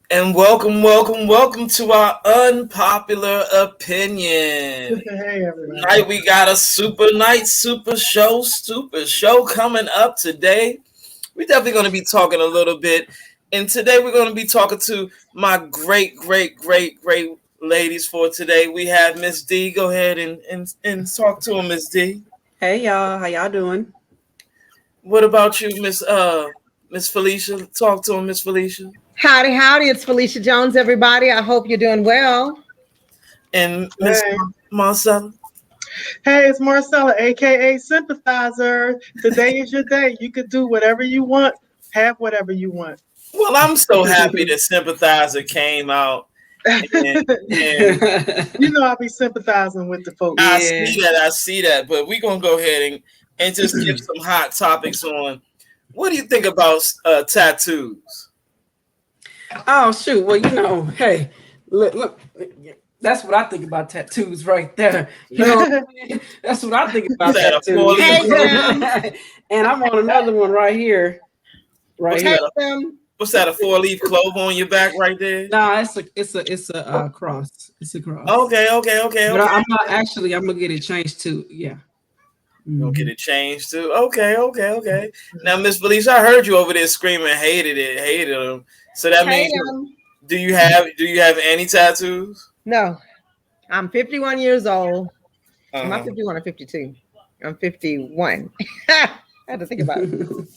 And welcome to our unpopular opinion. Hey, everybody. Tonight we got a super night, super show coming up today. We're definitely going to be talking a little bit. And today we're going to be talking to my great ladies for today. We have Miss D. Go ahead and talk to him, Miss D. Hey y'all, how y'all doing? What about you, Miss Felicia? Talk to him, Miss Felicia. Howdy, howdy. It's Felicia Jones, everybody. I hope you're doing well. And Miss Hey. Marcella. Hey, it's Marcella, aka Sympathizer. Today is your day. You could do whatever you want, have whatever you want. Well, I'm so happy that Sympathizer came out. And You know I'll be sympathizing with the folks. I see that. But we're going to go ahead and just give some hot topics on what do you think about tattoos? Oh shoot! Well, hey, look, that's what I think about tattoos right there. You know, what I mean? That's what I think about That a tattoos. four-leaf Hey, clover? them. And I'm on another one right here. Right What's here. that? Them. What's that? A 4-leaf clover on your back right there? Nah, it's a cross. It's a cross. Okay. But I'm not actually. I'm gonna get it changed too. Yeah. You'll get it changed too. Okay. Now, Miss Felicia, I heard you over there screaming, hated them. So that Hey, means, them. do you have any tattoos? No, I'm 51 years old. Am I Uh-huh. 51 or 52? I'm 51. I had to think about it.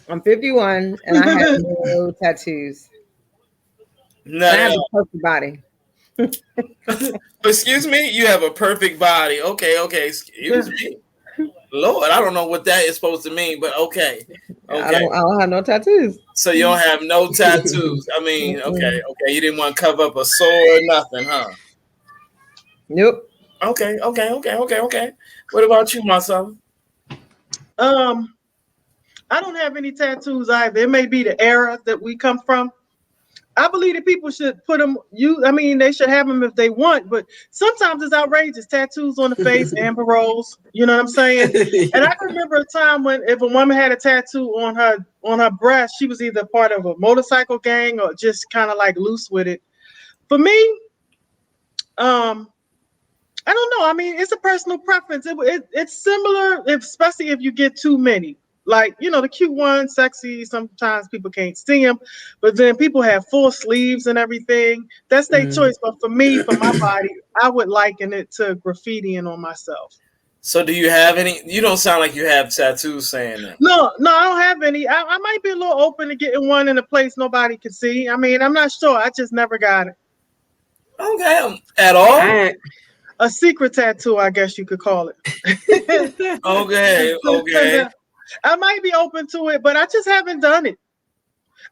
I'm 51 and I have no tattoos. And I have No. a perfect body. Excuse me, you have a perfect body. Okay. Excuse me. Lord, I don't know what that is supposed to mean, but okay. I don't have no tattoos. So you don't have no tattoos. I mean, okay. You didn't want to cover up a sore or nothing, huh? Nope. Okay. What about you, Marcelo? I don't have any tattoos either. It may be the era that we come from. I believe that people should put them. They should have them if they want, but sometimes it's outrageous. Tattoos on the face, Amber Rose. You know what I'm saying? And I can remember a time when if a woman had a tattoo on her breast, she was either part of a motorcycle gang or just kind of like loose with it. For me, I don't know. I mean, it's a personal preference. It's similar, especially if you get too many. Like, the cute ones, sexy. Sometimes people can't see them, but then people have full sleeves and everything. That's their choice. But for me, for my body, I would liken it to graffitiing on myself. So do you have any? You don't sound like you have tattoos saying that. No, I don't have any. I might be a little open to getting one in a place nobody can see. I mean, I'm not sure. I just never got it. Okay, at all? A secret tattoo, I guess you could call it. Okay. I might be open to it, but I just haven't done it.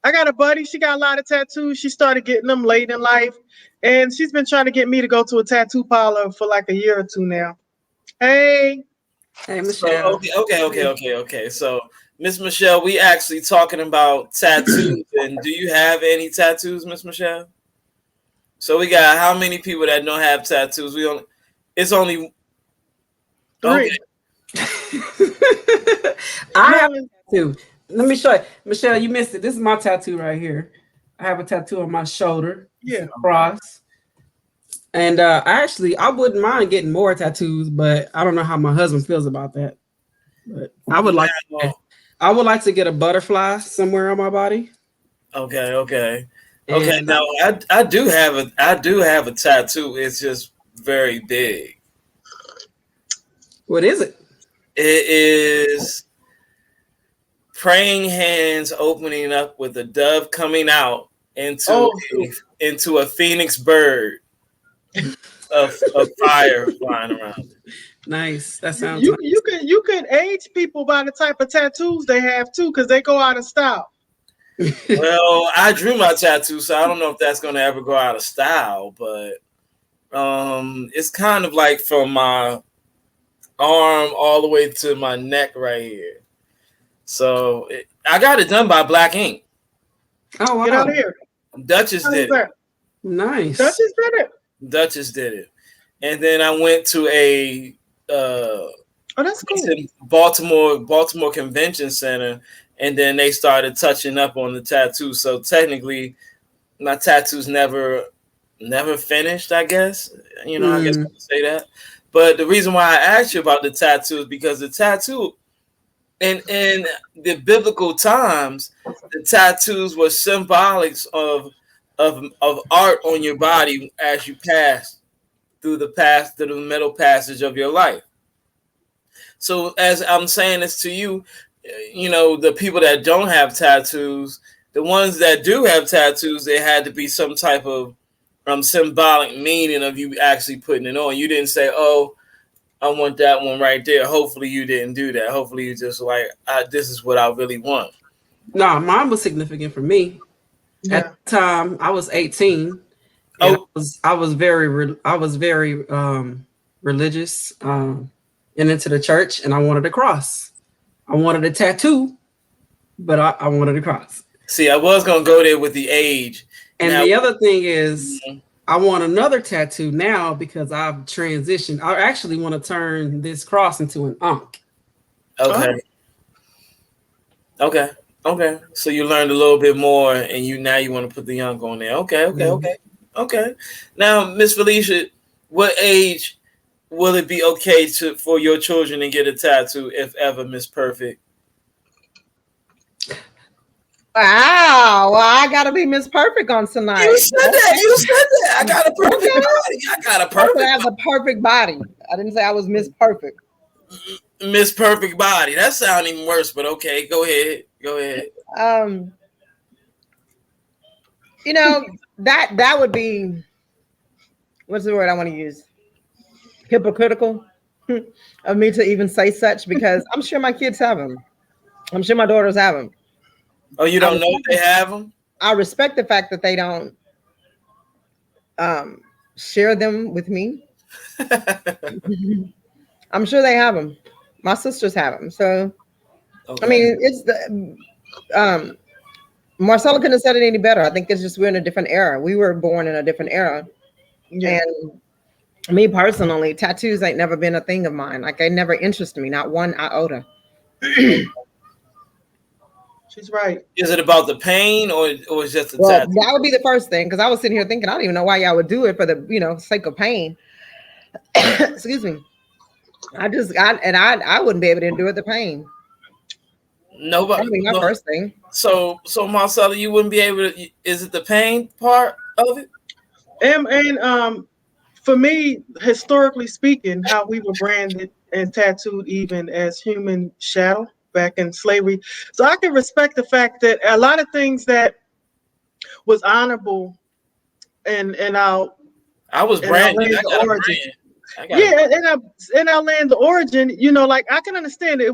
I got a buddy, she got a lot of tattoos. She started getting them late in life, and she's been trying to get me to go to a tattoo parlor for like a year or two now. Hey. Hey, So Michelle. okay. So Miss Michelle, we actually talking about tattoos, and do you have any tattoos, Miss Michelle? So we got how many people that don't have tattoos? It's only Three. I have a tattoo. Let me show you. Michelle, you missed it. This is my tattoo right here. I have a tattoo on my shoulder. Yeah. Cross. And I wouldn't mind getting more tattoos, but I don't know how my husband feels about that. But I would like to get a butterfly somewhere on my body. Okay. And, Now I do have a tattoo. It's just very big. What is it? It is praying hands opening up with a dove coming out into a phoenix bird of fire flying around. Nice. That sounds you, nice. you can age people by the type of tattoos they have too, because they go out of style. Well, I drew my tattoo, so I don't know if that's going to ever go out of style, but it's kind of like from my arm all the way to my neck right here. So I got it done by Black Ink. Oh, wow. Get out of here. Duchess did it. Nice. Duchess did it. And then I went to a that's cool. Baltimore Convention Center, and then they started touching up on the tattoo. So technically, my tattoos never finished, I guess. I guess I could say that. But the reason why I asked you about the tattoo is because the tattoo in the biblical times, the tattoos were symbolics of art on your body as you pass through the middle passage of your life. So as I'm saying this to you, the people that don't have tattoos, the ones that do have tattoos, there had to be some type of symbolic meaning of you actually putting it on. You didn't say, "Oh, I want that one right there." Hopefully, you didn't do that. Hopefully, you just like, "This is what I really want." No, mine was significant for me. Yeah. At the time, I was 18, and Oh, I was very religious, and into the church, and I wanted a cross. I wanted a tattoo, but I wanted a cross. see, I was gonna go there with the age. And Now, the other thing is, I want another tattoo now because I've transitioned. I actually want to turn this cross into an ankh. okay, okay, okay. So you learned a little bit more, and now you want to put the young on there. Okay, okay, okay, okay. Now, Miss Felicia, what age will it be okay for your children to get a tattoo, if ever, Miss Perfect? Wow. Well, I gotta be Miss Perfect on tonight. You said that. You said that. I got a perfect body. I got a I said I perfect have a perfect body. I didn't say I was Miss Perfect. Miss Perfect body. That sounds even worse, but okay. Go ahead. Go ahead. Um, that would be, what's the word I want to use? Hypocritical of me to even say such, because I'm sure my kids have them. I'm sure my daughters have them. Oh, you don't know if they have them? I respect the fact that they don't share them with me. I'm sure they have them. My sisters have them. So, Okay. I mean, it's the Marcella couldn't have said it any better. I think it's just we're in a different era. We were born in a different era. Yeah. And me personally, tattoos ain't never been a thing of mine. Like, they never interested me, not one iota. She's right. Is it about the pain or is just the Well, tattoo? that would be the first thing, because I was sitting here thinking, I don't even know why y'all would do it for the sake of pain. Excuse me. I wouldn't be able to endure the pain. Nobody. That would be my first thing. So Marcella, you wouldn't be able to. Is it the pain part of it? And for me, historically speaking, how we were branded and tattooed even as human chattel back in slavery. So I can respect the fact that a lot of things that was honorable in our I was branded. I got a brand. yeah, in our land of origin, like I can understand it.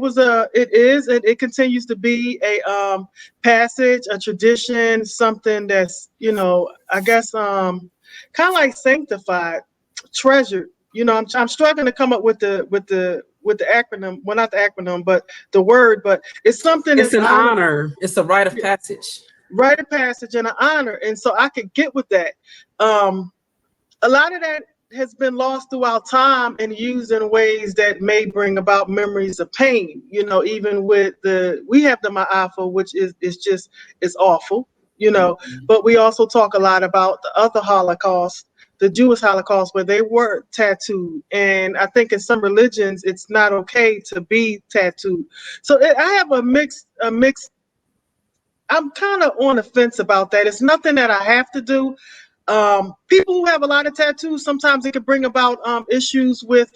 It continues to be a passage, a tradition, something that's I guess kind of like sanctified, treasured. I'm struggling to come up with the acronym. Well, not the acronym, but the word. But it's something. It's an honor. It's a rite of passage. Rite of passage and an honor, and so I could get with that. A lot of that has been lost throughout time and used in ways that may bring about memories of pain. Even with we have the Ma'afa, which is awful. But we also talk a lot about the other Holocaust, the Jewish Holocaust, where they were tattooed. And I think in some religions, it's not okay to be tattooed. So I have a mixed. I'm kind of on the fence about that. It's nothing that I have to do. People who have a lot of tattoos, sometimes it can bring about issues with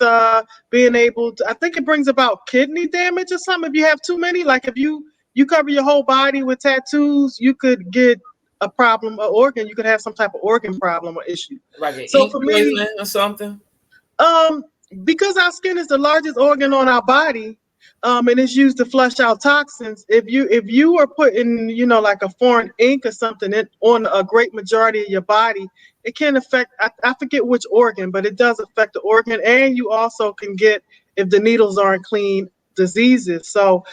being able to. I think it brings about kidney damage or something if you have too many. Like if you cover your whole body with tattoos, you could get a problem, an organ. You could have some type of organ problem or issue. Like an So ink for me, poisoning or something. Because our skin is the largest organ on our body, and it's used to flush out toxins. If you are putting, like a foreign ink or something on a great majority of your body, it can affect. I forget which organ, but it does affect the organ, and you also can get, if the needles aren't clean, diseases. So,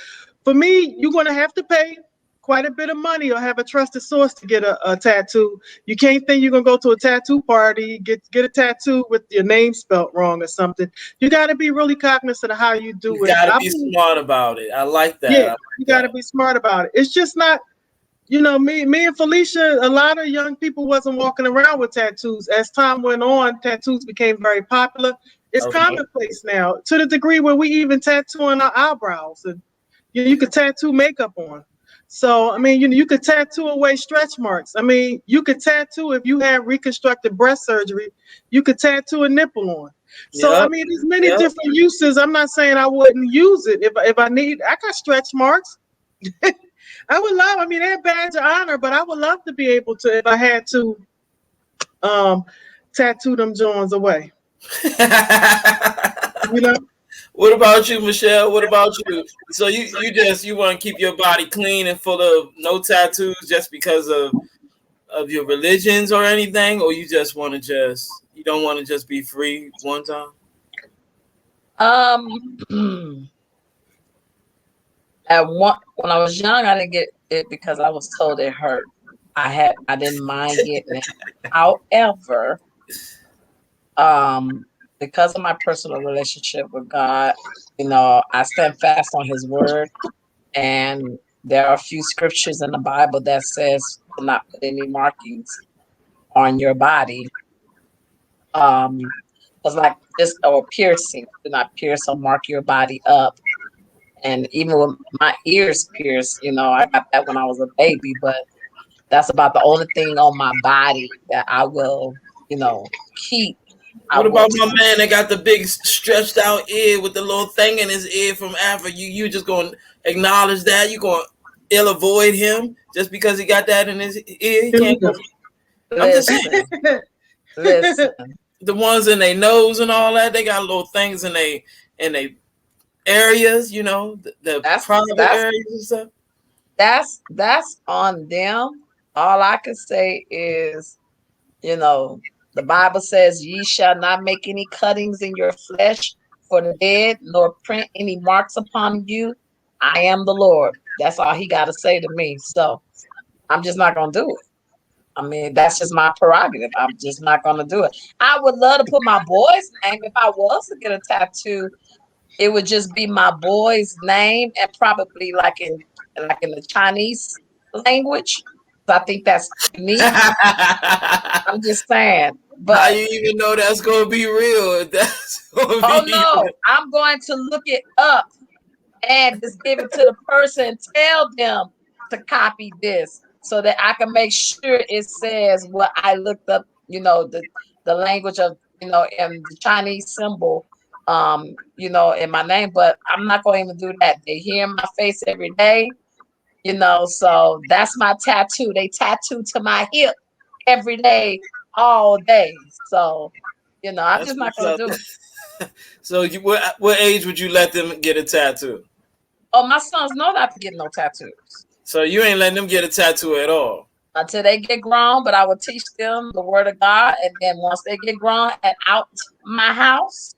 for me, you're going to have to pay quite a bit of money or have a trusted source to get a tattoo. You can't think you're gonna go to a tattoo party, get a tattoo with your name spelt wrong or something. You got to be really cognizant of how you do You it. got to be smart about it. I like that. Yeah, you got to be smart about it. It's just not. me and Felicia, a lot of young people wasn't walking around with tattoos. As time went on, tattoos became very popular. It's Okay. commonplace now, to the degree where we even tattooing our eyebrows, and you could tattoo makeup on. So I mean, you could tattoo away stretch marks. I mean, you could tattoo if you had reconstructed breast surgery. You could tattoo a nipple on. So I Yep. mean, there's many Yep. different uses. I'm not saying I wouldn't use it if I need. I got stretch marks. I would love. I mean, they're a badge of honor, but I would love to be able to, if I had to, um, tattoo them Jones away. You know. What about you, Michelle? What about you? So you want to keep your body clean and full of no tattoos just because of your religions or anything, or you just want to you don't want to just be free one time? At when I was young, I didn't get it because I was told it hurt. I didn't mind getting it. However, because of my personal relationship with God, I stand fast on His word, and there are a few scriptures in the Bible that says to not put any markings on your body. Because like this or piercing, do not pierce or mark your body up. And even with my ears pierced, I got that when I was a baby, but that's about the only thing on my body that I will, keep. I What about will. my man that got the big stretched out ear with the little thing in his ear from Africa? You just gonna acknowledge that? You gonna ill avoid him just because he got that in his ear? He Here we can't go. go. I'm just Listen, saying. listen. The ones in their nose and all that, they got little things in they areas, the That's private that's areas and stuff. that's on them. All I can say is, the Bible says, "Ye shall not make any cuttings in your flesh for the dead, nor print any marks upon you. I am the Lord." That's all He got to say to me. So I'm just not gonna do it. I mean, that's just my prerogative. I'm just not gonna do it. I would love to put my boy's name if I was to get a tattoo. It would just be my boy's name and probably like in the Chinese language. So I think that's unique. How I'm just saying. But you even know that's gonna be real? If that's gonna oh be no, I'm going to look it up and just give it to the person, tell them to copy this so that I can make sure it says what I looked up, the language of, and the Chinese symbol, in my name. But I'm not going to even do that. They hear my face every day, so that's my tattoo. They tattoo to my hip every day, all day. So, I'm that's just not what's going up. to do it. So what age would you let them get a tattoo? Oh, my sons know not to get no tattoos So you ain't letting them get a tattoo at all. until they get grown, but I will teach them the word of God. And then once they get grown and out my house,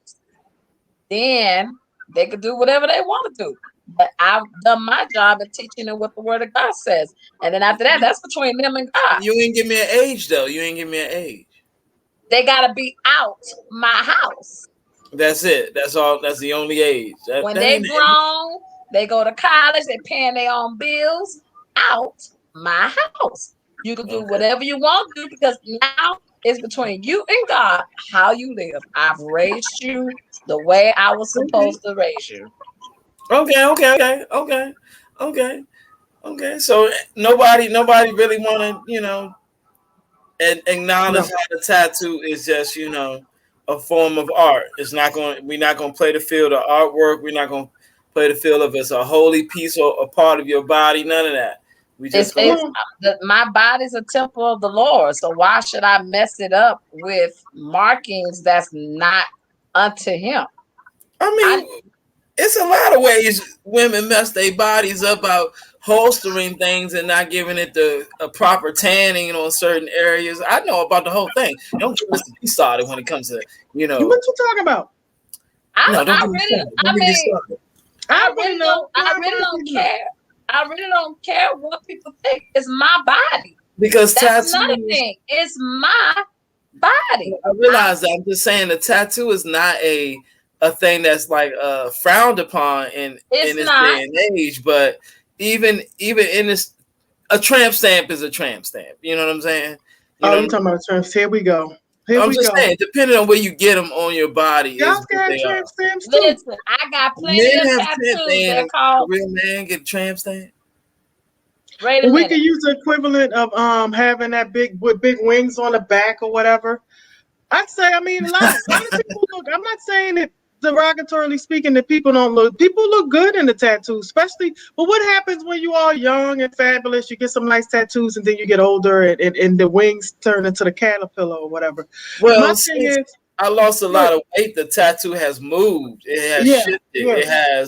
then they could do whatever they want to do. But I've done my job in teaching them what the word of God says. And then after that, that's between them and God. You ain't give me an age though. You ain't give me an age. They got to be out my house. That's it. That's all. That's the only age. When That they ain't it. grown, they go to college, they paying their own bills, out my house. You can do Okay. whatever you want to do because now it's between you and God how you live. I've raised you the way I was Okay. supposed to raise you. Okay. Okay. Okay. Okay. Okay. Okay. So nobody really want to, and acknowledge No. how the tattoo is just, a form of art. It's not going. We're not going to play the field of artwork. We're not going to play the field of it's a holy piece or a part of your body. None of that. We It's just Come going. it's on. my body's a temple of the Lord. So why should I mess it up with markings that's not unto Him? I I mean, it's a lot of ways women mess their bodies up out holstering things and not giving it the a proper tanning on certain areas. I know about the whole thing. Don't get Mr. P started when it comes to, What you talking about? no, don't I get me really started. I Don't get me mean started. I want to know. I Why really both of don't you know? care. I really don't care what people think. It's my body. Because That's another tattoos, thing. It's my body. I realize that. I'm just saying the tattoo is not a thing that's like frowned upon in It's this not. day and age. But even in this a tramp stamp is a tramp stamp. You know what I'm saying? You're talking about tramps. Here we go. I'm just saying, depending on where you get them on your body, y'all is what got they tramp are. stamps too. Listen, I got plenty Men of have tramp tattoos. They're stamp. called. A real man get a tramp stamp. Wait a We minute. could use the equivalent of having that big wings on the back or whatever. I'd say, I mean, a lot of people look. I'm not saying that derogatorily speaking that people don't look. People look good in the tattoos, especially. But what happens when you are young and fabulous? You get some nice tattoos, and then you get older, and the wings turn into the caterpillar or whatever. Well, My thing is, I lost a lot of weight. The tattoo has moved. It has shifted. Yeah.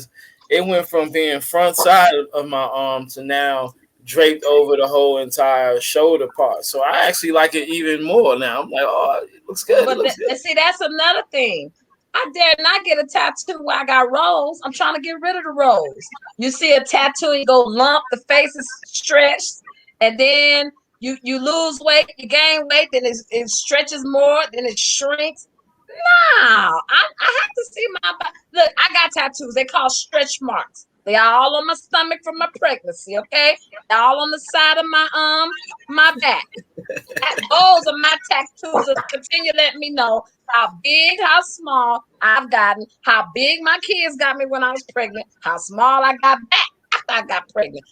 It went from being front side of my arm to now draped over the whole entire shoulder part. So I actually like it even more now. I'm like, oh, it looks good. But see, that's another thing. I dare not get a tattoo where I got rolls. I'm trying to get rid of the rolls. You see a tattoo, you go lump, the face is stretched, and then you lose weight, you gain weight, then it stretches more, then it shrinks. No, I have to see my body. Look, I got tattoos. They call stretch marks. They are all on my stomach from my pregnancy. Okay, they're all on the side of my back. Those are my tattoos that continue to let me know how big, how small I've gotten, how big my kids got me when I was pregnant, how small I got back after I got pregnant.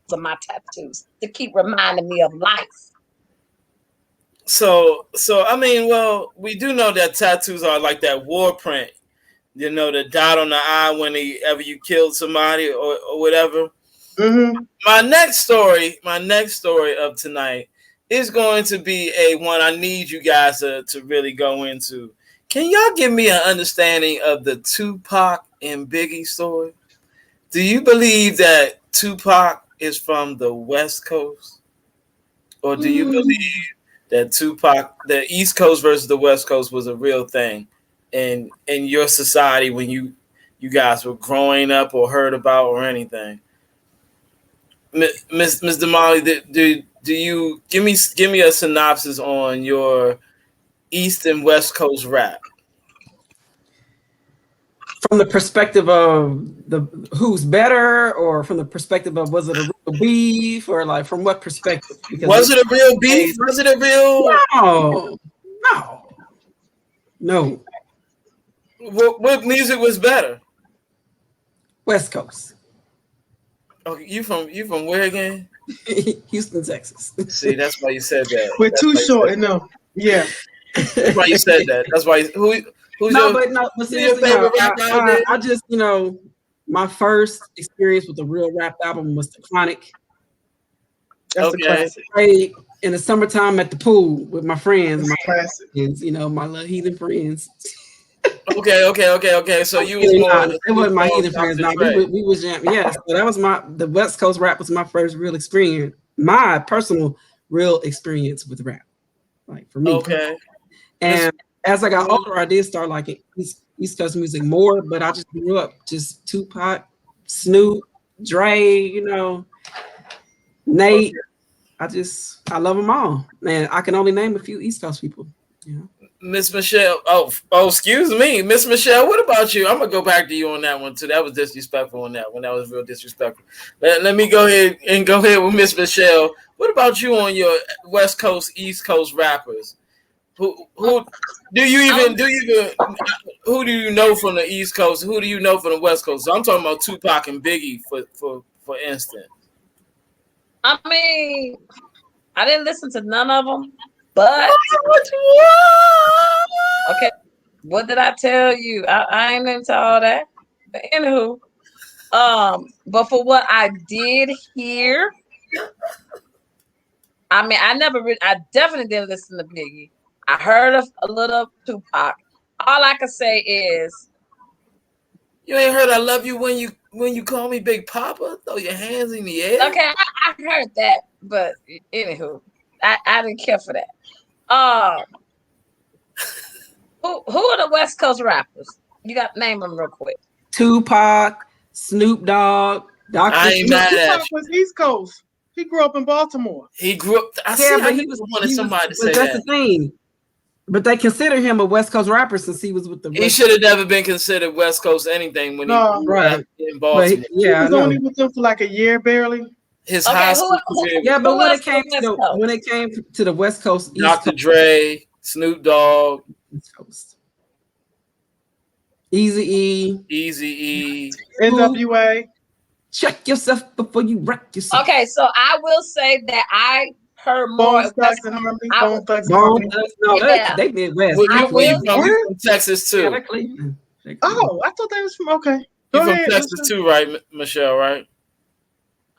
Those are my tattoos to keep reminding me of life. So I mean, well, we do know that tattoos are like that war print. You know, the dot on the eye whenever you killed somebody or whatever. Mm-hmm. My next story of tonight is going to be a one I need you guys to really go into. Can y'all give me an understanding of the Tupac and Biggie story? Do you believe that Tupac is from the West Coast? Or do you believe that Tupac, the East Coast versus the West Coast was a real thing in your society when you guys were growing up or heard about or anything? Miss Damali, do you give me a synopsis on your East and West Coast rap? From the perspective of the who's better, or from the perspective of was it a real beef, or like from what perspective? Because Was it a real beef? Was it a real? No. What music was better? West Coast. Okay, you from where again? Houston, Texas. See, that's why you said that. We're too short. No, yeah. That's why you said that. That's why. Who's but seriously, your favorite rapper out there? I just, my first experience with a real rap album was The Chronic. That's a classic. Played in the summertime at the pool with my friends, Classic. my little heathen friends. Okay. So you was more. It wasn't my heathen friends. No, we was jam. Yes, so that was the West Coast rap was my first real experience. My personal real experience with rap, like for me. Okay. And as I got older, I did start liking East Coast music more. But I just grew up just Tupac, Snoop, Dre, Nate. Okay. I love them all, man. I can only name a few East Coast people. Miss Michelle. Oh, excuse me, Miss Michelle. What about you? I'm gonna go back to you on that one too. That was disrespectful on that one. That was real disrespectful. Let me go ahead with Miss Michelle. What about you on your West Coast, East Coast rappers? Who do you who do you know from the East Coast? Who do you know from the West Coast? So I'm talking about Tupac and Biggie for instance. I mean, I didn't listen to none of them, but okay. What did I tell you? I ain't into all that. But anywho, but for what I did hear, I mean, I definitely didn't listen to Biggie. I heard of a little Tupac. All I can say is, you ain't heard "I love you" when you call me Big Papa. Throw your hands in the air. okay, I heard that, but anywho, I didn't care for that. Who are the West Coast rappers? You got to name them real quick. Tupac, Snoop Dogg, Dr. I ain't mad at Tupac was East Coast. He grew up in Baltimore. He grew up. He wanted somebody to say that. That's the thing. But they consider him a West Coast rapper since he was with the. He should have never been considered West Coast anything when he was in Baltimore. Yeah, he was only with them for like a year, barely. His Okay, high school career Yeah, was but who else from West when Coast? it came to the West Coast, East Dr. Coast, Dre, Snoop Dogg, East Coast, Easy E, Easy E. NWA. check yourself before you wreck yourself. Okay, so I will say that I heard more Bone at West Thugs and Coast. Harmony. I Bone would, Thugs and Bone Harmony. Thugs, no, yeah, they Midwest. Where They I you will Cleveland. from? say, You from Texas Yeah, too? they Cleveland. They Cleveland. Oh, I thought they was from. Okay, You go from ahead, Texas Michelle. too, right, Michelle? Right?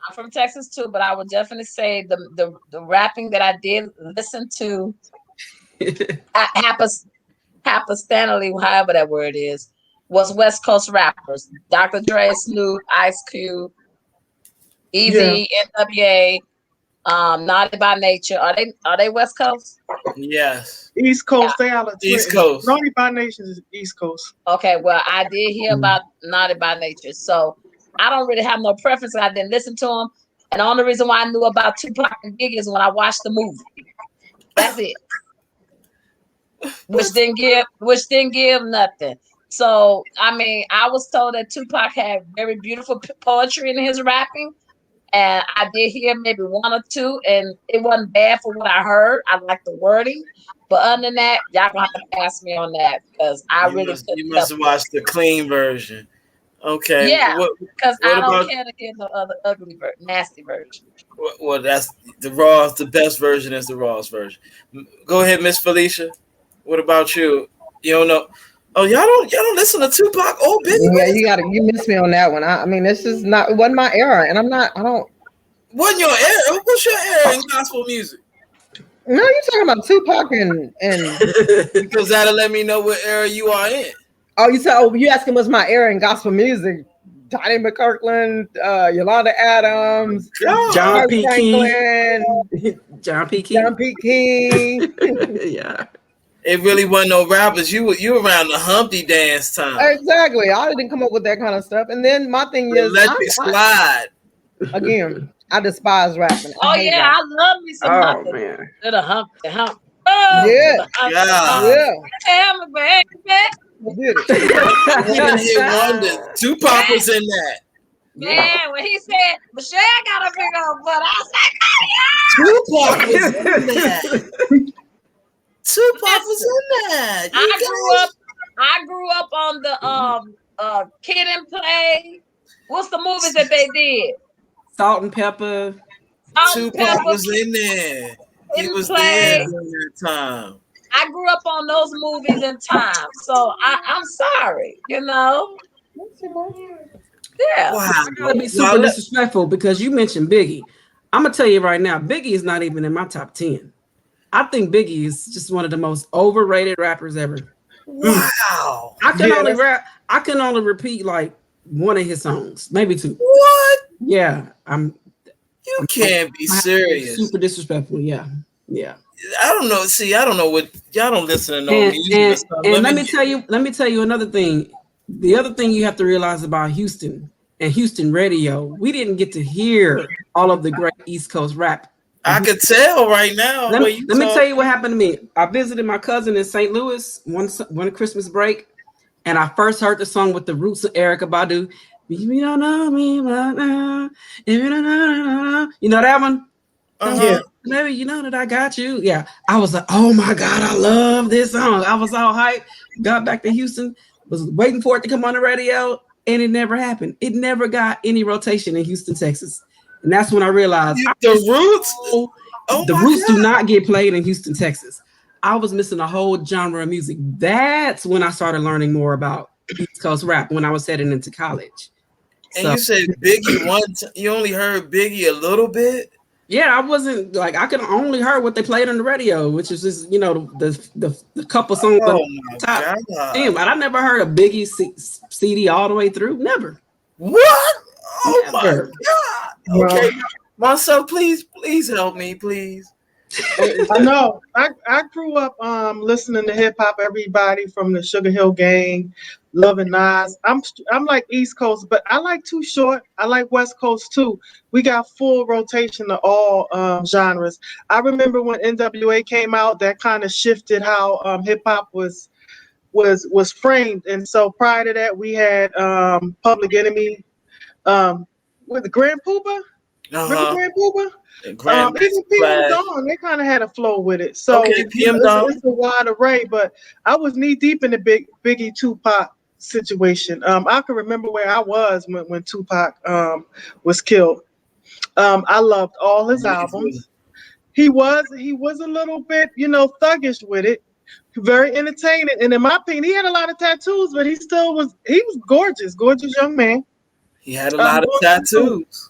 I'm from Texas too, but I would definitely say the rapping that I did listen to happens happenstantly, however that word is, was West Coast rappers. Dr. Dre, Snoop, Ice Cube, Yeah, Easy, NWA, Naughty by Nature. Are they West Coast? Yes. East Yeah. Coast. They out of East Trenton. Coast. Naughty by Nations is East Coast. Okay, well, I did hear about Naughty by Nature, so I don't really have no preference. I didn't listen to them, and the only reason why I knew about Tupac and Biggie is when I watched the movie. That's it. Which didn't give nothing. So I mean, I was told that Tupac had very beautiful poetry in his rapping, and I did hear maybe one or two, and it wasn't bad for what I heard. I like the wording, but other than that, y'all gonna have to pass me on that because I really couldn't You help must have it. watched the clean version. Okay. Yeah, because What I don't about care to hear no other ugly, nasty version. well, that's the raw. The best version is the rawest version. Go ahead, Miss Felicia. What about you? You don't know? Oh, y'all don't listen to Tupac or Biggie? Yeah, you missed me on that one. I mean, this is not it wasn't my era, and I don't. What your era? What's your era in gospel music? No, you're talking about Tupac and Because that'll let me know what era you are in. oh, you asking what's my era in gospel music? Donnie McKirkland, Yolanda Adams, God, John Kirk P. King. Franklin, John P. John King. P. King. Yeah. it really wasn't no rappers. You around the Humpty Dance time, Exactly. I didn't come up with that kind of stuff. And then my thing the is, Electric Slide. I despise rapping. I Oh hate yeah, rap. I love me some Oh Humpty. man. To the hump, the hump. Oh, to Yeah, the hump, to the hump. God, yeah, Tell me, baby. did it. one hit wonder. Tupac Man, was in that. Yeah. man, when he said Michelle got a big old butt, I was like, Tupac was in that. Tupac was listen, in that. You I grew up, guys. I grew up on the Kid and Play. What's the movies that they did? Salt and pepper. Salt and Tupac Pepper, was in there. Kid He and was there Yeah. Play. during that time. I grew up on those movies and time, so I'm sorry, yeah. Wow. I gotta be super Well, disrespectful because you mentioned Biggie. I'm gonna tell you right now, Biggie is not even in my top 10. I think Biggie is just one of the most overrated rappers ever. wow. I can Yeah, only rap. I can only repeat like one of his songs, maybe two. What? Yeah, You I'm can't be I have to be serious. super disrespectful. Yeah, yeah. I don't know. See, I don't know what y'all don't listen to no And music or and stuff. and let me tell you another thing. The other thing you have to realize about Houston and Houston radio, we didn't get to hear all of the great East Coast rap. I could tell right now Let where me, you let me talk. tell you what happened to me. I visited my cousin in St. Louis one Christmas break, and I first heard the song with the roots of Erica Badu. You don't know me, but now, if you don't know, you know that one? yeah. Uh-huh. Maybe you know that I got you. Yeah. I was like, oh my God, I love this song. I was all hyped. Got back to Houston, was waiting for it to come on the radio, and it never happened. It never got any rotation in Houston, Texas. And that's when I realized The Roots. Oh the my Roots do God. not get played in Houston, Texas. I was missing a whole genre of music. That's when I started learning more about East Coast rap when I was heading into college. And So you said Biggie you only heard Biggie a little bit? yeah, I wasn't like I could only heard what they played on the radio, which is just the couple songs on Oh the my top God. 10. But I never heard a Biggie CD all the way through. Never, What? Oh my never. God. Well, Okay. Marcel, please help me, please. I know. I grew up listening to hip hop. Everybody from the Sugar Hill Gang, loving Nas. I'm like East Coast, but I like Too Short. I like West Coast too. We got full rotation of all genres. I remember when NWA came out, that kind of shifted how hip hop was framed. And so prior to that, we had Public Enemy with Grand Poopa. Remember Uh-huh. Grand Pooba? Grandmaster Even PM Flash. Dawn, they kind of had a flow with it. Okay, So PM it's Dawn. a wide array. But I was knee deep in the Biggie Tupac situation. I can remember where I was when Tupac was killed. I loved all his Me too. albums. He was a little bit, thuggish with it. Very entertaining, and in my opinion, he had a lot of tattoos, but he was gorgeous, gorgeous young man. He had a lot of Going through tattoos.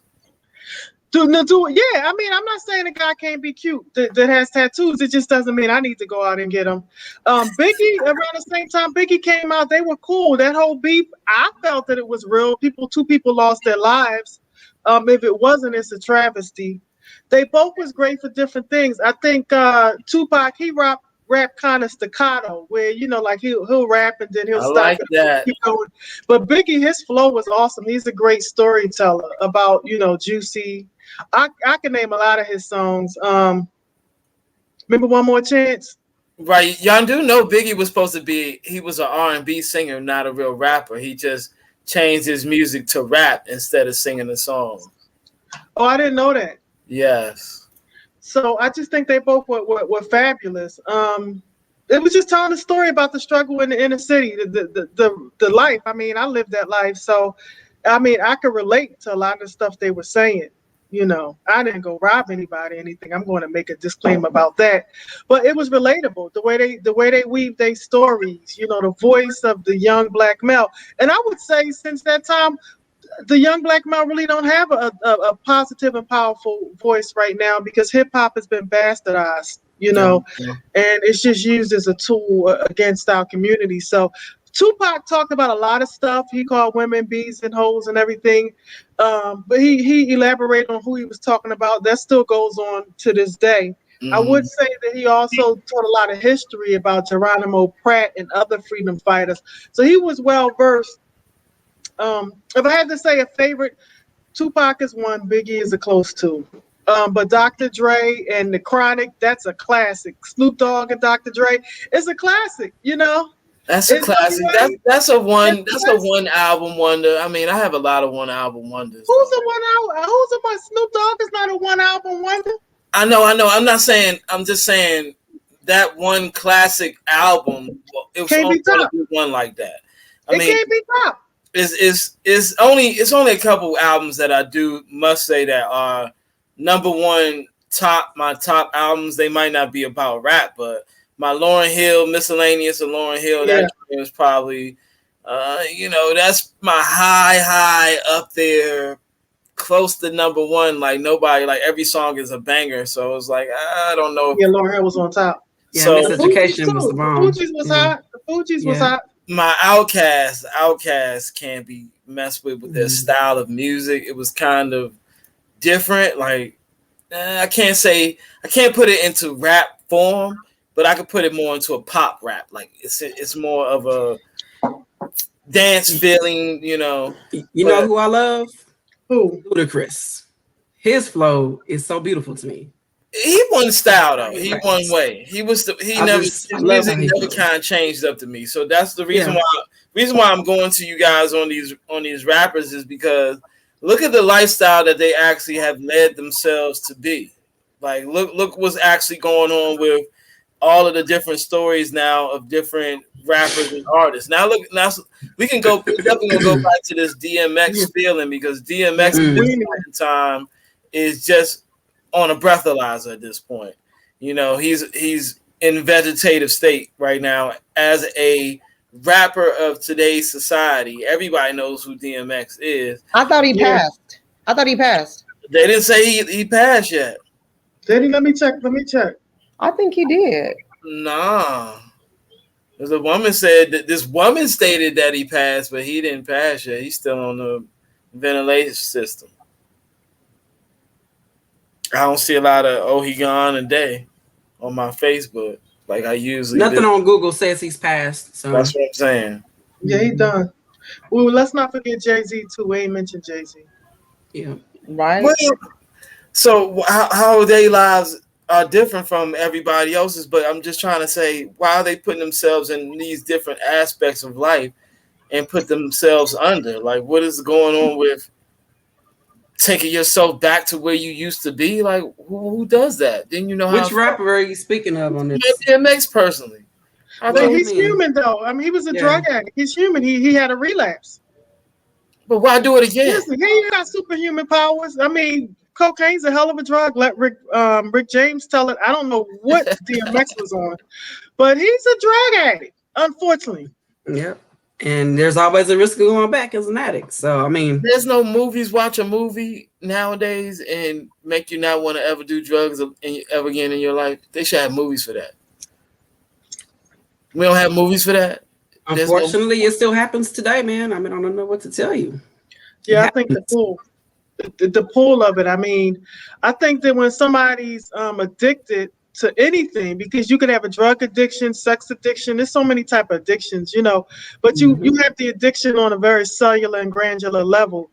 yeah, I mean, I'm not saying a guy can't be cute that has tattoos. It just doesn't mean I need to go out and get them. Biggie, around the same time Biggie came out, they were cool. That whole beef, I felt that it was real. Two people lost their lives. If it wasn't, it's a travesty. They both was great for different things. I think Tupac, he rap kind of staccato, where like he'll rap and then he'll I stop like and that. keep going. But Biggie, his flow was awesome. He's a great storyteller about Juicy. I can name a lot of his songs. Remember One More Chance? Right. Y'all do know Biggie was supposed to be, he was an R&B singer, not a real rapper. He just changed his music to rap instead of singing the song. Oh, I didn't know that. Yes. So I just think they both were fabulous. It was just telling a story about the struggle in the inner city, the life. I mean, I lived that life, so I mean, I could relate to a lot of the stuff they were saying. I didn't go rob anybody, or anything. I'm going to make a disclaimer about that, but it was relatable the way they weave their stories. The voice of the young black male, and I would say since that time the young black male really don't have a positive and powerful voice right now because hip hop has been bastardized, Yeah. and it's just used as a tool against our community. So Tupac talked about a lot of stuff. He called women bees and hoes and everything. But he elaborated on who he was talking about. That still goes on to this day. I would Mhm. say that he also taught a lot of history about Geronimo Pratt and other freedom fighters. So he was well versed. If I had to say a favorite, Tupac is one, Biggie is a close two. But Dr. Dre and the Chronic, that's a classic. Snoop Dogg and Dr. Dre, it's a classic. That's a In some classic. That's ways, that's a it's one a that's a classic. one album wonder. I mean, I have a lot of one album wonders Who's though. a one album? Who's a one? Snoop Dogg is not a one album wonder. I know. I'm not saying, I'm just saying that one classic album, well, it was Can't only be going to top. be one like that. I It mean, can't be top. it's only a couple albums that I do must say that are number one, my top albums. They might not be about rap, but my Lauryn Hill miscellaneous of Lauryn Hill, Yeah. that is probably that's my high up there, close to number one. Like nobody, like every song is a banger. So it's like I don't know. Yeah, Lauryn Hill was on top. Yeah, So The Fugees Miseducation was the too. The bomb. Fugees was Yeah. hot. The Fugees was Yeah. hot. my Outcast can't be messed with their style of music. It was kind of different. Like I can't put it into rap form, but I could put it more into a pop rap. Like it's more of a dance feeling. You know But who I love? Who? Ludacris. His flow is so beautiful to me. he won style though. He He won raps. way. He never, I his love music how he never flows. kind of changed up to me. So that's the reason Yeah. why I'm going to you guys on these rappers is because look at the lifestyle that they actually have led themselves to be. Like look what's actually going on with all of the different stories now of different rappers and artists. Now we definitely gonna go back to this DMX feeling because DMX at this Mm. Winning. point in time is just on a breathalyzer at this point. He's in vegetative state right now as a rapper of today's society. Everybody knows who DMX is. I thought he Yeah. passed. I thought he passed. They didn't say he passed yet. Daddy, let me check. Let me check. I think he did. Nah. There's a woman said that this woman stated that he passed, but he didn't pass yet. He's still on the ventilation system. I don't see a lot of "oh he gone" a day on my Facebook like I usually Nothing do. on Google says he's passed. So That's what I'm saying. Yeah, he done. Well, let's not forget Jay-Z too. We ain't mentioned Jay-Z. yeah. Right? Well, so how their lives are different from everybody else's, but I'm just trying to say why are they putting themselves in these different aspects of life and put themselves under? Like what is going on with taking yourself back to where you used to be. Like, who does that? Then you know how. Which rapper are you speaking of on this? DMX personally. But he's human though. I mean, he was a drug addict. He's human. He had a relapse. But why do it again? Listen, he ain't got superhuman powers. I mean, cocaine's a hell of a drug. Let Rick James tell it. I don't know what DMX was on, but he's a drug addict, unfortunately. Yep. And there's always a risk of going back as an addict. So I mean, there's no movies. Watch a movie nowadays and make you not want to ever do drugs ever again in your life. They should have movies for that. We don't have movies for that. Unfortunately, it still happens today, man. I mean, I don't know what to tell you. Yeah, I think the pull of it. I mean, I think that when somebody's addicted to anything, because you could have a drug addiction, sex addiction, there's so many type of addictions, but you have the addiction on a very cellular and granular level.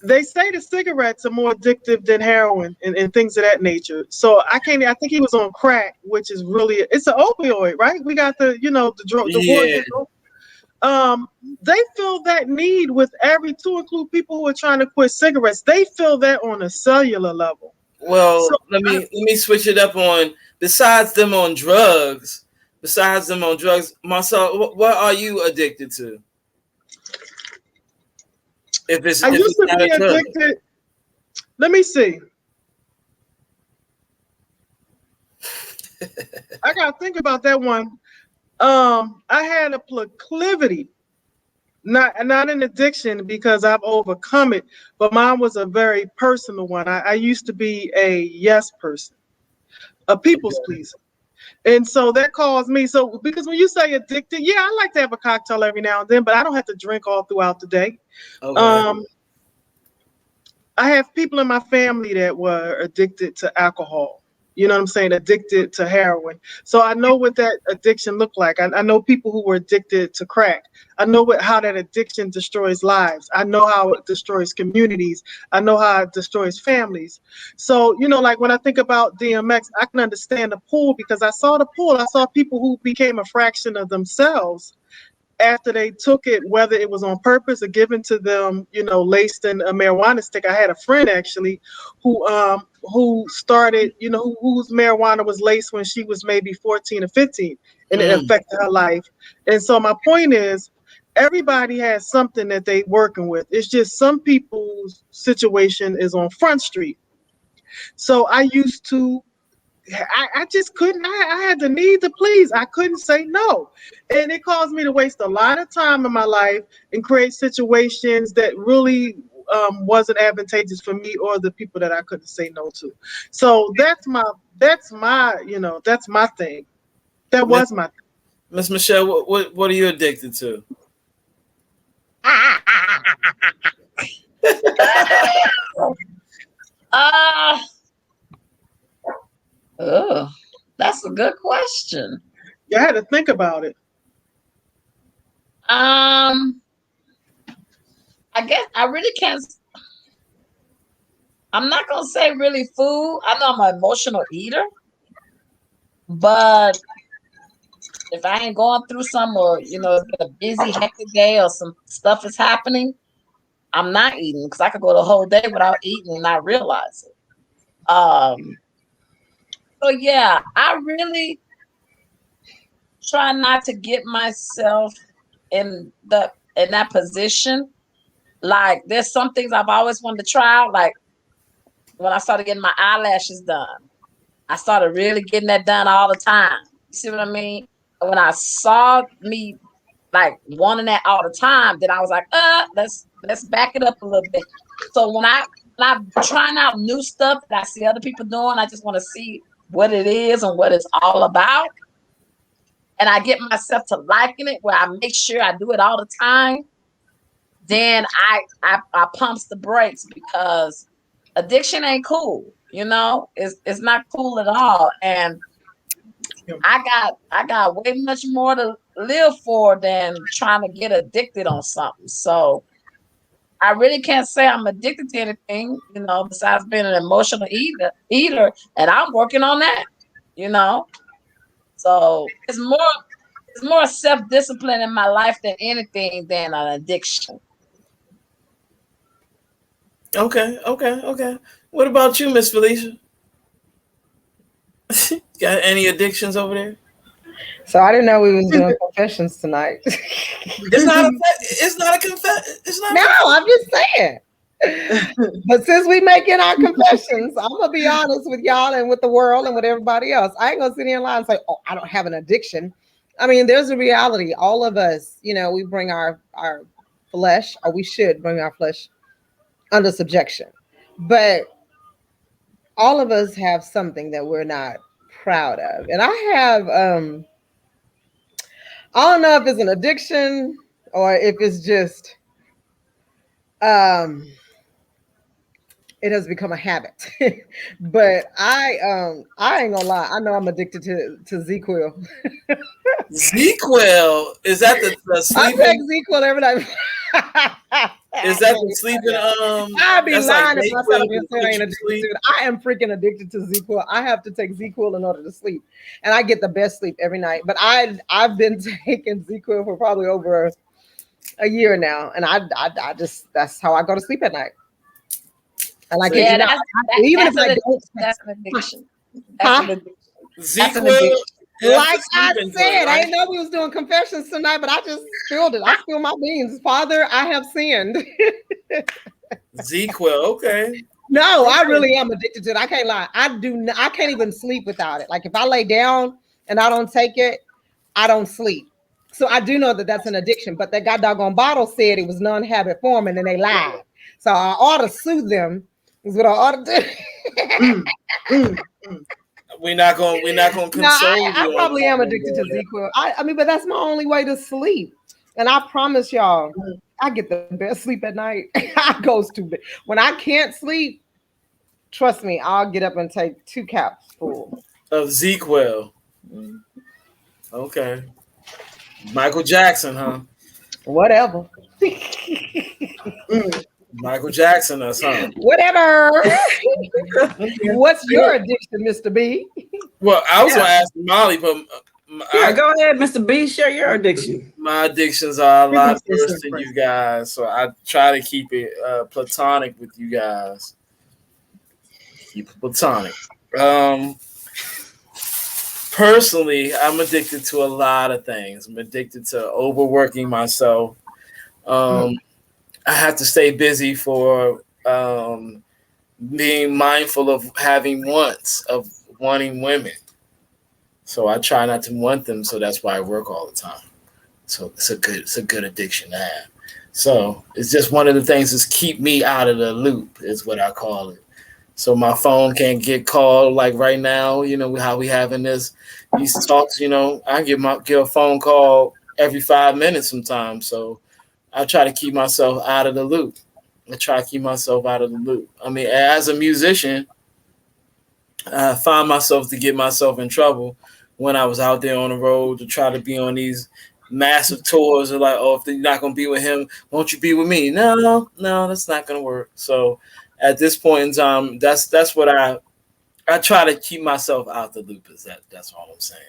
They say the cigarettes are more addictive than heroin and things of that nature. So I think he was on crack, which is really, it's an opioid, right? We got the they feel that need with to include people who are trying to quit cigarettes. They feel that on a cellular level. Well, let me switch it up on besides them on drugs, Marcel, what are you addicted to? I used to be addicted. Let me see. I gotta think about that one. I had a proclivity, not an addiction because I've overcome it, but mine was a very personal one. I used to be a yes person, a people's pleaser. And so that caused me. So because when you say addicted, yeah, I like to have a cocktail every now and then, but I don't have to drink all throughout the day. Okay. I have people in my family that were addicted to alcohol. You know what I'm saying? Addicted to heroin. So I know what that addiction looked like. I know people who were addicted to crack. I know how that addiction destroys lives. I know how it destroys communities. I know how it destroys families. So, like when I think about DMX, I can understand the pull because I saw the pull. I saw people who became a fraction of themselves after they took it, whether it was on purpose or given to them, laced in a marijuana stick. I had a friend actually who started, whose marijuana was laced when she was maybe 14 or 15, and it affected her life. And so my point is, everybody has something that they working with. It's just some people's situation is on Front Street. So I used to I just couldn't. I had the need to please. I couldn't say no. And it caused me to waste a lot of time in my life and create situations that really wasn't advantageous for me or the people that I couldn't say no to. So that's my thing. That was my thing. Miss Michelle, what are you addicted to? Oh, that's a good question. You had to think about it. I guess I really can't. I'm not gonna say really food. I know I'm an emotional eater, but if I ain't going through some or it's been a busy, hectic day or some stuff is happening, I'm not eating because I could go the whole day without eating and not realize it. So yeah, I really try not to get myself in that position. Like there's some things I've always wanted to try out. Like when I started getting my eyelashes done, I started really getting that done all the time. You see what I mean? And when I saw me like wanting that all the time, then I was like, let's back it up a little bit. So when I'm trying out new stuff that I see other people doing, I just want to see what it is and what it's all about. And I get myself to liking it where I make sure I do it all the time. Then I pumps the brakes because addiction ain't cool. It's not cool at all. And I got way much more to live for than trying to get addicted on something. So I really can't say I'm addicted to anything, besides being an emotional eater, and I'm working on that, So it's more self-discipline in my life than anything than an addiction. Okay. What about you, Miss Felicia? Got any addictions over there? So I didn't know we was doing confessions tonight. It's not a. It's not a confess. It's not a No, confess. I'm just saying. But since we making our confessions, I'm gonna be honest with y'all and with the world and with everybody else. I ain't gonna sit here and lie and say, "Oh, I don't have an addiction." I mean, there's a reality. All of us, we bring our flesh, or we should bring our flesh under subjection. But all of us have something that we're not proud of, and I have. I don't know if it's an addiction or if it's just um it has become a habit. But I ain't gonna lie, I know I'm addicted to ZQL. ZQL, is that the I take sleeping? ZQL every night. Is that the sleeping? I'd be That's like lying if I said Dayquil to I put ain't you to addicted to sleep. it. I am freaking addicted to ZQL. I have to take ZQL in order to sleep, and I get the best sleep every night. But I've been taking ZQL for probably over a year now, and I just that's how I go to sleep at night. And I kid See, you Yeah, not, even if that's I an don't, that's an addiction. That's huh? an addiction. That's an ZQL, addiction. that's the Like I sleeping joint, said, I right? didn't know we was doing confessions tonight, but I just spilled it. I spilled my beans. Father, I have sinned. ZQL, okay, No, I okay. really am addicted to it. I can't lie. I can't even sleep without it. Like if I lay down and I don't take it, I don't sleep. So I do know that that's an addiction. But that god doggone bottle said it was non-habit forming, and they lied. So I ought to sue them. Is what I ought to do. Mm, mm, mm. We're not gonna No, console I you on probably am that one, addicted to daughter. ZQL. I mean, but that's my only way to sleep. And I promise y'all, Mm. I get the best sleep at night. I goes to bed. When I can't sleep, trust me, I'll get up and take 2 caps full. Of ZQL, okay. Michael Jackson, huh? Whatever. Mm. Michael Jackson, us, huh? Whatever. Okay. What's your Eric, addiction, Mr. B? Well, I was Yeah. gonna ask Molly, but Yeah, go ahead, Mr. B. Share your addiction. my addictions are a you can lot say worse something than you first. guys, so I try to keep it platonic with you guys. Keep it platonic. Um, Personally, I'm addicted to a lot of things. I'm addicted to overworking myself. Mm. Um, I have to stay busy for being mindful of having wants, of wanting women. So I try not to want them. So that's why I work all the time. So it's a good addiction to have. So it's just one of the things that's keep me out of the loop is what I call it. So my phone can't get called like right now. You know how we having these talks. I get a phone call every 5 minutes sometimes. So I try to keep myself out of the loop. I try to keep myself out of the loop. I mean, as a musician, I find myself to get myself in trouble when I was out there on the road to try to be on these massive tours. They're like, oh, if you're not gonna be with him, won't you be with me? No, that's not gonna work. So at this point in time, that's what I try to keep myself out the loop. That's all I'm saying.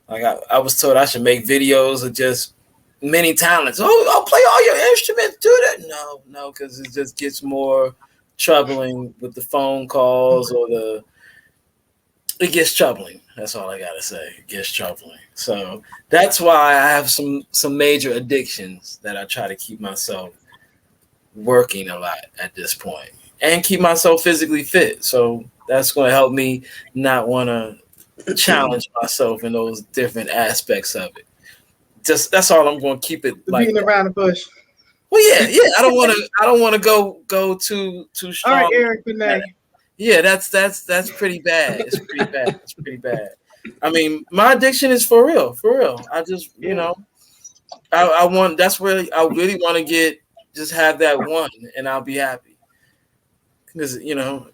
Like I was told I should make videos of just many talents. Oh, I'll play all your instruments. Do that. No, because it just gets more troubling with the phone calls or it gets troubling. That's all I gotta say. It gets troubling. So that's why I have some major addictions that I try to keep myself working a lot at this point and keep myself physically fit. So that's going to help me not want to challenge myself in those different aspects of it. Just that's all. I'm going to keep it The like beating that. around the bush. Well, yeah. I don't want to go too All right, strong. Eric Benet. Yeah, that's pretty bad. It's pretty bad. It's pretty bad. I mean, my addiction is for real, for real. I just, Yeah. I want. That's where I really want to get. Just have that one, and I'll be happy. Because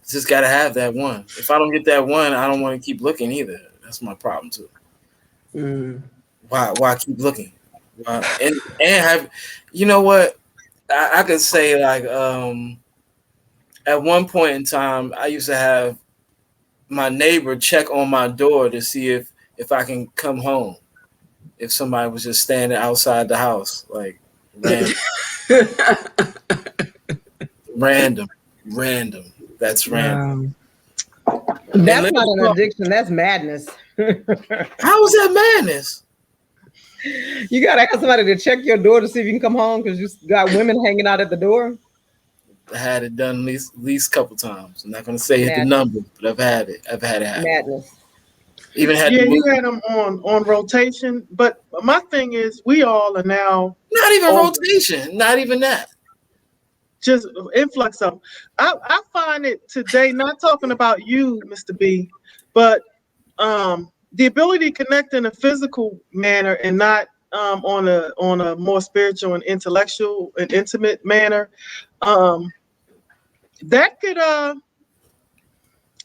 just gotta have that one. If I don't get that one, I don't want to keep looking either. That's my problem too. Mm. Why keep looking? And have you know what? I could say like at one point in time, I used to have my neighbor check on my door to see if I can come home. If somebody was just standing outside the house, like random. random. That's random. That's not an addiction. That's madness. How is that madness? You gotta ask somebody to check your door to see if you can come home because you got women hanging out at the door. I had it done at least a couple times. I'm not gonna say the number, but I've had it. I've had it happen. Madness. Even had you had them on rotation. But my thing is, we all are now not even rotation. Not even that. Just influx of them. I find it today. Not talking about you, Mr. B, but the ability to connect in a physical manner and not on a more spiritual and intellectual and intimate manner. That could how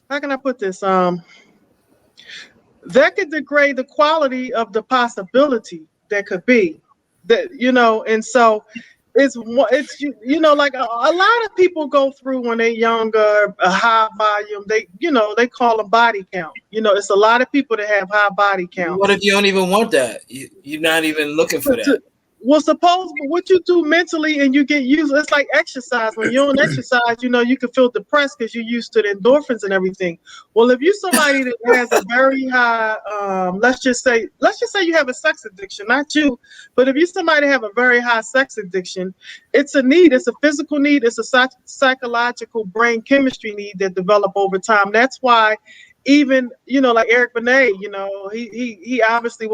can I put this? That could degrade the quality of the possibility that could be. That and so it's like a lot of people go through when they're younger a high volume. They call them body count. It's a lot of people that have high body count. What if you don't even want that? You're not even looking for that. Well, suppose what you do mentally and you get used. It's like exercise. When you don't exercise, you can feel depressed because you're used to the endorphins and everything. Well, if you're somebody that has a very high, let's just say you have a sex addiction, not you, but if you're somebody that have a very high sex addiction, it's a need. It's a physical need. It's a psychological brain chemistry need that develop over time. That's why, even like Eric Benet, he obviously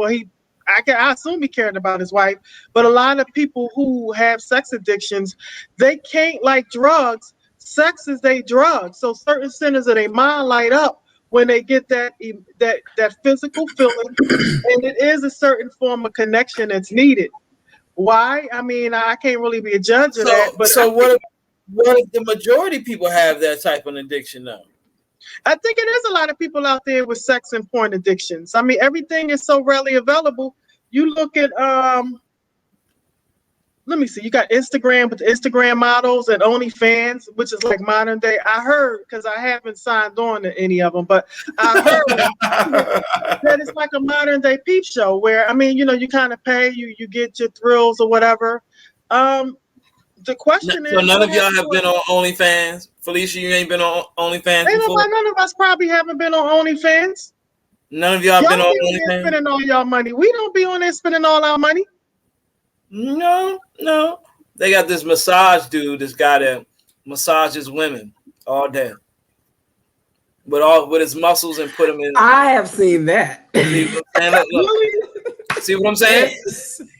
I assume he cared about his wife, but a lot of people who have sex addictions, they can't, like drugs. Sex is a drug, so certain centers of their mind light up when they get that physical feeling, and it is a certain form of connection that's needed. Why? I mean, I can't really be a judge of that. But what if the majority of people have that type of addiction though? I think it is a lot of people out there with sex and porn addictions. I mean, everything is so readily available. You look at let me see. You got Instagram with the Instagram models and OnlyFans, which is like modern day. I heard, because I haven't signed on to any of them, but I heard that it's like a modern day peep show where, I mean, you kind of pay, you get your thrills or whatever. The question is, so none of y'all have been on OnlyFans. Felicia, you ain't been on OnlyFans before? None of us probably haven't been on OnlyFans. None of y'all been on OnlyFans? Spending all y'all money. We don't be on there spending all our money. No. They got this massage dude, this guy that massages women all day. With his muscles and put them in. I have seen that. See what I'm saying?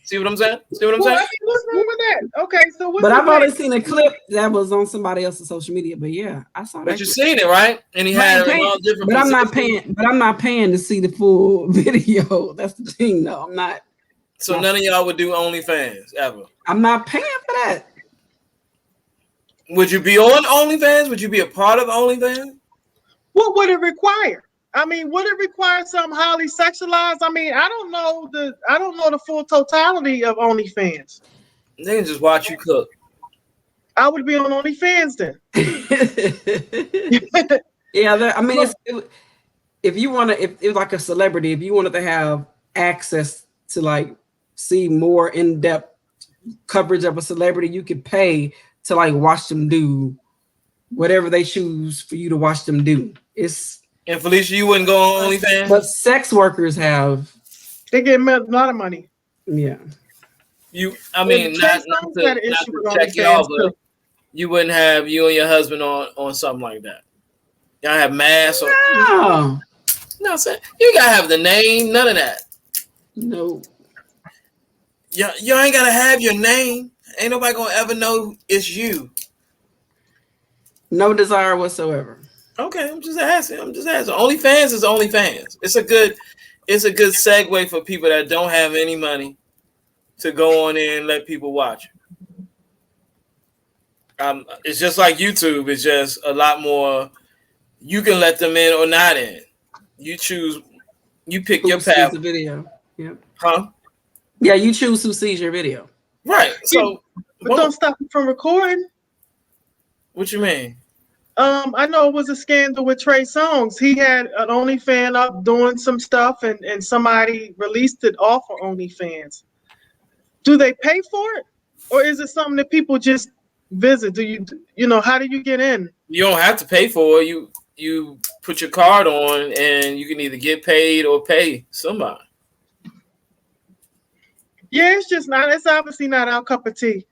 See what I'm saying? See what I'm saying? What's wrong with that? Okay, so but I've only seen a clip that was on somebody else's social media. But yeah, I saw that. But you seen it, right? And he had all different. But I'm not paying. But I'm not paying to see the full video. That's the thing, though. I'm not. So none of y'all would do OnlyFans ever. I'm not paying for that. Would you be on OnlyFans? Would you be a part of OnlyFans? What would it require? I mean, would it require something highly sexualized? I mean, I don't know the full totality of OnlyFans. They can just watch you cook. I would be on OnlyFans then. Yeah, I mean, if you want to, if like a celebrity, if you wanted to have access to like see more in-depth coverage of a celebrity, you could pay to like watch them do whatever they choose for you to watch them do. And Felicia, you wouldn't go on OnlyFans? But sex workers have. They get a lot of money. Yeah. I mean, not to check y'all, but you wouldn't have you and your husband on something like that. Y'all have masks or no. No, I'm saying you gotta have the name, none of that. No. Y'all ain't gotta have your name. Ain't nobody gonna ever know it's you. No desire whatsoever. Okay, I'm just asking. OnlyFans is OnlyFans. It's a good segue for people that don't have any money to go on there and let people watch. It's just like YouTube. It's just a lot more. You can let them in or not in. You choose. You pick your path. The video. Yep. Huh? Yeah, you choose who sees your video. Right. So, but don't stop you from recording. What you mean? I know it was a scandal with Trey Songz. He had an OnlyFans up doing some stuff, and somebody released it off of OnlyFans. Do they pay for it, or is it something that people just visit? Do you how do you get in? You don't have to pay for it. You put your card on, and you can either get paid or pay somebody. Yeah, it's just not. It's obviously not our cup of tea.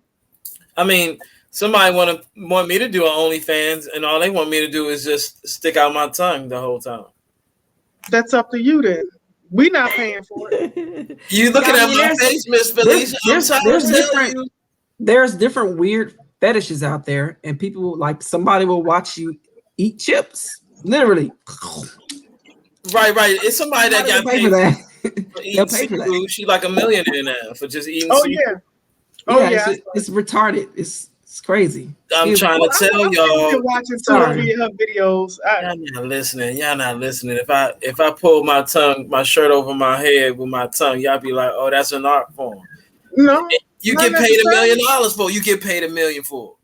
I mean, somebody want me to do an OnlyFans, and all they want me to do is just stick out my tongue the whole time. That's up to you then. We not paying for it. You looking at my face, Miss Felicia? There's different weird fetishes out there, and people like somebody will watch you eat chips, literally. Right. It's somebody that got paid for that. for eating seafood. She like a millionaire now for just eating seafood. It's retarded. It's crazy. I'm trying to tell y'all. You're watching some of her videos. Y'all not listening. If I pull my shirt over my head with my tongue, y'all be like, "Oh, that's an art form." No, you get paid $1 million for. You get paid $1 million for.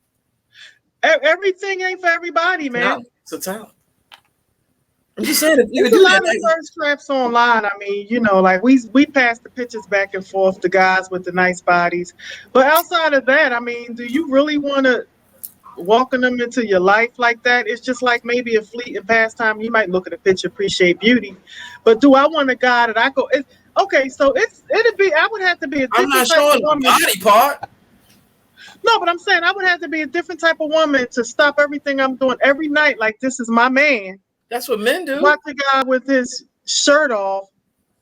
Everything ain't for everybody, man. It's a talent. I'm just saying, there's a lot of thirst traps online. I mean, like we pass the pictures back and forth, the guys with the nice bodies. But outside of that, I mean, do you really want to welcome them into your life like that? It's just like maybe a fleeting pastime. You might look at a picture, appreciate beauty, but do I want a guy that I go? Okay, so I would have to be a different I'm not type showing of woman. The body part. No, but I'm saying I would have to be a different type of woman to stop everything I'm doing every night. Like, this is my man. That's what men do. Watch a guy with his shirt off,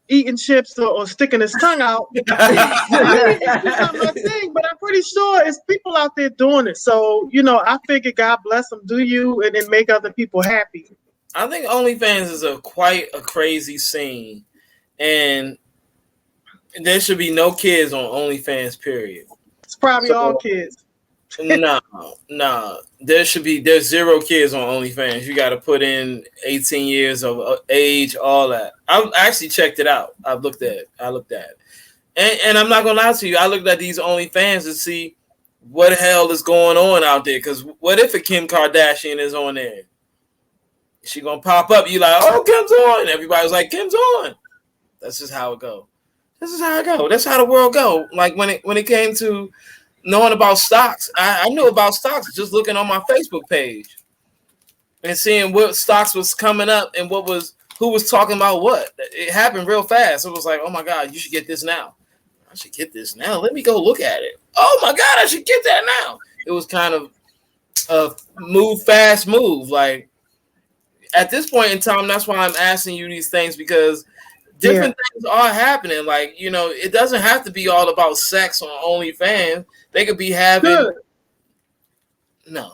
eating chips or sticking his tongue out. It's not my thing, but I'm pretty sure it's people out there doing it. So, I figure God bless them, do you, and then make other people happy. I think OnlyFans is quite a crazy scene, and there should be no kids on OnlyFans, period. It's probably all kids. No. There's 0 kids on OnlyFans. You got to put in 18 years of age, all that. I actually checked it out. I looked at it. And I'm not going to lie to you. I looked at these OnlyFans to see what the hell is going on out there. Because what if a Kim Kardashian is on there? She going to pop up. You like, oh, Kim's on. Everybody's like, Kim's on. That's just how it go. That's how the world go. Like when it came to knowing about stocks, I knew about stocks just looking on my Facebook page and seeing what stocks was coming up and who was talking about what. It happened real fast. It was like, oh my God, you should get this now. I should get this now. Let me go look at it. Oh my God, I should get that now. It was kind of a fast move. Like at this point in time, that's why I'm asking you these things, because different things are happening. Like, it doesn't have to be all about sex on OnlyFans. They could be having no.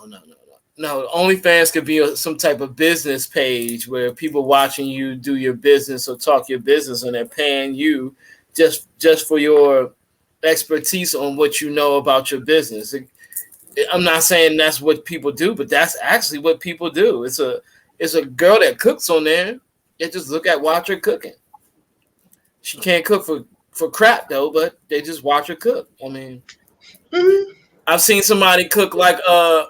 OnlyFans could be some type of business page where people watching you do your business or talk your business, and they're paying you just for your expertise on what you know about your business. I'm not saying that's what people do, but that's actually what people do. It's a girl that cooks on there. They just watch her cooking. She can't cook for crap though, but they just watch her cook. I mean, I've seen somebody cook like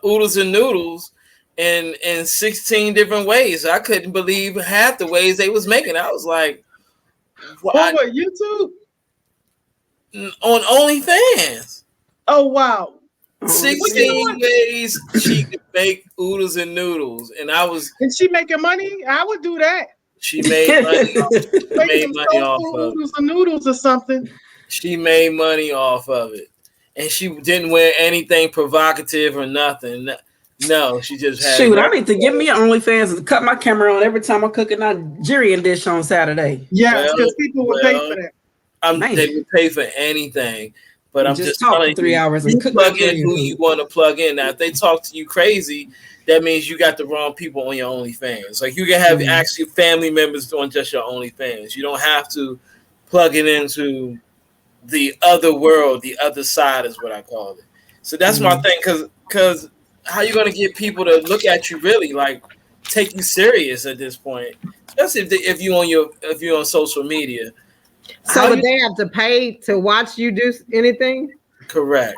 oodles and noodles in 16 different ways. I couldn't believe half the ways they was making. I was like, what, YouTube? On OnlyFans. Oh wow. 16 ways she could make oodles and noodles. And she making money? I would do that. She made money off of oodles and noodles or something. She made money off of it. And she didn't wear anything provocative or nothing. No, she just had. Shoot, I need to give me an OnlyFans and cut my camera on every time I cook a Nigerian dish on Saturday. Yeah, because people would pay for that. They would pay for anything. But I'm just telling you, 3 hours and cook plug in who you want to plug in. Now, if they talk to you crazy, that means you got the wrong people on your OnlyFans. Like, you can have actually family members on just your OnlyFans. You don't have to plug it into the other world. The other side is what I call it. So that's my thing, because how you going to get people to look at you really, like, take you serious at this point, especially if you're on social media. So would they have to pay to watch you do anything? Correct.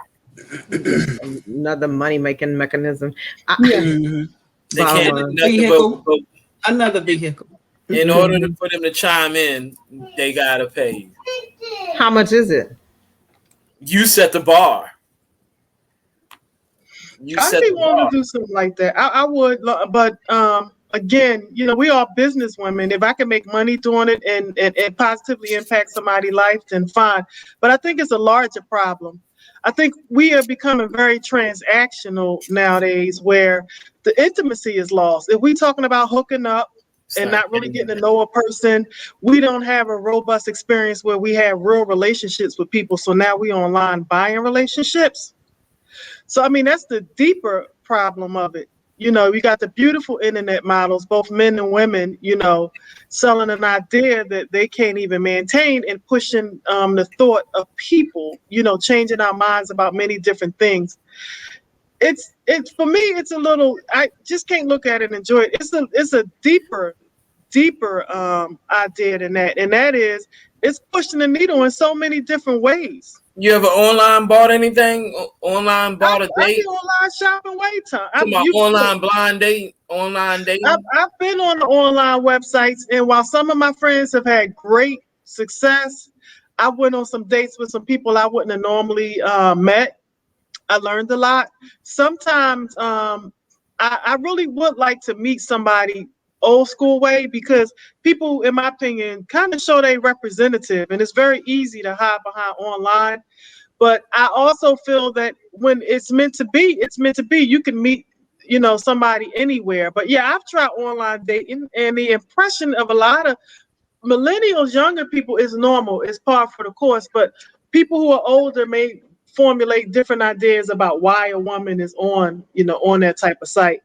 Another money-making mechanism. They can't do vehicle. Another vehicle. In order for them to chime in, they gotta pay. How much is it? You set the bar. You I'd set be the willing bar. to do something like that. I would, but again, we are business women. If I can make money doing it and positively impact somebody's life, then fine. But I think it's a larger problem. I think we are becoming very transactional nowadays, where the intimacy is lost. If we're talking about hooking up It's and not not really getting getting to there. know a person, we don't have a robust experience where we have real relationships with people. So now we online buying relationships. So I mean, that's the deeper problem of it. You got the beautiful internet models, both men and women, selling an idea that they can't even maintain and pushing the thought of people, changing our minds about many different things. It's for me, it's a little. I just can't look at it and enjoy it. It's a deeper idea than that, and that is it's pushing the needle in so many different ways. You ever online bought anything? Online bought a I be date? online shopping way time. To my online blind date, online dating. I've been on the online websites, and while some of my friends have had great success, I went on some dates with some people I wouldn't have normally met. I learned a lot. Sometimes I really would like to meet somebody old school way, because people, in my opinion, kind of show they representative, and it's very easy to hide behind online. But I also feel that when it's meant to be, it's meant to be. You can meet, somebody anywhere. But yeah, I've tried online dating, and the impression of a lot of millennials, younger people, is normal. It's par for the course. But people who are older may formulate different ideas about why a woman is on that type of site.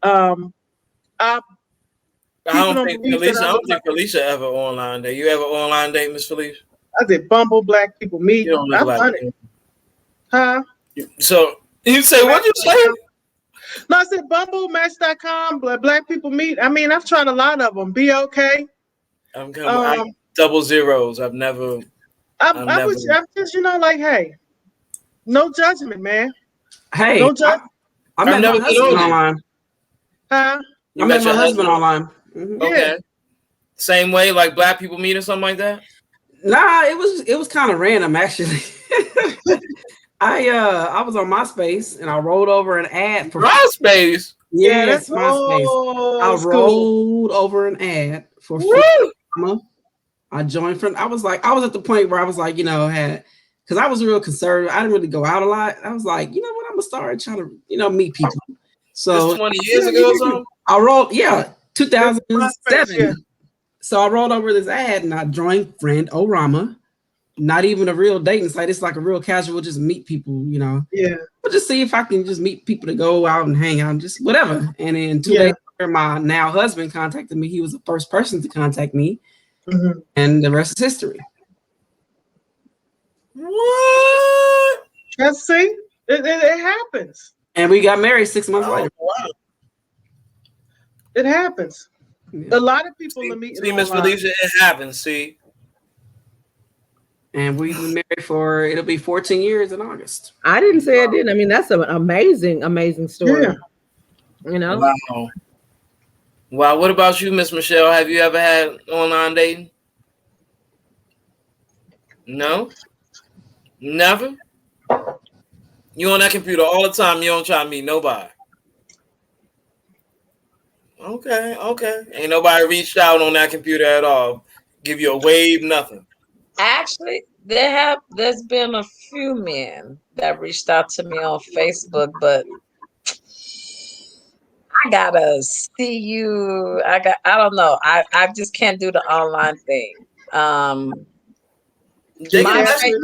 I I People don't don't think believe that Felicia. I I look don't like think Felicia ever online date. You ever online date, Miss Felicia? I did Bumble, Black People You Meet. don't look I've like done it. me. Huh? So you say what you say? Match.com. No, I said Bumble, Match.com, Black People Meet. I mean, I've tried a lot of them. Be okay. I Um, double zeros. I've never. I've I never. was, I'm just, like, hey, no judgment, man. Hey, No judgment. I I've met my never been husband on it. online. Huh? I You met met my your husband husband? online. Mhm. Yeah. Okay. Same way, like black people meet or something like that. Nah, it was kind of random actually. I was on MySpace and I rolled over an ad for MySpace. Yeah, that's yes, MySpace. I old school. rolled over an ad for free. Woo! I joined from. I was at the point where I was like, had because I was real conservative. I didn't really go out a lot. I was like, you know what, I'm gonna start trying to meet people. This So 20 years ago or something. I rolled, yeah, This is MySpace, 2007. yeah. So I rolled over this ad and I joined Friend Orama. Not even a real dating site. It's like a real casual, just meet people, Yeah. But just see if I can just meet people to go out and hang out and just whatever. And then 2 days Yeah. later, my now husband contacted me. He was the first person to contact me, Mm-hmm. and the rest is history. What? Let's see. It happens. And we got married 6 months Oh later. wow. It happens. Yeah. A lot of people are meeting See, Miss online. Felicia, it happens. See, And we've been married it'll be 14 years in August. I didn't say it didn't. I mean, that's an amazing, amazing story. Yeah. wow. Wow. What about you, Miss Michelle? Have you ever had online dating? No, never. You on that computer all the time. You don't try to meet nobody. Okay. Ain't nobody reached out on that computer at all. Give you a wave, nothing. Actually, there's been a few men that reached out to me on Facebook, but I gotta see you. I don't know. I just can't do the online thing. They My can Yeah. message.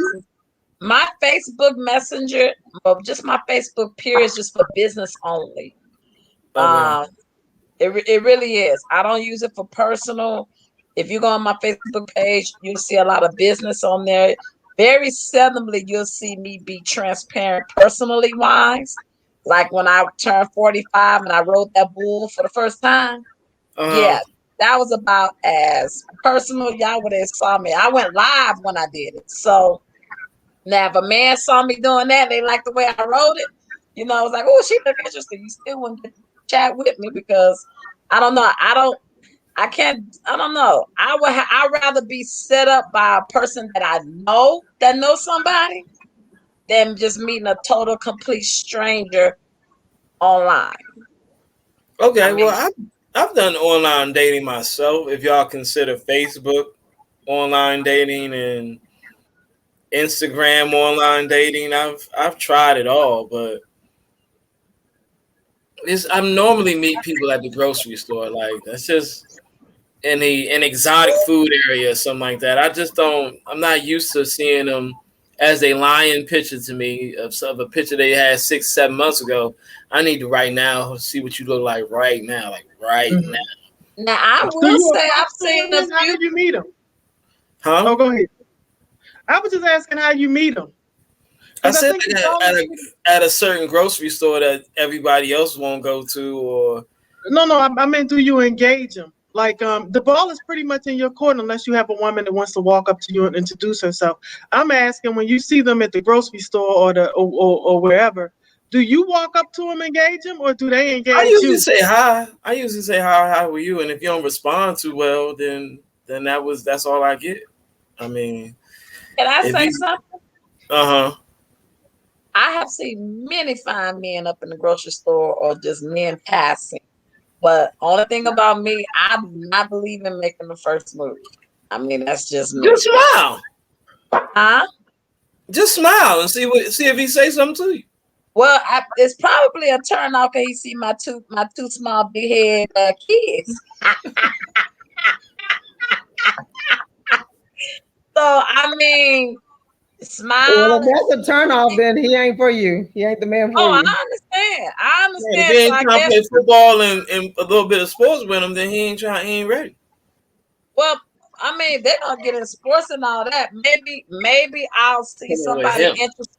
my Facebook Messenger, well, just my Facebook peer is just for business only. Okay. Um, it really is. I don't use it for personal. If you go on my Facebook page, you'll see a lot of business on there. Very seldomly you'll see me be transparent personally wise. Like when I turned 45 and I rode that bull for the first time. Uh, Yeah, that was about as personal. Y'all would have saw me. I went live when I did it. So now if a man saw me doing that, they liked the way I wrote it. I was like, oh, she look interesting. You still wouldn't get to chat with me because I don't know. I can't. I don't know. I'd rather be set up by a person that I know that knows somebody than just meeting a total complete stranger online. Okay, I mean, well, I've done online dating myself. If y'all consider Facebook online dating and Instagram online dating, I've tried it all, but I normally meet people at the grocery store. Like that's just in an exotic food area or something like that. I just don't. I'm not used to seeing them as a lying picture to me of a picture they had 6, 7 months ago. I need to right now see what you look like now, like right now. now I Do will you say approach I've seen a women? How few. did you meet them? Huh? Oh, go ahead. I was just asking how you meet them I because I said think like it's always at a certain grocery store that everybody else won't go to, or no. I meant, do you engage them? Like, the ball is pretty much in your court unless you have a woman that wants to walk up to you and introduce herself. I'm asking, when you see them at the grocery store or wherever, do you walk up to them, engage them, or do they I engage usually you? say hi. I usually say hi, how are you? And if you don't respond too well, then that's all I get. I mean, Can I if say you something? uh-huh. I have seen many fine men up in the grocery store or just men passing. But only thing about me, I do not believe in making the first move. I mean, that's just Just me. smile. Huh? Just smile and see if he say something to you. Well, it's probably a turn off because he see my two small big head kids. So I mean, Well, smile. if that's a turn off, then he ain't for you. He ain't the man for Oh, you. I understand. I Man, if understand. he So ain't I trying to guess, play football and a little bit of sports with him, then he ain't ready. well, I mean, they're gonna get in sports and all that. Maybe I'll see Come on with somebody him. interested.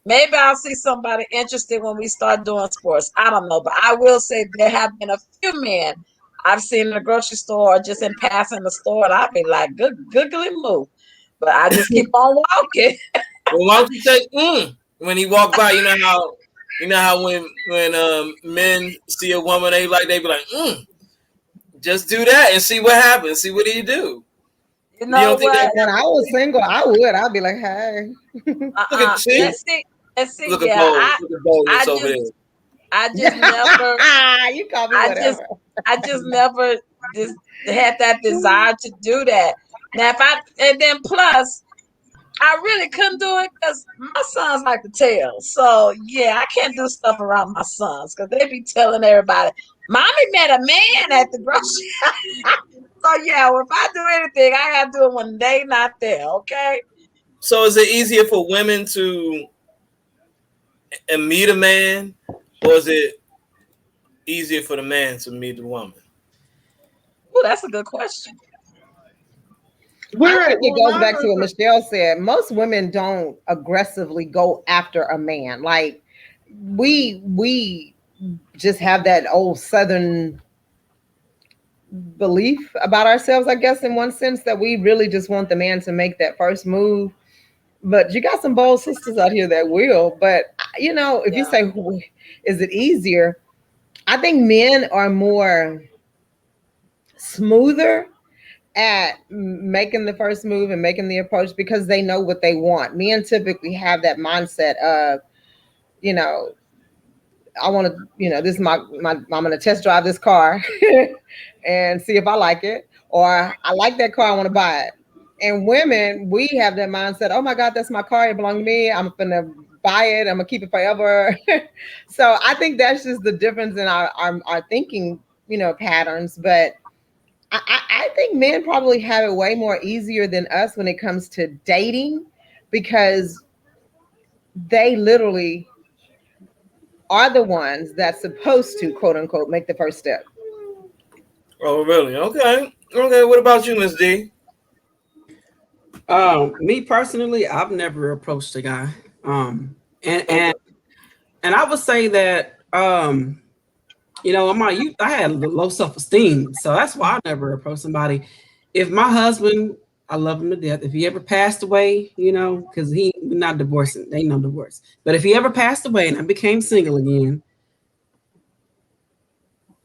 Maybe I'll see somebody interested when we start doing sports. I don't know, but I will say there have been a few men I've seen in the grocery store or just in passing the store, and I'll be like, good, googly moo. But I just keep on walking. Well, why don't you say when he walk by? You know how when men see a woman they be like just do that and see what happens. See what he do. You You know don't think what? that When I was single, I would. I'd be like, hey. look at see Let's see. Let's see. look at Yeah, bold look at boldness I over there. just, I just never, You call me I just, whatever. I just never just had that desire to do that. Now, and then plus, I really couldn't do it because my sons like to tell. So yeah, I can't do stuff around my sons because they be telling everybody, "Mommy met a man at the grocery." So yeah, if I do anything, I gotta do it when they not there. Okay. So is it easier for women to meet a man, or is it easier for the man to meet the woman? Oh, that's a good question. I Where think at? it Well, goes back to what Michelle said. Most women don't aggressively go after a man. Like we just have that old Southern belief about ourselves, I guess, in one sense, that we really just want the man to make that first move. But you got some bold sisters out here that will. But if you Yeah. say, is it easier? I think men are more smoother at making the first move and making the approach because they know what they want. Men typically have that mindset of, you know, I want to, this is I'm going to test drive this car and see if I like it, or I like that car, I want to buy it. And women, we have that mindset. Oh my God, that's my car. It belongs to me. I'm going to buy it. I'm going to keep it forever. So I think that's just the difference in our thinking, patterns. But I think men probably have it way more easier than us when it comes to dating because they literally are the ones that's supposed to, quote unquote, make the first step. Oh, really? Okay. Okay. What about you, Miss D? Me personally, I've never approached a guy. And Okay. and and I would say that in my youth, I had low self-esteem. So that's why I never approached somebody. If my husband, I love him to death. If he ever passed away, because we're not divorcing, ain't no divorce. But if he ever passed away and I became single again,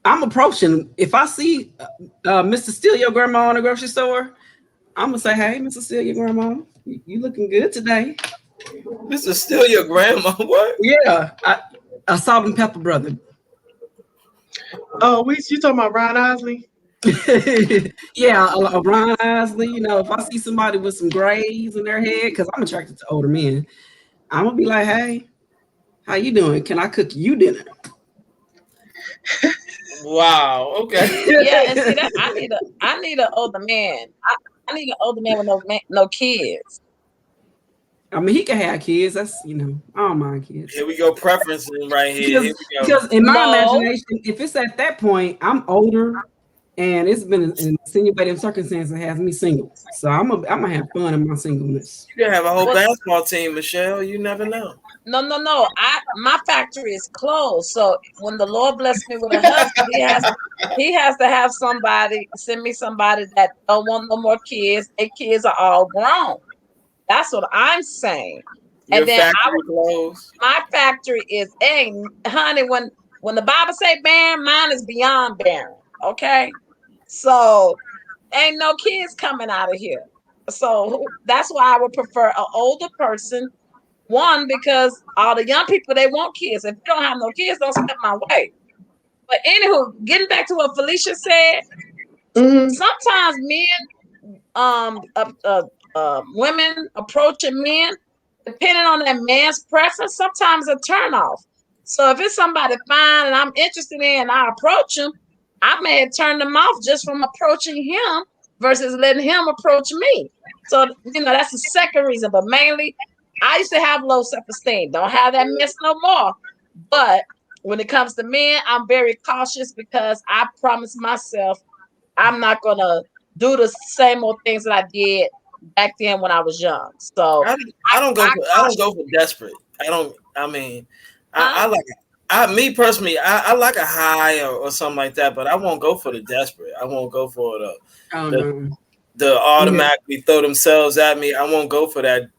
I'm approaching. If I see Mr. Steal Your Grandma in the grocery store, I'm gonna say, "Hey, Mr. Steal Your Grandma, you looking good today." This is still your grandma. What? Yeah, a salt and pepper brother. Oh, you talking about Ron Isley? Yeah, a Ron Isley. You know, if I see somebody with some grays in their head, because I'm attracted to older men, I'm gonna be like, "Hey, how you doing? Can I cook you dinner?" Wow. Okay. Yeah, and see that I need an older man. I need an older man with no kids. I mean, he can have kids. That's I don't mind kids. Here we go. Preferencing right here. Here Because we go. because in my No, imagination, if it's at that point, I'm older and it's been an insinuating circumstance that has me single. So I'm gonna have fun in my singleness. You can have a whole well, basketball team, Michelle. You never know. no. My factory is closed. So when the Lord bless me with a husband, he has to have somebody send me somebody that don't want no more kids. Their kids are all grown. That's what I'm saying. Your And then factory closed. my factory is honey, when the Bible say barren, mine is beyond barren. Okay. So ain't no kids coming out of here. So that's why I would prefer an older person. One, because all the young people they want kids. If you don't have no kids, don't step my way. But anywho, getting back to what Felicia said, Mm-hmm. sometimes men, women approaching men, depending on that man's preference, sometimes a turn off. So if it's somebody fine and I'm interested in, and I approach him, I may have turned them off just from approaching him versus letting him approach me. So that's the second reason. But mainly, I used to have low self-esteem. Don't have that mess no more. But when it comes to men, I'm very cautious because I promised myself I'm not gonna do the same old things that I did back then when I was young. So I don't go for desperate. I don't. I mean, I huh? like. Me personally, I like a high or something like that, but I won't go for the desperate. I won't go for Oh the no. the Yeah. automatically throw themselves at me. I won't go for that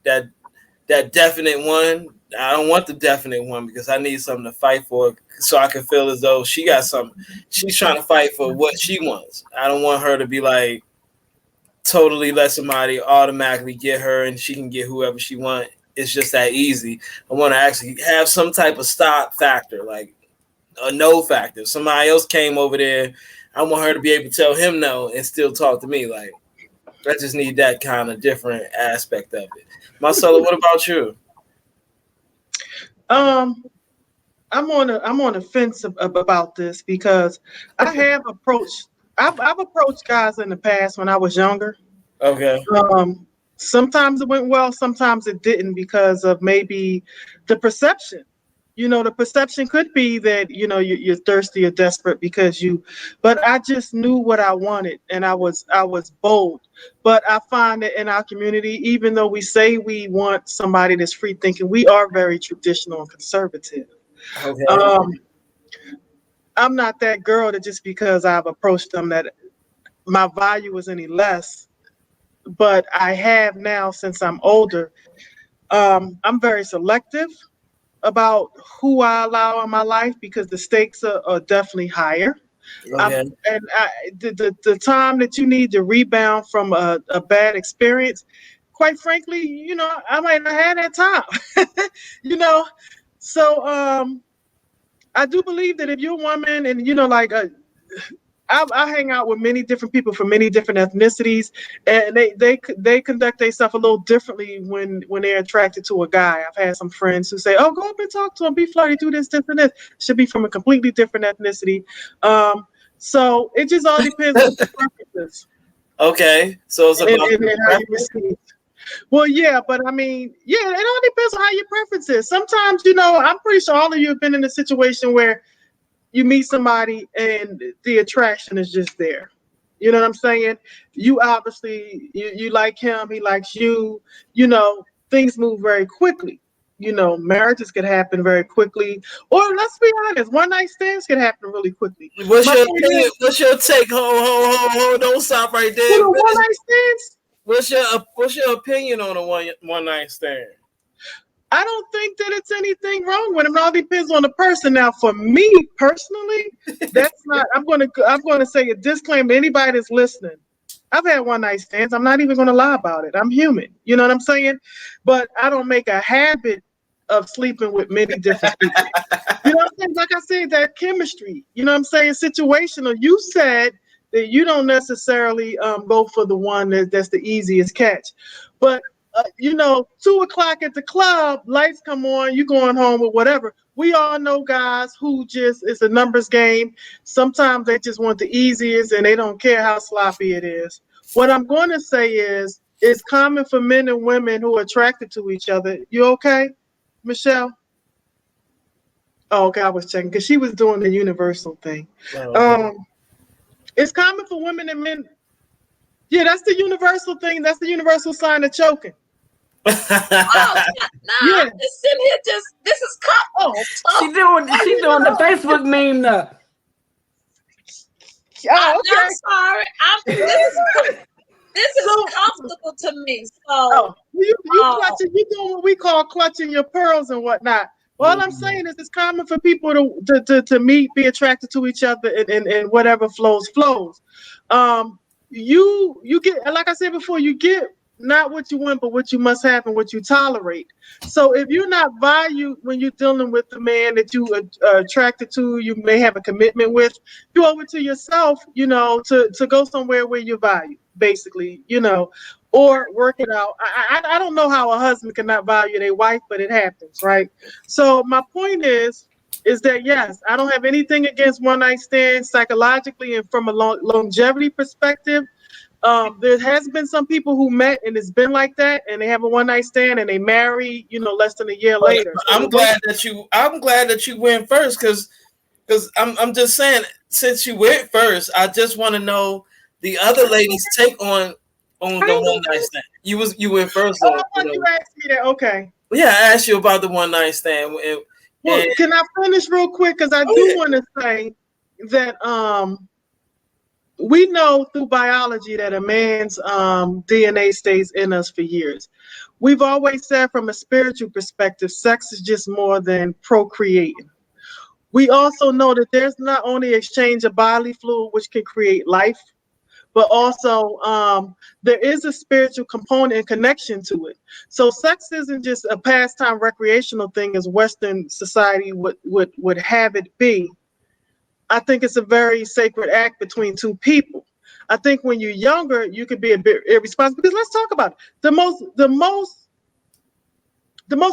definite one. I don't want the definite one because I need something to fight for, so I can feel as though she got something. She's trying to fight for what she wants. I don't want her to be like totally let somebody automatically get her and she can get whoever she wants. It's just that easy. I want to actually have some type of stop factor, like a no factor. If somebody else came over there, I want her to be able to tell him no and still talk to me. Like I just need that kind of different aspect of it. Marcella, what about you? Um, I'm on a fence about this because I've approached guys in the past when I was younger. Okay. Um, Sometimes it went well, sometimes it didn't because of maybe the perception. The perception could be that you're thirsty or desperate because but I just knew what I wanted and I was bold. But I find that in our community, even though we say we want somebody that's free thinking, we are very traditional and conservative. Okay. Um, I'm not that girl that just because I've approached them that my value is any less. But I have now since I'm older. I'm very selective about who I allow in my life because the stakes are definitely higher. Okay. The time that you need to rebound from a bad experience, quite frankly, I might not have that time. you know, so I do believe that if you're a woman and like I hang out with many different people from many different ethnicities, and they conduct themselves a little differently when they're attracted to a guy. I've had some friends who say, "Oh, go up and talk to him, be flirty, do this, and this." Should be from a completely different ethnicity. So it just all depends on your preferences Okay. So it's about and how you receive. Well, yeah, but I mean, yeah, it all depends on how your preference is. Sometimes, I'm pretty sure all of you have been in a situation where you meet somebody and the attraction is just there. You know what I'm saying? You obviously you like him, he likes you. Things move very quickly. Marriages could happen very quickly, or let's be honest, one night stands can happen really quickly. What's My your point opinion? is, What's your take? Hold! Don't stop right for there. the one night stands, What's your opinion on a one night stand? I don't think that it's anything wrong with them. It all depends on the person. Now, for me personally, that's not. I'm gonna say a disclaimer. Anybody that's listening, I've had one night stands. I'm not even gonna lie about it. I'm human. You know what I'm saying? But I don't make a habit of sleeping with many different people. You know what saying, like I said, that chemistry. You know what I'm saying? Situational. You said that you don't necessarily go for the one that's the easiest catch, but 2 o'clock at the club, lights come on, you going home or whatever. We all know guys who just it's a numbers game. Sometimes they just want the easiest and they don't care how sloppy it is. What I'm going to say is it's common for men and women who are attracted to each other. You okay, Michelle? Oh, okay, I was checking because she was doing the universal thing. Okay. It's common for women and men. Yeah, that's the universal thing. That's the universal sign of choking. Oh, nah, Yeah. I'm just sitting here. This is comfortable. She doing the Facebook meme now. Oh, okay. I'm sorry. This is comfortable to me. So, you clutching, you doing what we call clutching your pearls and whatnot. All I'm saying is it's common for people to meet, be attracted to each other, and whatever flows. You get, like I said before, you get not what you want, but what you must have and what you tolerate. So if you're not valued when you're dealing with the man that you are attracted to, you may have a commitment with, you owe it to yourself, to go somewhere where you're valued, basically, or work it out. I don't know how a husband cannot value their wife, but it happens, right? So my point is that yes, I don't have anything against one night stands psychologically and from a longevity perspective. There has been some people who met and it's been like that, and they have a one night stand and they marry, less than a year later. So I'm glad that you went first because I'm just saying, since you went first, I just want to know the other ladies' take on the one night stand. You went first. I thought you asked me that. Okay. Yeah, I asked you about the one night stand. Well, can I finish real quick? Because I do want to say that we know through biology that a man's DNA stays in us for years. We've always said from a spiritual perspective, sex is just more than procreating. We also know that there's not only exchange of bodily fluid, which can create life, but also there is a spiritual component and connection to it. So sex isn't just a pastime recreational thing as Western society would have it be. I think it's a very sacred act between two people. I think when you're younger, you could be a bit irresponsible because let's talk about it. The most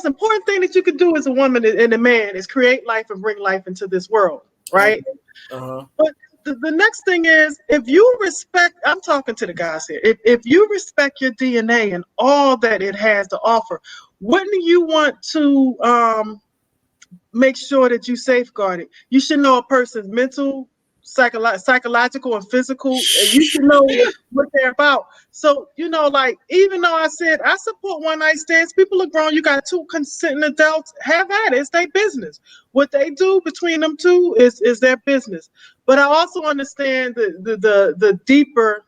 important thing that you can do as a woman and a man is create life and bring life into this world, right? Uh-huh. But the next thing is, if you respect, I'm talking to the guys here, if you respect your DNA and all that it has to offer, wouldn't you want to make sure that you safeguard it? You should know a person's mental, psychological, and physical. You should know what they're about. So, like, even though I said I support one night stands, people are grown. You got two consenting adults. Have at it. It's their business. What they do between them two is their business. But I also understand the deeper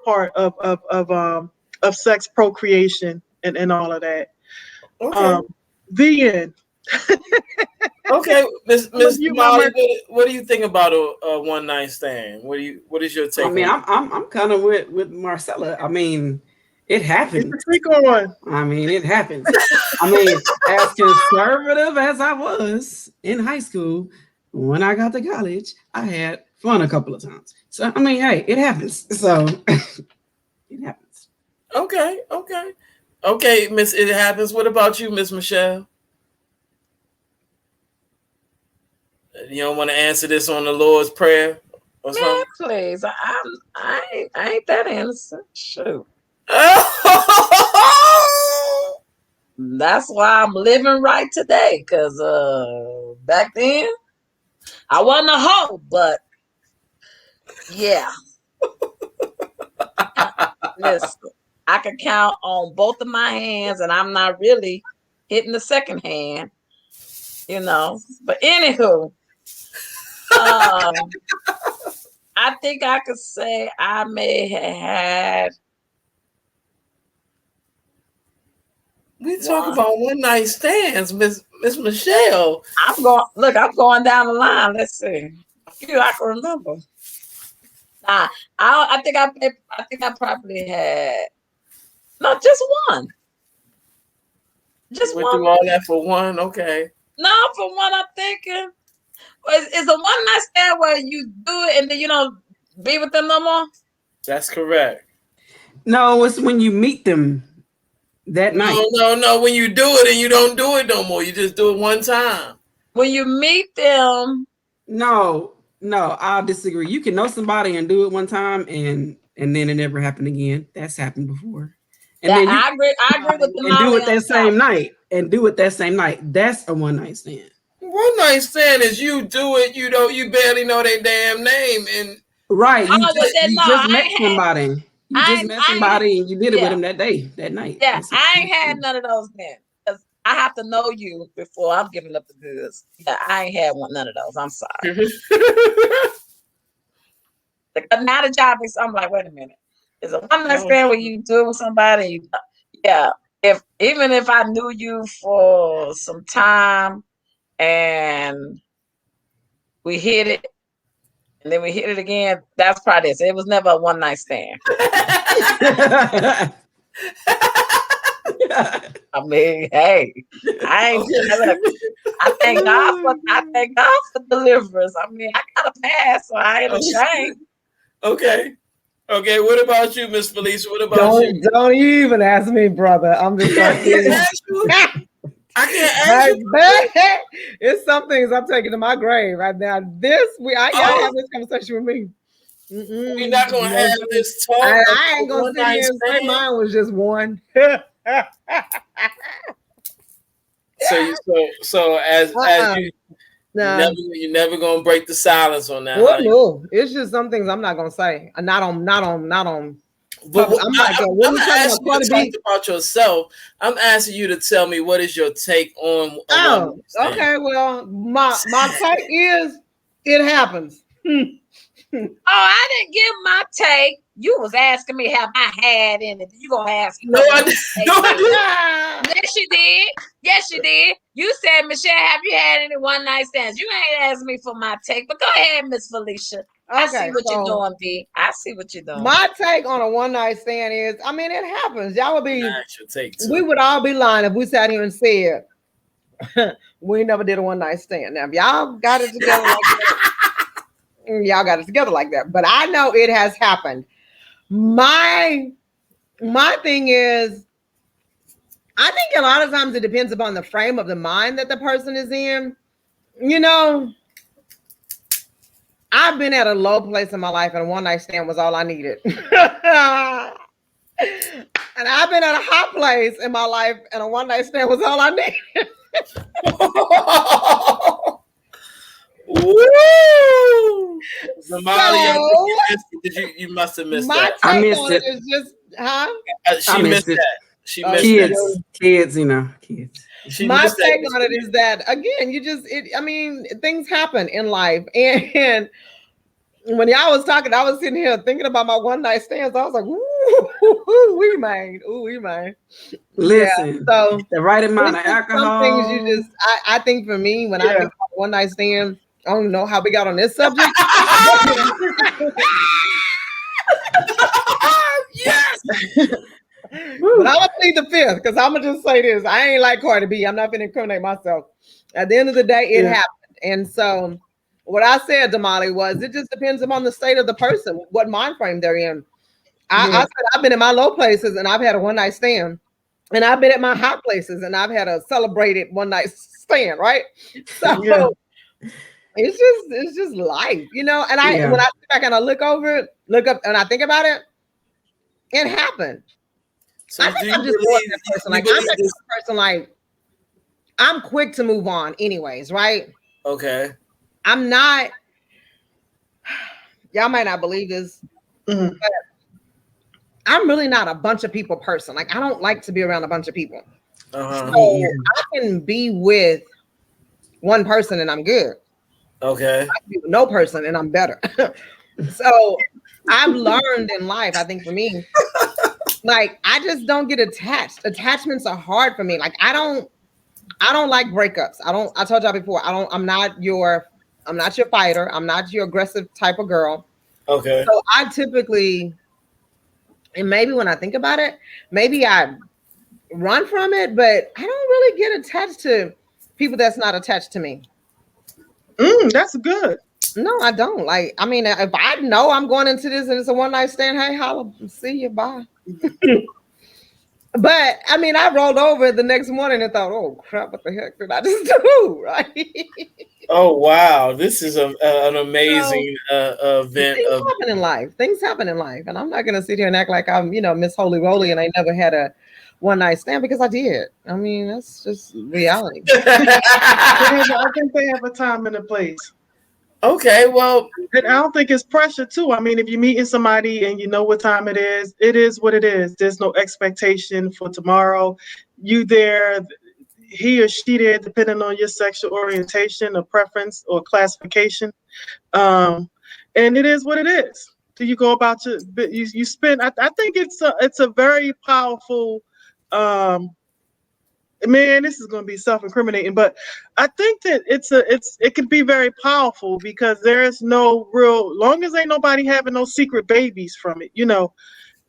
part of sex procreation and all of that. Okay. The end. Okay, Miss You, Molly, what do you think about a one night stand? What is your take? I mean, I'm kind of with Marcella. I mean, it happens. It's a freak on. I mean, it happens. I mean, as conservative as I was in high school, when I got to college, I had fun a couple of times. So I mean, hey, it happens. So it happens. Okay, Miss. It happens. What about you, Miss Michelle? You don't want to answer this on the Lord's Prayer or man, something? please. I ain't that innocent. Shoot. That's why I'm living right today. Cause back then I wasn't a hoe, but yeah. Listen, I can count on both of my hands, and I'm not really hitting the second hand, But anywho, I think I could say I may have had. We talk about one night stands, Miss Michelle. I'm going down the line. Let's see. A few I can remember. Nah, I think I probably had just one. Just Went one. through all that for one. Okay. No, from what I'm thinking, is a one night stand where you do it and then you don't be with them no more. That's correct. No, it's when you meet them that night. No. When you do it and you don't do it no more, you just do it one time. When you meet them, No, I'll disagree. You can know somebody and do it one time and then it never happened again. That's happened before. And that then you I agree with the and do Molly it on that top. same night. And do it that same night. That's a one night stand. One night stand is you do it, you barely know their damn name, and Right. Oh well, then You no, just I met ain't had. somebody. You just met I ain't. somebody and you did it with Yeah, them that day, that night. yeah. That's I ain't had none of those then. 'Cause I have to know you before I'm giving up the goods. Yeah, I ain't had none of those. I'm sorry. Now the job is. I'm like, wait a minute. Is a one night stand where you do it with somebody? Yeah. If even if I knew you for some time and we hit it and then we hit it again, that's probably it. So it was never a one night stand. I mean, hey, I ain't look, I thank God for deliverance. I mean, I got a pass, so I ain't ashamed. Okay. Okay, what about you, Miss Felicia? What about you? Don't even ask me, brother. I'm just I gonna can't ask you. I can't ask you. it's some things I'm taking to my grave right now. Y'all have this conversation with me. We're not gonna have this talk I about ain't gonna one sit night here and say stand. mine was just one. So as you No. you never gonna break the silence on that. Well, Huh? no, it's just some things I'm not gonna say. Not on. But I'm like, what I'm we not talking about? asking you Cardi to talk B? about yourself. I'm asking you to tell me what is your take on a one Oh, night stand. okay. Well, my take is it happens. Oh, I didn't give my take. You was asking me have I had any. You gonna ask No, another I one didn't. take No, I then. didn't. Yes, you did. Yes, you did. You said, Michelle, have you had any one night stands? You ain't asked me for my take, but go ahead, Miss Felicia. I see Okay, what you're so doing, D. I see what you're doing. my take on a one night stand is, I mean, it happens. That's your take We too. would all be lying if we sat here and said we never did a one night stand. Now, if y'all got it together like that, y'all got it together like that. But I know it has happened. My thing is, I think a lot of times it depends upon the frame of the mind that the person is in. You know, I've been at a low place in my life, and a one night stand was all I needed. And I've been at a hot place in my life, and a one night stand was all I needed. Woo! Zamali, I think So you missed it. You must have missed my that. I take missed on it it. is just, huh? She missed it. that. She Oh, missed that. Kids, you know, kids. She My missed that. take on it is that again, I mean, things happen in life, and when y'all was talking, I was sitting here thinking about my one night stands. I was like, ooh, we man. Yeah. Listen, So the right amount it's of just some things alcohol. I think for me, when I Yeah. think about one night stand, I don't know how we got on this subject. Yes. But I'm gonna plead the fifth because I'm gonna just say this. I ain't like Cardi B. I'm not gonna incriminate myself. At the end of the day, it happened. And so what I said to Molly was it just depends upon the state of the person, what mind frame they're in. I said I've been in my low places and I've had a one night stand. And I've been at my hot places and I've had a celebrated one night stand, right? So it's just life, you know. And when I sit back and I look up and I think about it, it happened. So I do think you I'm just more believe? that person. You Like I'm believe that this? person. Like I'm quick to move on, anyways. Right? Okay. I'm not. Y'all might not believe this, but I'm really not a bunch of people person. Like I don't like to be around a bunch of people. Uh-huh. So I can be with one person and I'm good. Okay. I can be with no person and I'm better. So I've learned in life. I think for me, like I just don't get attached. Attachments are hard for me. Like I don't like breakups. I told y'all before, I'm not your fighter. I'm not your aggressive type of girl. Okay. So I typically, and maybe when I think about it, maybe I run from it, but I don't really get attached to People that's not attached to me. That's good. No, I don't. Like, I mean, if I know I'm going into this and it's a one night stand, hey, holla, see you, bye. But I mean, I rolled over the next morning and thought, oh crap, what the heck did I just do? Right? Oh wow, this is an So amazing event things of. happen in life. Things happen in life. And I'm not gonna sit here and act like I'm, Miss Holy Roly and I never had a one night stand because I did. I mean, that's just reality. I think they have a time and a place. Okay, well, And I don't think it's pressure too. I mean, if you're meeting somebody and you know what time it is what it is. There's no expectation for tomorrow. You there, he or she there, depending on your sexual orientation or preference or classification. And it is what it is. Do you go about your? You spend. I think it's a very powerful. Man, this is going to be self-incriminating, but I think that it can be very powerful because there's no real, long as ain't nobody having no secret babies from it,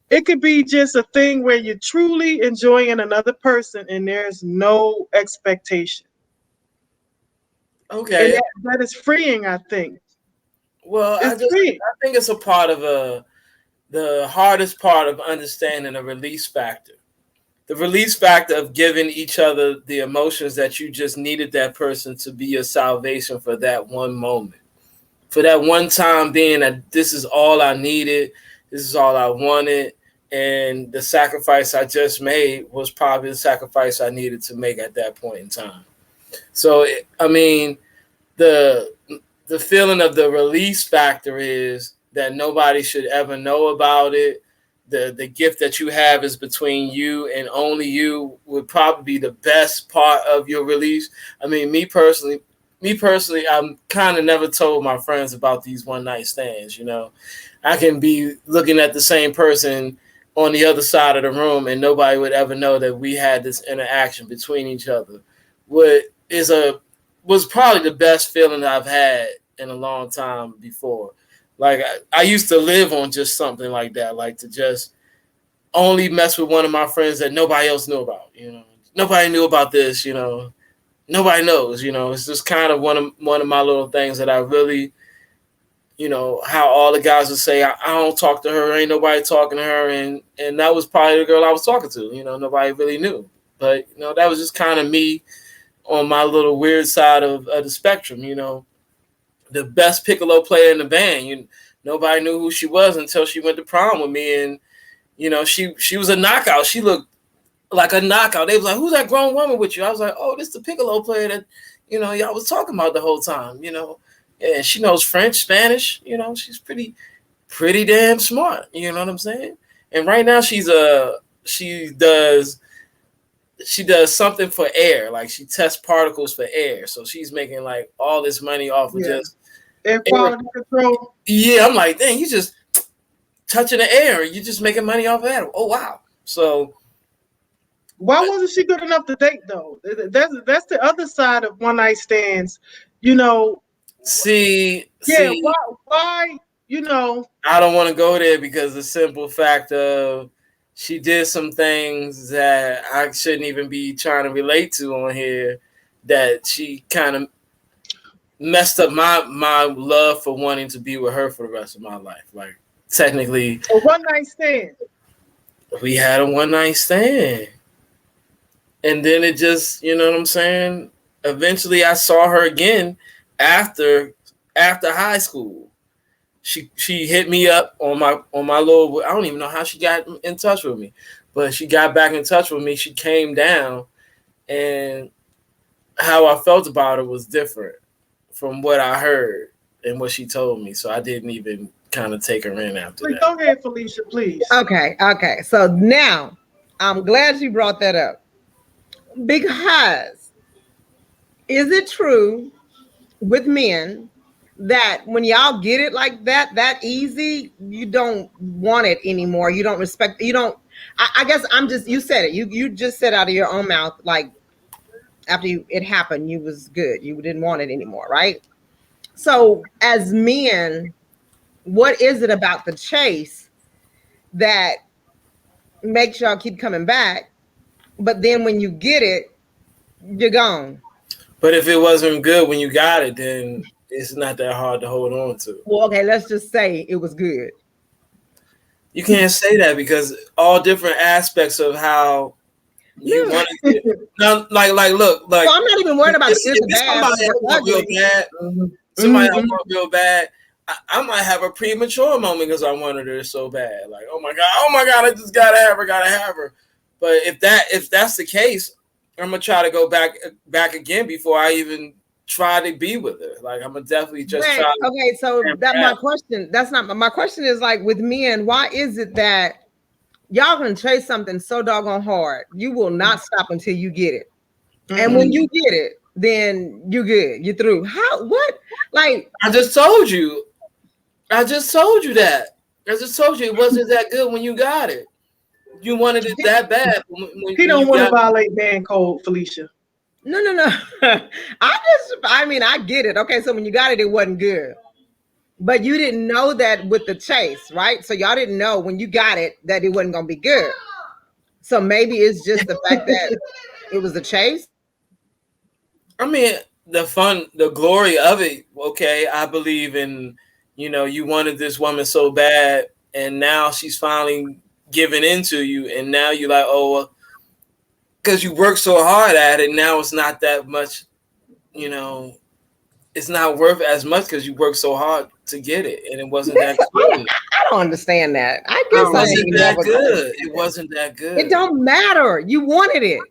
it could be just a thing where you're truly enjoying another person and there's no expectation. And okay. that is freeing, I think. Well, It's freeing. I think it's a part of the hardest part of understanding a release factor. The release factor of giving each other the emotions that you just needed that person to be your salvation for that one moment. For that one time being that this is all I needed, this is all I wanted, and the sacrifice I just made was probably the sacrifice I needed to make at that point in time. So, I mean, the the feeling of the release factor is that nobody should ever know about it. The gift that you have is between you and only you would probably be the best part of your release. I mean, me personally, I'm kind of never told my friends about these one night stands. I can be looking at the same person on the other side of the room, and nobody would ever know that we had this interaction between each other. What is a was probably the best feeling I've had in a long time before. Like I used to live on just something like that, like to just only mess with one of my friends that nobody else knew about. Nobody knew about this. Nobody knows. It's just kind of one of my little things that I really, how all the guys would say, I don't talk to her, ain't nobody talking to her, and that was probably the girl I was talking to. Nobody really knew, but that was just kind of me on my little weird side of the spectrum. The best piccolo player in the band. Nobody knew who she was until she went to prom with me, and she was a knockout. She looked like a knockout. They was like, "Who's that grown woman with you?" I was like, "Oh, this is the piccolo player that y'all was talking about the whole time." Yeah, she knows French, Spanish. She's pretty damn smart. You know what I'm saying? And right now she does something for air, like she tests particles for air. So she's making like all this money off of just air quality control. Yeah, I'm like, dang, you just touching the air, you just making money off of that. Oh wow. So why wasn't she good enough to date though? That's the other side of one night stands. See, why? I don't want to go there because the simple fact of she did some things that I shouldn't even be trying to relate to on here, that she kind of messed up my love for wanting to be with her for the rest of my life. Like technically a one night stand. We had a one night stand. And then it just, you know what I'm saying? Eventually I saw her again after high school. She hit me up on my little, I don't even know how she got in touch with me, but she got back in touch with me. She came down, and how I felt about it was different from what I heard and what she told me. So I didn't even kind of take her in after that. Go ahead, Felicia, please. Okay. So now I'm glad you brought that up, because is it true with men that when y'all get it like that easy, you don't want it anymore? You don't respect, you don't, I guess you said it. You just said out of your own mouth, like after it happened, you was good. You didn't want it anymore, right? So as men, what is it about the chase that makes y'all keep coming back? But then when you get it, you're gone. But if it wasn't good when you got it, then it's not that hard to hold on to. Well, okay, let's just say it was good. You can't say that because all different aspects of how you No. want it. Now, look, So I'm not even worried about if the good, the it's bad, somebody I or want real ugly. bad, Mhm. somebody I Mhm. want real bad, I might have a premature moment because I wanted her so bad. Like, oh my god, I just gotta have her. But if that's the case, I'm gonna try to go back again before I even try to be with her. Like, I'm gonna definitely just try. Okay, so that my question. That's not my question. Is like with men, why is it that y'all can chase something so doggone hard, you will not stop until you get it, and when you get it, then you're good, you're through. How? What? Like I just told you. I just told you that. I just told you it wasn't that good when you got it. You wanted it that bad He when don't you want to got it. violate man code, Felicia. no. I mean, I get it. Okay, so when you got it, it wasn't good. But you didn't know that with the chase, right? So y'all didn't know when you got it that it wasn't gonna be good. So maybe it's just the fact that it was the chase. I mean, the fun, the glory of it. Okay, I believe in. You wanted this woman so bad, and now she's finally giving into you, and now you're like, oh, because you worked so hard at it. Now it's not that much. You know, it's not worth as much because you worked so hard to get it, and it wasn't that good. I don't understand that. I It guess I wasn't ain't that never gonna good. understand It that. wasn't that It good. don't matter. You wanted it.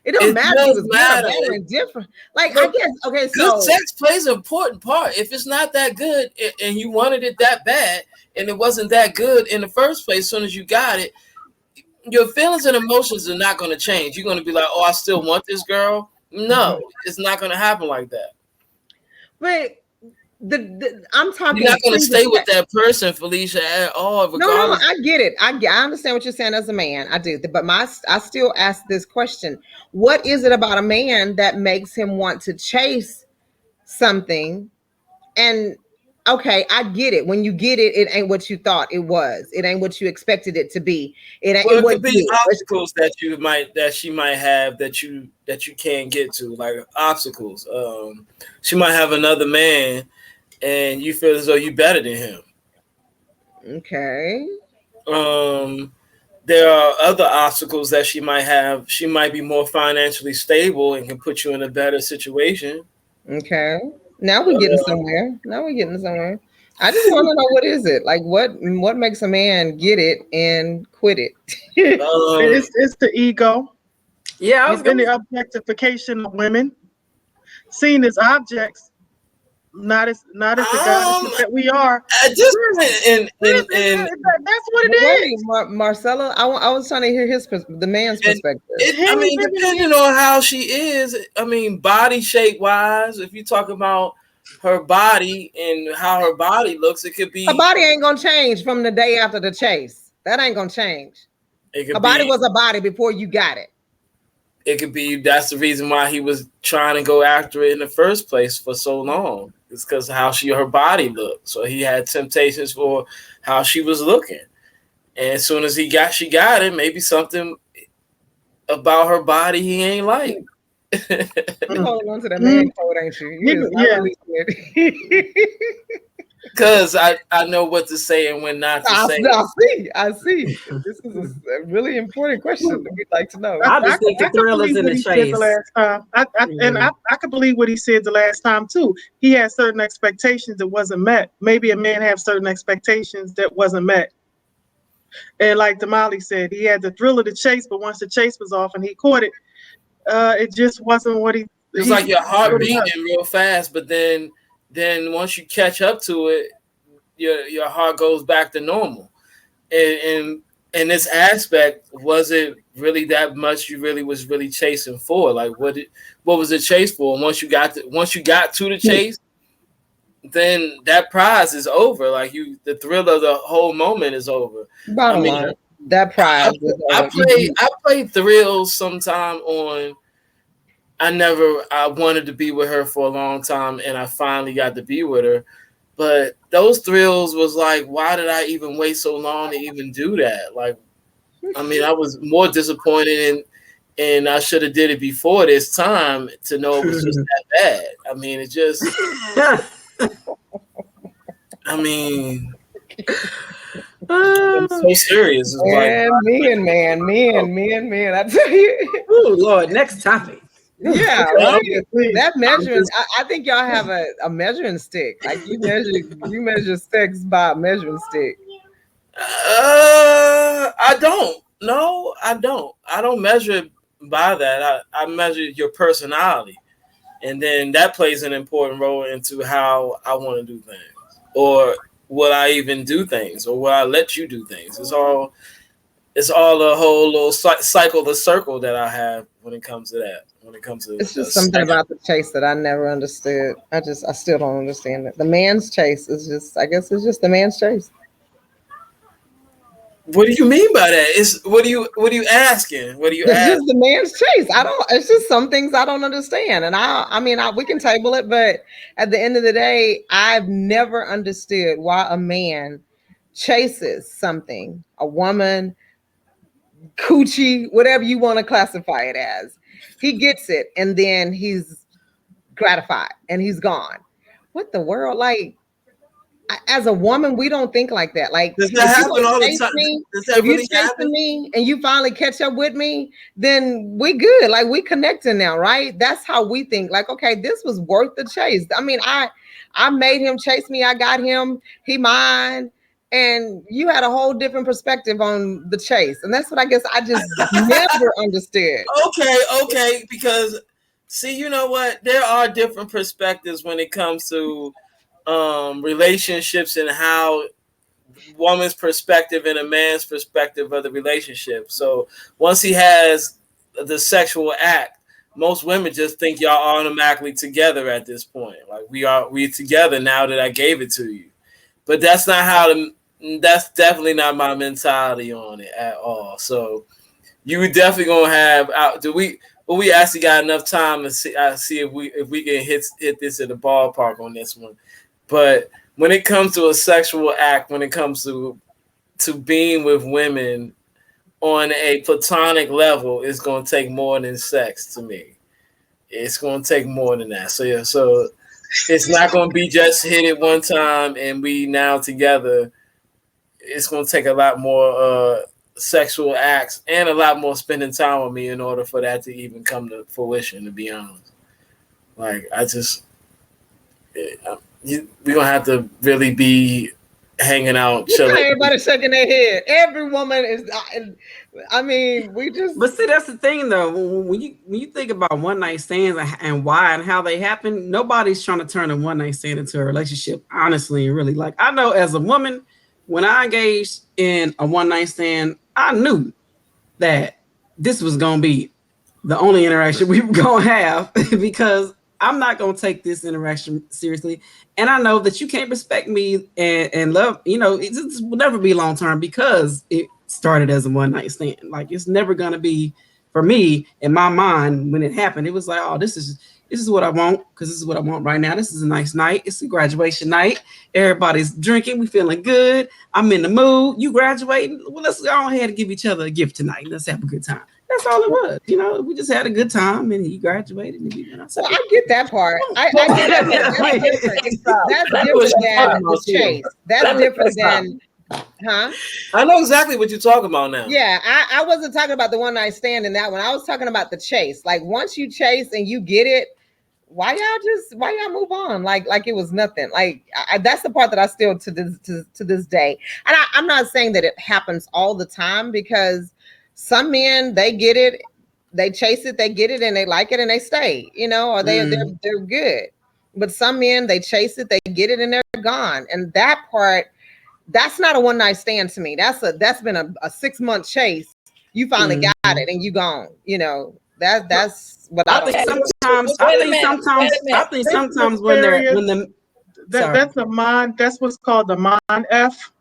It don't It matter if it does was good or matter. bad or indifferent. Like I But guess okay, good so sex plays an important part. If it's not that good and you wanted it that bad and it wasn't that good in the first place, as soon as you got it, your feelings and emotions are not going to change. You're going to be like, oh, I still want this girl. No, it's not going to happen like that. but I'm You're talking not going to stay previous. with that person, Felicia, at all, No, regardless. I get it. I understand what you're saying as a man. I do. But I still ask this question. What is it about a man that makes him want to chase something? And okay, I get it. When you get it, it ain't what you thought it was. It ain't what you expected it to be. Well, It it could wasn't be good. obstacles that she might have that you can't get to, like obstacles. She might have another man, and you feel as though you're better than him. Okay. Um, there are other obstacles that she might have. She might be more financially stable and can put you in a better situation. Okay. Now we're getting somewhere. Now we're getting somewhere. I just want to know what is it? Like what makes a man get it and quit it? Um, It's the ego Yeah, I was and gonna. the objectification of women, seen as objects, not as the um, goddesses that we are. at this point, That's what But it wait, is. Marcella, I was trying to hear the man's and perspective. I mean, depending on how she is, I mean, body shape wise, if you talk about her body and how her body looks, it could Her be, body ain't gonna change from the day after the chase. That ain't gonna change. it Her could body be, was a body before you got it. it could be. That's the reason why he was trying to go after it in the first place for so long. It's because how her body looked. So he had temptations for how she was looking. And as soon as she got it, maybe something about her body he ain't like. You holding on to that man Mm, code, ain't you? You is not yeah. releasing it. Because I know what to say and when not to say. I see. This is a really important question that we'd like to know. I just think the I could thrill is believe in what the he said the chase. last time. I could believe what he said the last time too. He had certain expectations that wasn't met. Maybe a man have certain expectations that wasn't met. And like Damali said, he had the thrill of the chase, but once the chase was off and he caught it, it just wasn't what It's he like your heart good enough. beating real fast, but then once you catch up to it, your heart goes back to normal. And in this aspect, was it really that much you really was really chasing for? Like what was the chase for? And once you got to the chase, then that prize is over. Like the thrill of the whole moment is over. I Bottom mean, line, that I, prize was over. I play thrills sometime on. I wanted to be with her for a long time, and I finally got to be with her. But those thrills was like, why did I even wait so long to even do that? Like, I mean, I was more disappointed and I should have did it before this time to know it was just that bad. I mean, it just. I mean, it's so serious. It's like, Men. I tell you. Oh Lord, next topic. Yeah, Okay, right. please. That measuring, I think y'all have a measuring stick. Like you measure sex by a measuring stick. I don't. No, I don't. I don't measure it by that. I measure your personality, and then that plays an important role into how I want to do things, or will I even do things, or will I let you do things. It's all a whole little cycle, the circle that I have when it comes to that. When it comes to It's just something about the chase that I never understood. I still don't understand it. The man's chase is just, I guess it's just the man's chase. What do you mean by that? It's what are you asking? What are you It's asking? just the man's chase. I don't. It's just some things I don't understand, and we can table it, but at the end of the day, I've never understood why a man chases something, a woman, coochie, whatever you want to classify it as. He gets it, and then he's gratified, and he's gone. What the world? Like, as a woman, we don't think like that. Like, Does if that you happen gonna all the chase time? me, Does that if you really chasing happen? me and you finally catch up with me, then we good. Like, we connecting now, right? That's how we think. Like, okay, this was worth the chase. I mean, I made him chase me. I got him. He mine. And you had a whole different perspective on the chase. And that's what I guess I just never understood. Okay, because see, you know what? There are different perspectives when it comes to relationships and how woman's perspective and a man's perspective of the relationship. So once he has the sexual act, most women just think y'all automatically together at this point. Like we together now that I gave it to you. But that's definitely not my mentality on it at all. So you would definitely gonna have out. We actually got enough time to see if we can hit this at the ballpark on this one. But when it comes to a sexual act, when it comes to being with women on a platonic level, it's gonna take more than sex to me. It's gonna take more than that. So yeah, so it's not gonna be just hit it one time and we now together. It's gonna take a lot more sexual acts and a lot more spending time with me in order for that to even come to fruition. To be honest, like we're gonna have to really be hanging out, chilling. Everybody shaking their head. Every woman is. I mean, we just. But see, that's the thing, though. When you think about one night stands and why and how they happen, nobody's trying to turn a one night stand into a relationship. Honestly, and really, like I know as a woman, when I engaged in a one night stand, I knew that this was gonna be the only interaction we were gonna have because I'm not gonna take this interaction seriously, and I know that you can't respect me and love. You know, it just will never be long term because it started as a one night stand. Like it's never gonna be for me in my mind when it happened. It was like, oh, this is what I want because this is what I want right now. This is a nice night. It's a graduation night. Everybody's drinking. We feeling good. I'm in the mood. You graduating? Well, let's go ahead and give each other a gift tonight. Let's have a good time. That's all it was. You know, we just had a good time and he graduated. And well, I get that part. I get that part. That's different. That's different than the chase. That's different than, huh? I know exactly what you're talking about now. Yeah, I wasn't talking about the one night stand in that one. I was talking about the chase. Like once you chase and you get it, why y'all move on like it was nothing. Like that's the part that I still to this day. And I'm not saying that it happens all the time because some men they get it, they chase it, they get it, and they like it, and they stay. You know, or they're good. But some men they chase it, they get it, and they're gone. And that part, that's not a one night stand to me. That's been a 6-month chase. You finally got it, and you gone. You know that's what I think. I think sometimes when the that's a mind. That's what's called the mind F,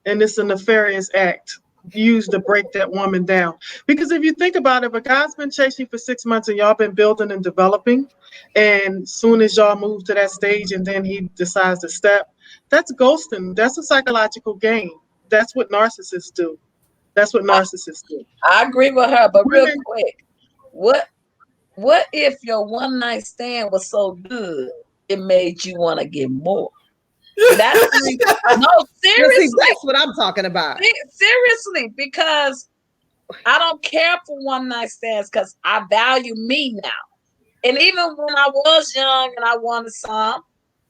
and it's a nefarious act used to break that woman down. Because if you think about it, if a guy's been chasing you for 6 months and y'all been building and developing, and soon as y'all move to that stage and then he decides to step, that's ghosting. That's a psychological game. That's what narcissists do. That's what narcissists do. I agree with her, but real quick, What what if your one night stand was so good it made you want to get more? That's the no, Well, see, seriously. that's what I'm talking about. Seriously, because I don't care for one night stands because I value me now. And even when I was young and I wanted some,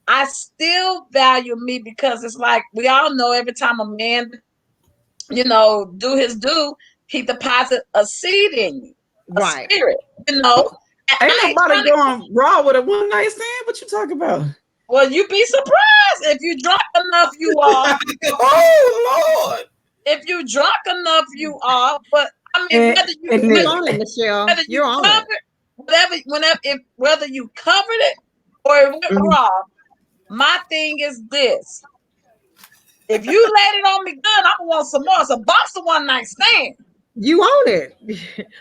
I still value me because it's like we all know every time a man, do his due, he deposit a seed in you, a Right. spirit, you know. And Ain't I ain't nobody trying to, going raw with a one night stand. What you talking about? well, you be surprised if you drunk enough you are. Oh Lord. If you drunk enough you are, but I mean And, and You then, on it, Michelle. whether You're you on it. covered whenever if whether you covered it or it went Mhm. raw, my thing is this. If you laid it on me good, I'm gonna want some more. It's a box of one night stand. You own it.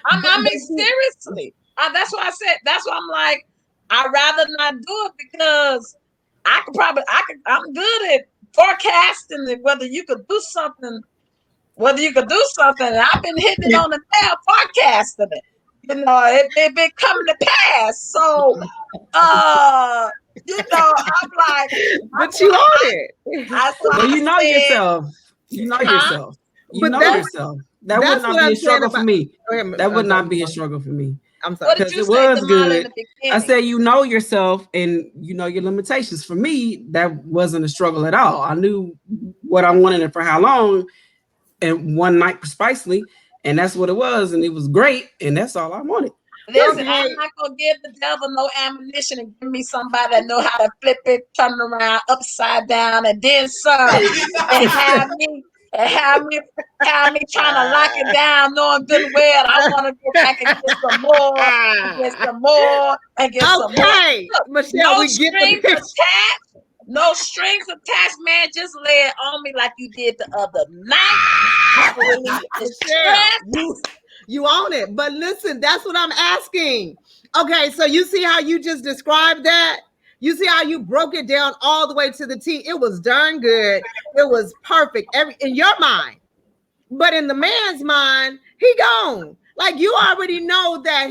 I But mean, see, seriously. That's why I said. That's why I'm like, I'd rather not do it because I'm good at forecasting it, whether you could do something. And I've been hitting it on the nail, forecasting it. It been coming to pass. So, uh, I'm like, but you own it. that's why well, I you know said, yourself. You know huh? yourself. You But know yourself. That would that's not what be I'm a saying struggle for about. me. Go ahead, That would not Dr. be a Mark. struggle for me. I'm What sorry. did Because you it say, was Jamala, in good. the I beginning? said you know yourself and you know your limitations. For me, that wasn't a struggle at all. I knew what I wanted and for how long, and one night precisely, and that's what it was, and it was great, and that's all I wanted. Listen, I'm Okay. not gonna give the devil no ammunition and give me somebody that know how to flip it, turn it around, upside down, and then some, and have me trying to lock it down, knowing good and well I want to go back and get some more, and get some more, and get some more. Okay, Look, Michelle, no we get the strings picture. attached. No strings attached, man. Just lay it on me like you did the other night. I can relieve the Michelle, stress. you own it. But listen, that's what I'm asking. Okay, so you see how you just described that? You see how you broke it down all the way to the T. It was darn good. It was perfect. Every in your mind. But in the man's mind, he gone. Like you already know that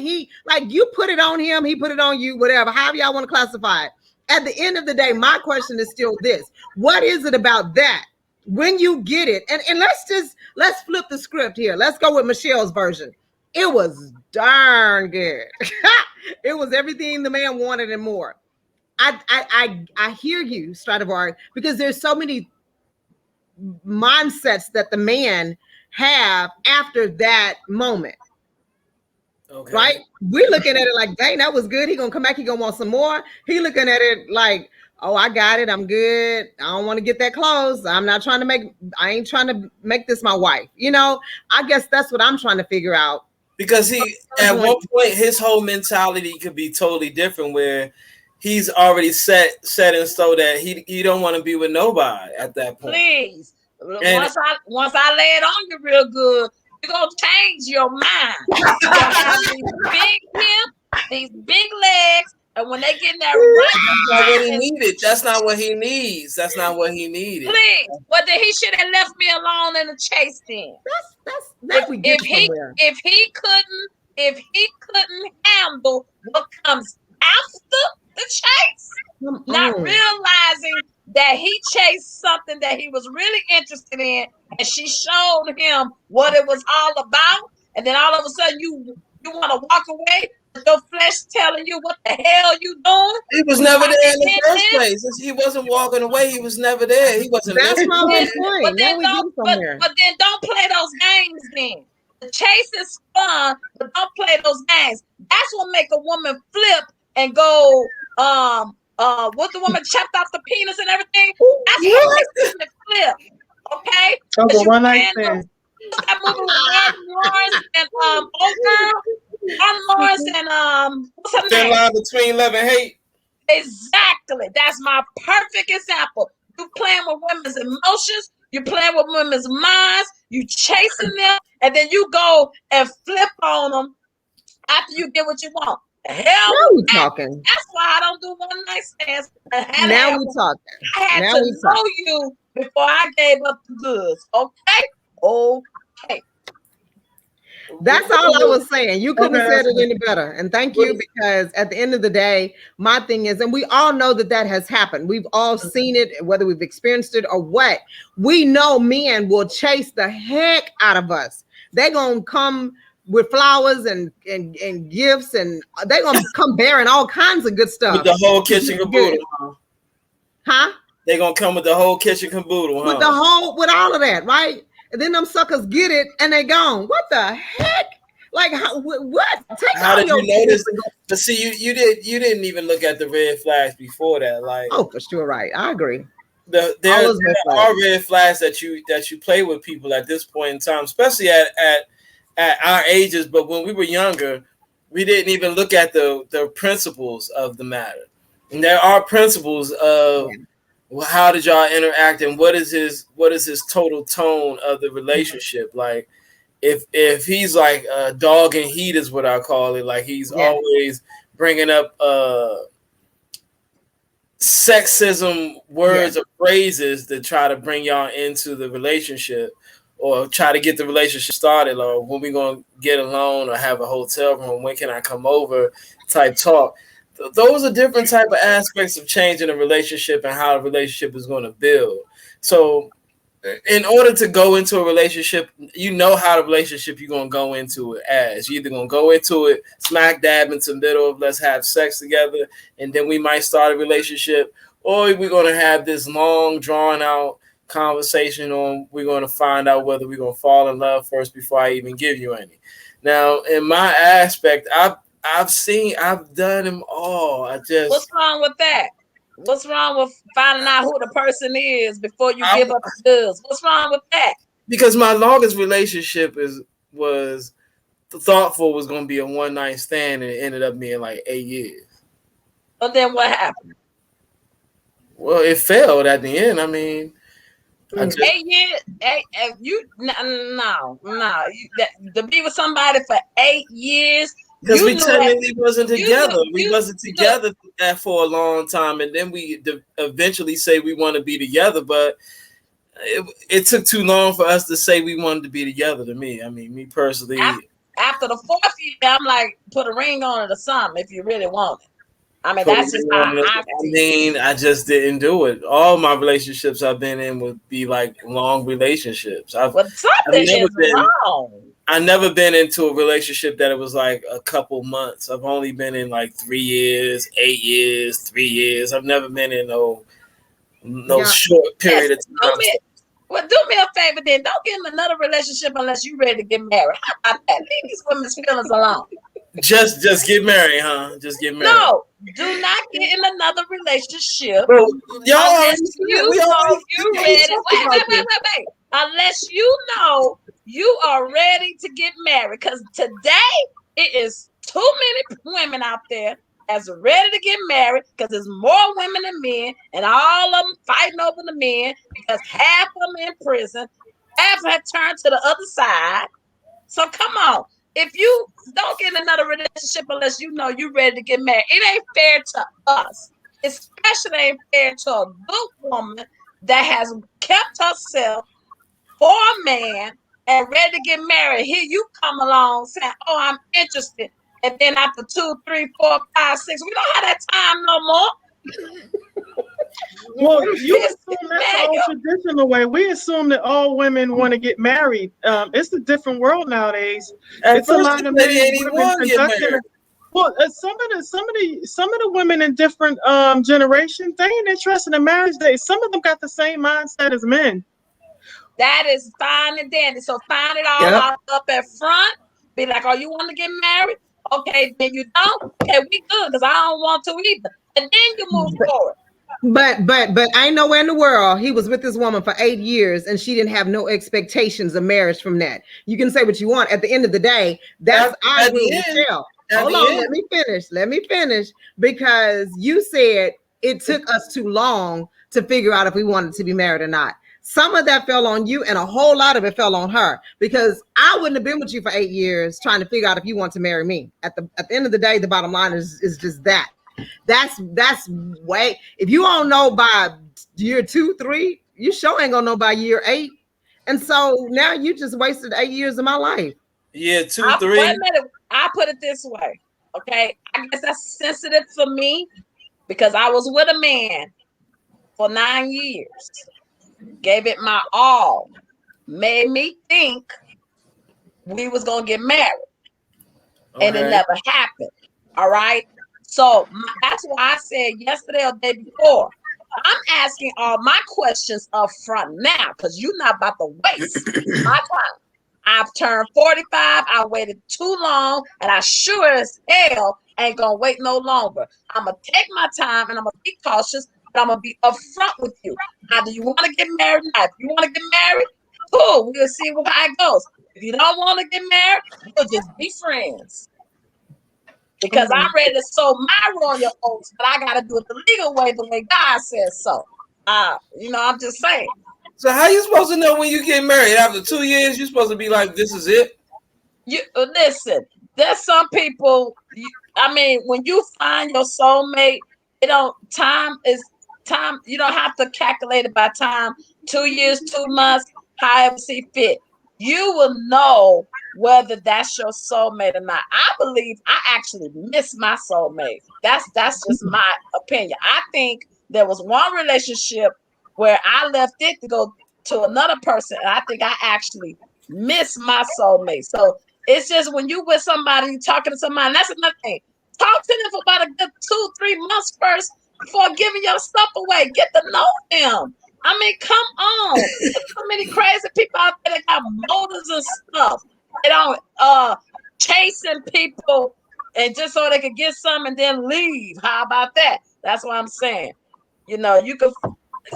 like you put it on him, he put it on you, whatever, however y'all want to classify it. At the end of the day, my question is still this: what is it about that when you get it? And let's flip the script here. Let's go with Michelle's version. It was darn good. It was everything the man wanted and more. I hear you, Stradivari, because there's so many mindsets that the man have after that moment, right? Okay. We looking at it like, dang, that was good. He gonna come back. He gonna want some more. He looking at it like, oh, I got it. I'm good. I don't want to get that close. I'm not trying to make. I ain't trying to make this my wife. I guess that's what I'm trying to figure out. Because he at one point his whole mentality could be totally different where he's already set in stone that he don't want to be with nobody at that point. Please. And Once I lay it on you real good, you're gonna change your mind. You're gonna have these big hips, these big legs, and when they get in that that's not what he right, needed. That's not what he needs. That's not what he needed. please. Well, then he should have left me alone in the chase then. That's If that we get if he somewhere. if he couldn't handle what comes after the chase, Come not on. realizing that he chased something that he was really interested in, and she showed him what it was all about, and then all of a sudden you want to walk away, but your flesh telling you what the hell you doing. He was You never trying there to in the end first this, place. He wasn't walking away. He was never there. He wasn't That's listening. my then, whole but point. Now then we get don't somewhere. but then don't play those games then. The chase is fun, but don't play those games. That's what make a woman flip and go, what the woman chopped off the penis and everything. That's what What? makes women flip. Okay? Of Because a you one night playing stand. what's that movie with Martin Lawrence and old girl? Martin Lawrence and what's her Thin name? line between love and hate. Exactly. That's my perfect example. You playing with women's emotions, you playing with women's minds, you chasing them, and then you go and flip on them after you get what you want. The hell Now with we that. talking. That's why I don't do one night stands. Now we talking. I had Now to we talking. know you before I gave up the goods. Okay? Okay. That's all I was saying. You couldn't have said it any better. And thank you, What- because at the end of the day, my thing is, and we all know that that has happened. We've all seen it, whether we've experienced it or what. We know men will chase the heck out of us. They're going to come with flowers and gifts, and they're going to come bearing all kinds of good stuff. With the whole kitchen caboodle, huh? They gonna come with the whole kitchen caboodle, With the whole, with all of that, right? And then them suckers get it and they gone. What the heck? Like, what? Take How all did your you notice? But see, you didn't even look at the red flags before that. Like, oh, for sure, right? I agree. There are red flags that you play with people at this point in time, especially at our ages. But when we were younger, we didn't even look at the principles of the matter. And there are principles of how did y'all interact and what is his total tone of the relationship. Like if he's like dog and heat is what I call it. Like he's always bringing up sexism words or phrases to try to bring y'all into the relationship or try to get the relationship started, or when we gonna get alone or have a hotel room, when can I come over type talk. Those are different type of aspects of changing a relationship and how a relationship is going to build. So in order to go into a relationship, you know how the relationship you're going to go into it as. You're either going to go into it smack dab into the middle of let's have sex together, and then we might start a relationship, or we're going to have this long, drawn-out conversation on we're going to find out whether we're going to fall in love first before I even give you any. Now, in my aspect, I've done them all. What's wrong with that? What's wrong with finding out who the person is before you give up the goods? What's wrong with that? Because my longest relationship was thoughtful was going to be a one night stand, and it ended up being like 8 years. But then what happened? Well, it failed at the end. I mean, 8 years. To be with somebody for 8 years. Because we technically wasn't together. We wasn't together for a long time, and then we eventually say we want to be together. But it took too long for us to say we wanted to be together. To me, I mean, me personally. After the 4th year, I'm like, put a ring on it or something if you really want it. I mean, that's just how I just didn't do it. All my relationships I've been in would be like long relationships. Something is wrong. I've never been into a relationship that it was like a couple months. I've only been in like 3 years, 8 years, 3 years. I've never been in no short period of time. Do me a favor then. Don't get in another relationship unless you're ready to get married. How about that? Leave these women's feelings alone. Just get married, huh? Just get married. No, do not get in another relationship. Bro, unless you know you're ready. Wait. Unless you know you are ready to get married. Because today it is too many women out there that's ready to get married because there's more women than men, and all of them fighting over the men because half of them in prison, half have turned to the other side. So come on. If you don't get in another relationship unless you know you're ready to get married, it ain't fair to us. Especially ain't fair to a good woman that has kept herself for a man and ready to get married. Here you come along saying, "Oh, I'm interested," and then after 2, 3, 4, 5, 6, we don't have that time no more. Well, you assume that's all traditional way. We assume that all women want to get married. It's a different world nowadays. It's a lot of men conducting. Well, some of the women in different generations, they ain't interested in marriage. Some of them got the same mindset as men. That is fine and dandy. So find it all out up at front. Be like, "Oh, you want to get married? Okay, then you don't. Okay, we good because I don't want to either." And then you move forward. But I know where in the world he was with this woman for 8 years and she didn't have no expectations of marriage from that. You can say what you want. At the end of the day, that's I agree with Michelle. Hold on, let me finish. Because you said it took us too long to figure out if we wanted to be married or not. Some of that fell on you and a whole lot of it fell on her, because I wouldn't have been with you for 8 years trying to figure out if you want to marry me. At the end of the day, the bottom line is just that. That's way. If you don't know by year 2, 3, you sure ain't gonna know by year 8. And so now you just wasted 8 years of my life. Yeah, two, Wait a three. minute. I put it this way. Okay. I guess that's sensitive for me because I was with a man for 9 years, gave it my all, made me think we was gonna get married, and it Okay. never happened. All right. So that's why I said yesterday or the day before. I'm asking all my questions up front now because you're not about to waste my time. I've turned 45. I waited too long, and I sure as hell ain't gonna wait no longer. I'm gonna take my time and I'm gonna be cautious, but I'm gonna be upfront with you. Now, do you want to get married? Now, if you want to get married, cool. We'll see how it goes. If you don't want to get married, we'll just be friends. Because I'm ready to sow my royal oats, but I gotta do it the legal way, the way God says so. I'm just saying. So how you supposed to know when you get married? After 2 years, you're supposed to be like, this is it? You listen. There's some people. When you find your soulmate, it don't time is time. You don't have to calculate it by time. 2 years, 2 months, however see fit. You will know whether that's your soulmate or not. I believe I actually miss my soulmate. That's just my opinion. I think there was one relationship where I left it to go to another person, and I think I actually miss my soulmate. So it's just when you with somebody, you talking to somebody, that's another thing. Talk to them for about a good 2-3 months first before giving your stuff away. Get to know them. Come on. There's so many crazy people out there that got motives and stuff. They don't chasing people and just so they could get some and then leave. How about that? That's what I'm saying. You could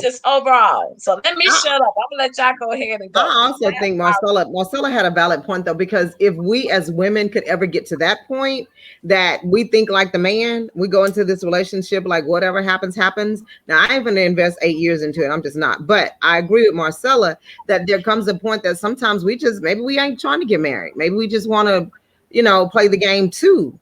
just overall. So let me shut up. I'm gonna let y'all go ahead and go. I also think Marcella had a valid point though, because if we as women could ever get to that point that we think like the man, we go into this relationship like whatever happens, happens. Now I ain't gonna invest 8 years into it. I'm just not. But I agree with Marcella that there comes a point that sometimes maybe we ain't trying to get married. Maybe we just want to, play the game too.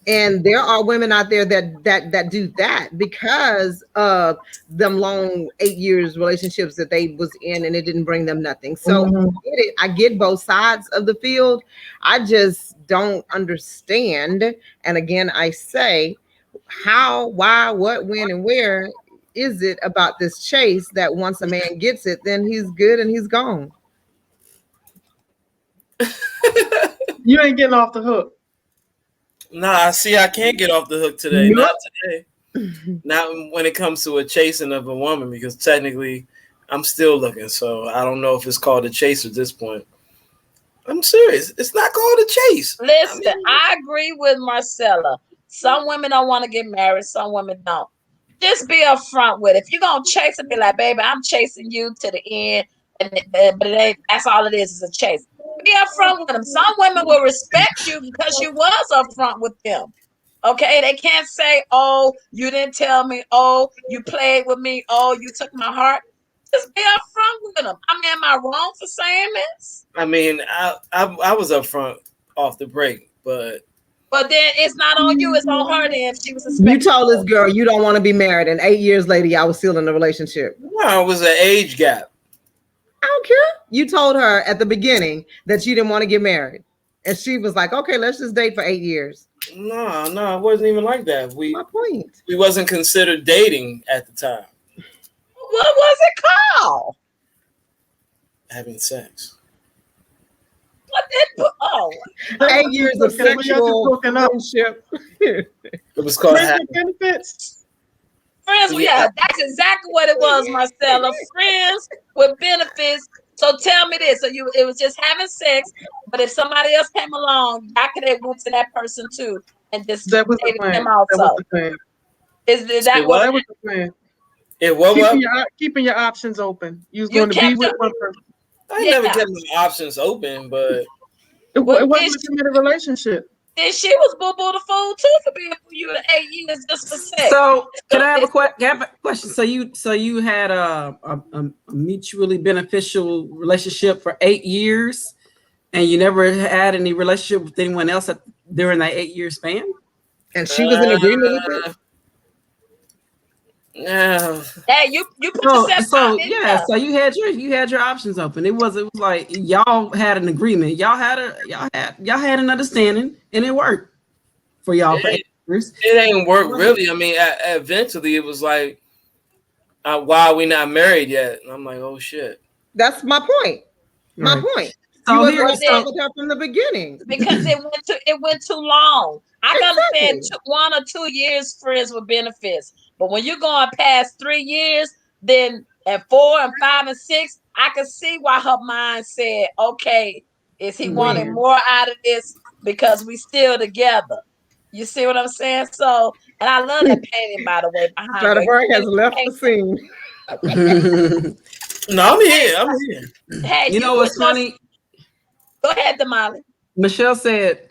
And there are women out there that do that because of them long 8 years relationships that they was in and it didn't bring them nothing. So I get both sides of the field. I just don't understand. And again, I say how, why, what, when, and where is it about this chase that once a man gets it, then he's good and he's gone. You ain't getting off the hook. Nah, see, I can't get off the hook today. Nope. Not today. Not when it comes to a chasing of a woman, because technically I'm still looking. So I don't know if it's called a chase at this point. I'm serious. It's not called a chase. Listen, I agree with Marcella. Some women don't want to get married, some women don't. Just be upfront with it. If you're gonna chase it, be like, baby, I'm chasing you to the end, but it ain't. That's all it is a chase. Be upfront with them. Some women will respect you because you was upfront with them. Okay, they can't say, "Oh, you didn't tell me." "Oh, you played with me." "Oh, you took my heart." Just be upfront with them. Am I wrong for saying this? I was up front off the break, but then it's not on you; it's on her. Then if she was You expecting. told this girl you don't want to be married, and 8 years later, y'all was still in the relationship. no, it was an age gap. I don't care. You told her at the beginning that you didn't want to get married. And she was like, okay, let's just date for 8 years. No, it wasn't even like that. My point. We wasn't considered dating at the time. What was it called? Having sex. What did? Oh, 8 years of sexual friendship. It was called Friends with benefits. friends. Yeah, that's exactly what it was, Marcella. Friends with benefits. So tell me this: it was just having sex, but if somebody else came along, y'all could have went to that person too and just That was the dated plan. them That was also. the plan. Is that what? That was the plan. It what? Keeping your options open. You was You going to be kept with your, one person. I never kept my options open, but It Well, wasn't a committed relationship. then she was boo boo the fool too for being for you in 8 years just for sex. So can I have a question? So you had a mutually beneficial relationship for 8 years, and you never had any relationship with anyone else during that 8 year span? And she was in agreement with it? Yeah. Hey, you put So yourself out so in yeah, there. so you had your options open. It was like y'all had an agreement. Y'all had an understanding, and it worked for y'all for It, 8 years. it ain't work really. I mean, eventually it was like, why are we not married yet? And I'm like, oh shit. That's my point. My Right. point. You So wasn't here, Well, gonna start then, so with her from the beginning. because it went too long. I can understand Exactly. 1 or 2 years friends with benefits, but when you're going past 3 years, then at 4 and 5 and 6, I can see why her mind said, "Okay, is he wanting mhm. When? more out of this because we still together?" You see what I'm saying? So, and I love that painting, by the way, behind you. You Stradivari has finished the left the painting? scene. No, I'm Hey, here. I'm here. hey, You you know put what's your funny? go ahead, Damali. Michelle said,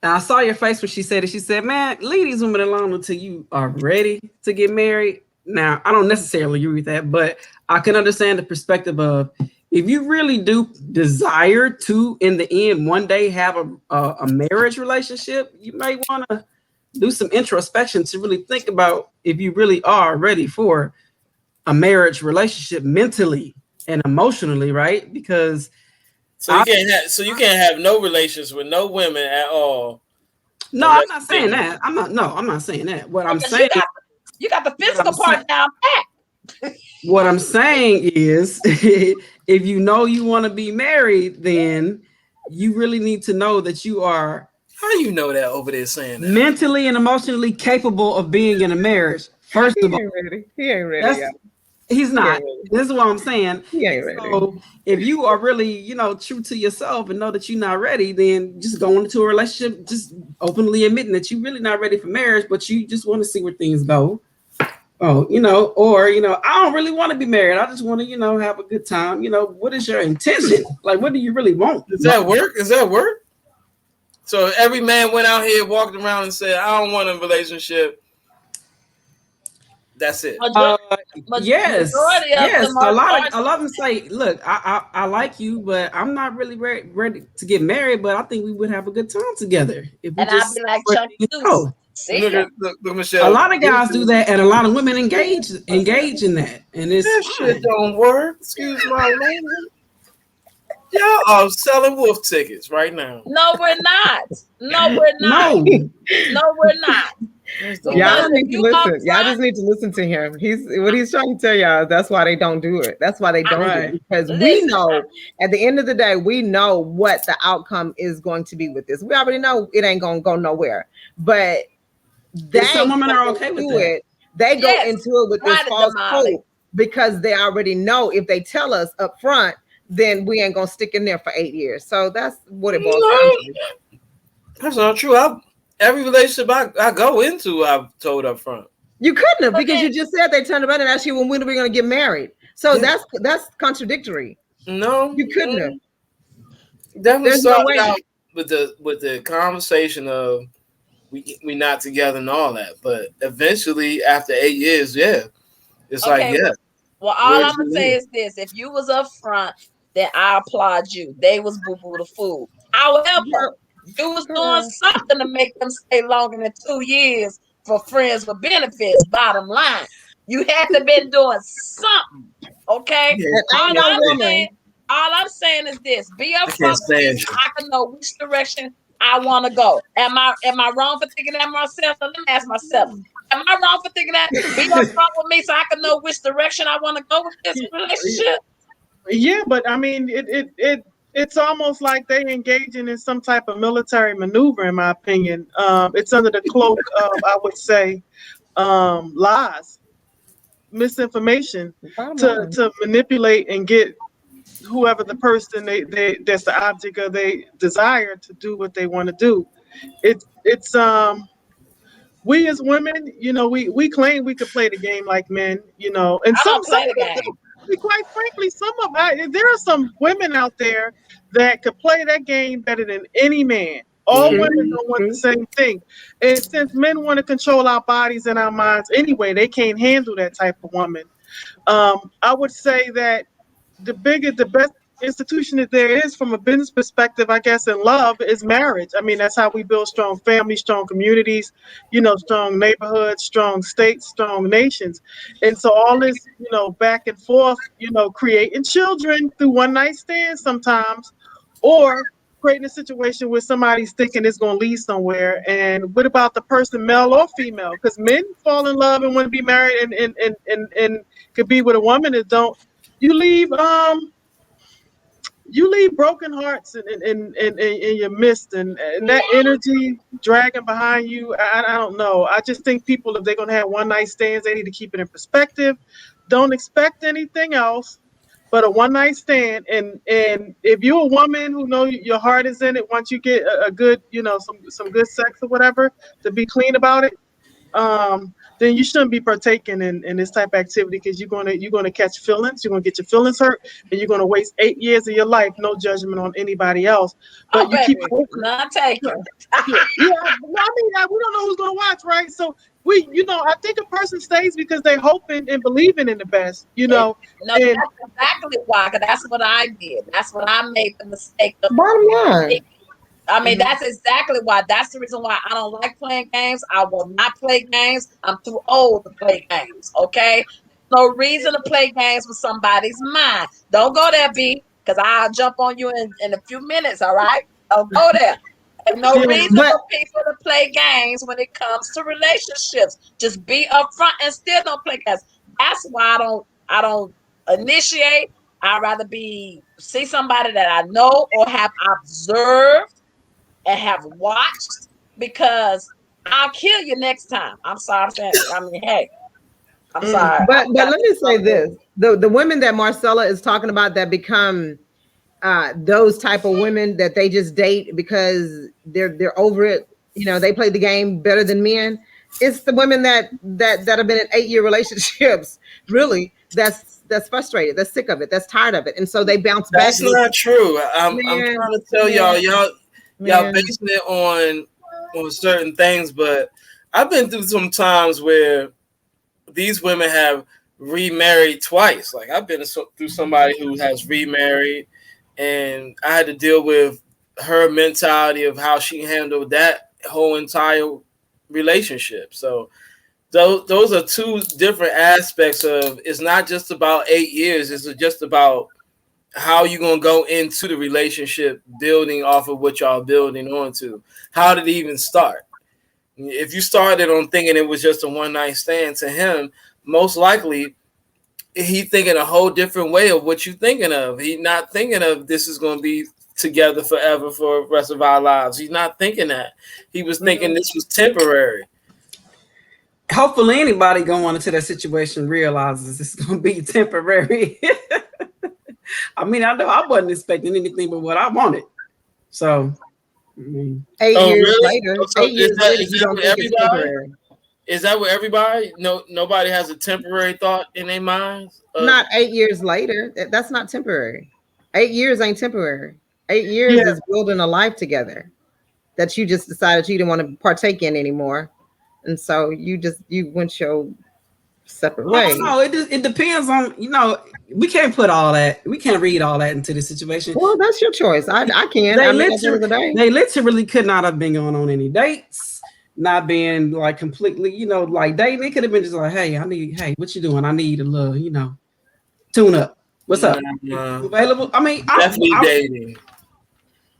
and I saw your face when she said it. She said, "Man, leave these women alone until you are ready to get married." Now, I don't necessarily agree with that, but I can understand the perspective of if you really do desire to, in the end, one day have a marriage relationship, you may want to do some introspection to really think about if you really are ready for a marriage relationship mentally and emotionally, right? Because So I, you can't have no relations with no women at all no, I'm unless not you get saying married. that. I'm not saying that. What I'm Because you saying got the what I'm physical saying part down pat. what I'm saying is if you know you want to be married, then you really need to know that you are How you know that over there saying that? mentally and emotionally capable of being in a marriage. First He of all, ain't ready. He ain't ready, that's y'all. he's He ain't not. ready. This is what I'm saying. He And ain't ready. so if you are really, true to yourself and know that you're not ready, then just go into a relationship, just openly admitting that you're really not ready for marriage, but you just want to see where things go. Oh, or I don't really want to be married. I just want to, have a good time. What is your intention? Like, what do you really want? Does that work? Does that work? So if every man went out here, walked around, and said, "I don't want a relationship." That's it. Uh, yes, Majority of yes. them A are, lot are of a lot of them say, "Look, I like you, but I'm not really ready to get married. But I think we would have a good time together if we and I'll just be like where Chuck things Deuce. go." See Look ya. at look, A Michelle. lot of guys do that, and a lot of women engage in that, and it's That shit fine. don't work. Excuse my language. Y'all are selling wolf tickets right now. No, we're not. No, we're not. No, No, we're not. This don't Y'all Because work. if need to you listen. Y'all upfront, just need to listen to him. He's trying to tell y'all that's why they don't do it. That's why they I, don't do it. right. Because we listen. know at the end of the day, we know what the outcome is going to be with this. We already know it ain't gonna go nowhere. But And some they women go are okay with into that. it, they go Yes, into it with this right, false Damali. hope because they already know if they tell us up front, then we ain't gonna stick in there for 8 years. So that's what it boils down No, to. that's not true. Every relationship I go into, I've told up front. You couldn't have But because then, you just said they turned around and asked you when are we gonna get married. So Yeah. that's contradictory. No, You couldn't have. definitely There's no started way. out with the conversation of we not together and all that, but eventually after 8 years, yeah, it's like okay, yeah, well, all where'd I'm gonna you say live? is this: if you was up front, then I applaud you. They was boo boo the fool. However, Girl, you was doing girl. something to make them stay longer than 2 years for friends with benefits. Bottom line, you had to been doing something. Okay, Yeah, And I all ain't can't no I'm stand saying, woman. all I'm saying is this: be I can't upfront with me stand so you. I can know which direction I want to go. Am I wrong for thinking that myself? So let me ask myself: am I wrong for thinking that? Be upfront with me so I can know which direction I want to go with this relationship. Yeah, but I mean, it's almost like they engaging in some type of military maneuver, in my opinion. It's under the cloak of, I would say, lies, misinformation, Bottom to line. manipulate and get whoever the person they that's the object of they desire to do what they want to do. It's we as women, we claim we could play the game like men, and I don't some play the of us do. game. Quite frankly, there are some women out there that could play that game better than any man. All True, women Hmm. don't want the true. same thing, and since men want to control our bodies and our minds anyway, they can't handle that type of woman. I would say that the best institution that there is from a business perspective, I guess, in love is marriage. I mean, that's how we build strong families, strong communities, strong neighborhoods, strong states, strong nations. And so all this, back and forth, creating children through one night stands sometimes, or creating a situation where somebody's thinking it's going to lead somewhere. And what about the person, male or female? Because men fall in love and want to be married and could be with a woman that don't. You leave broken hearts in your midst, and that energy dragging behind you. I don't know. I just think people, if they're gonna have one night stands, they need to keep it in perspective. Don't expect anything else but a one night stand. And if you're a woman who know your heart is in it, once you get a good, some good sex or whatever, to be clean about it, then you shouldn't be partaking in this type of activity, because you're gonna catch feelings, you're gonna get your feelings hurt, and you're gonna waste 8 years of your life. No judgment on anybody else, Oh, but you keep baby, hoping. none taken. Yeah, well, I mean, we don't know who's gonna watch, right? So I think a person stays because they're hoping and believing in the best, And, no, and that's exactly why. 'Cause that's what I did. That's what I made the mistake of. Bottom line. I mean, Mhm. that's exactly why. That's the reason why I don't like playing games. I will not play games. I'm too old to play games. Okay, no reason to play games with somebody's mind. Don't go there, B, because I'll jump on you in a few minutes. All right, don't go there. There's no Yeah, reason But for people to play games when it comes to relationships. Just be upfront and still don't play games. That's why I don't initiate. I'd rather see somebody that I know or have observed and have watched, because I'll kill you next time. I'm sorry. I'm saying, I mean, hey, I'm mm, sorry. but I but got let me say something. this: the women that Marcella is talking about that become those type of women that they just date because they're over it. They play the game better than men. It's the women that have been in 8-year relationships, really. That's frustrated. That's sick of it. That's tired of it, and so they bounce back. That's not true. I'm Man, trying to tell man, y'all man. basing it on certain things, but I've been through some times where these women have remarried twice. Like I've been through somebody who has remarried, and I had to deal with her mentality of how she handled that whole entire relationship. So those are two different aspects of. It's not just about 8 years. It's just about how you gonna go into the relationship building off of what y'all building onto. How did it even start? If you started on thinking it was just a one night stand, to him, most likely he thinking a whole different way of what you thinking of. He not thinking of this is gonna be together forever for the rest of our lives. He's not thinking that. He was thinking mhm. this was temporary. Hopefully, anybody going into that situation realizes it's going to be temporary. I mean, I know I wasn't expecting anything but what I wanted. So, I mean, eight Oh years really? later, So 8 years later, is you that don't with think it's everybody? temporary. Is that with everybody? No, nobody has a temporary thought in their minds of. Not 8 years later. That's not temporary. 8 years ain't temporary. 8 years Yeah, is building a life together that you just decided you didn't want to partake in anymore. And so you went your separate I don't ways. know. It depends on, we can't put all that, we can't read all that into the situation. Well, that's your choice. I can. They I mean, at the end of literally, the day. they literally could not have been going on any dates, not being like completely, like dating. They could have been just like, hey, what you doing? I need a little, tune up. What's up? Nah, You available? I mean, definitely dating.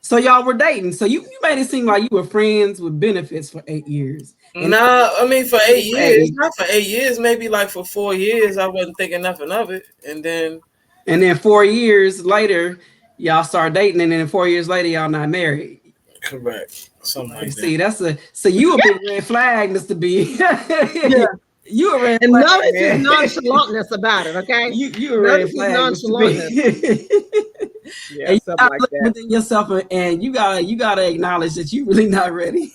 so y'all were dating. So you made it seem like you were friends with benefits for 8 years. And Nah, I mean for 8 years, hey, not for 8 years, maybe like for 4 years, I wasn't thinking nothing of it, and then and then 4 years later, y'all start dating, and then 4 years later, y'all not married. correct, something like that. See, so you a big red flag, Mr. B. yeah. You a red And flag, notice his man. nonchalantness about it, okay? You a red Notice his flag, Mr. nonchalantness. B. Yeah, And you something gotta like look that. within yourself, and you gotta acknowledge that you really not ready.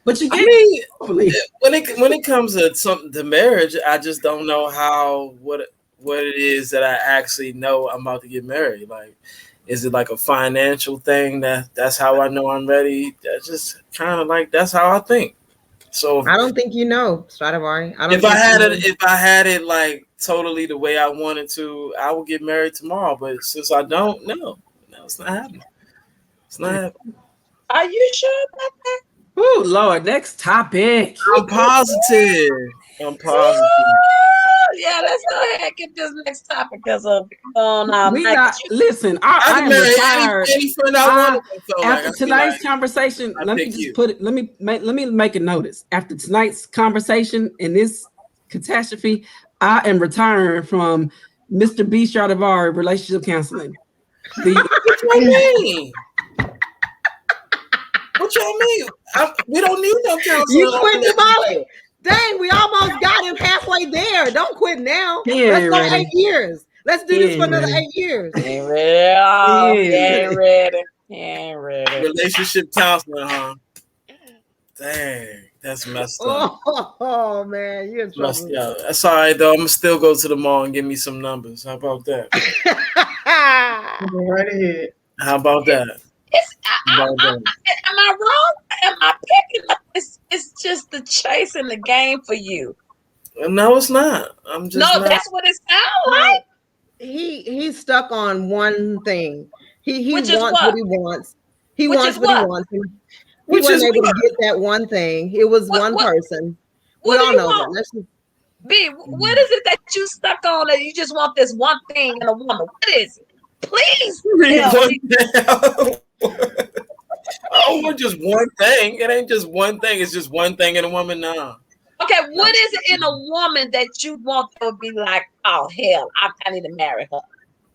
But you I get, mean, hopefully. when it comes to something to marriage, I just don't know what it is that I actually know I'm about to get married. Like, is it like a financial thing that's how I know I'm ready? That's just kind of like that's how I think. So I don't think you know, Stradivari. I don't if I think you had know. it, if I had it like totally the way I wanted to, I will get married tomorrow. But since I don't, no, it's not happening. It's not happening. Are you sure about that? Oh Lord, next topic. I'm positive. I'm positive. Yeah, let's go ahead and get this next topic because on We Mike. not listen. I I can am marry retired. any friend I want. So like, After I feel tonight's like conversation, I let me pick just you. put it. Let me make a notice. After tonight's conversation and this catastrophe, I am retiring from Mr. B. Stradivari relationship counseling. What y'all mean? What y'all mean? We don't need no counseling. You quit the molly. Dang, we almost got him halfway there. Don't quit now. Let's go ready. 8 years. Let's do this for another ready. 8 years. Ain't ready. He He ain't ain't ready. He ain't ready. Relationship counseling, huh? Dang, that's messed up. Oh man, you're in Messed trouble. up. That's all right though. I'm gonna still go to the mall and give me some numbers. How about that? Go right ahead. How about that? How about that? Am I wrong? Am I picking up? It's just the chase and the game for you. No, it's not. I'm just No, not. that's what it sounds like. He's stuck on one thing. He Which is wants what? what he wants. He Which is wants what he what? wants. He Which wasn't is able what? to get that one thing. It was What? one What? person. We What do all you know that. want? Let's just, B, what is it that you stuck on that you just want this one thing in a woman? What is it? Please tell me. I don't want just one thing. It ain't just one thing. It's just one thing in a woman now. Okay, what is it in a woman that you want to be like, oh hell, I need to marry her?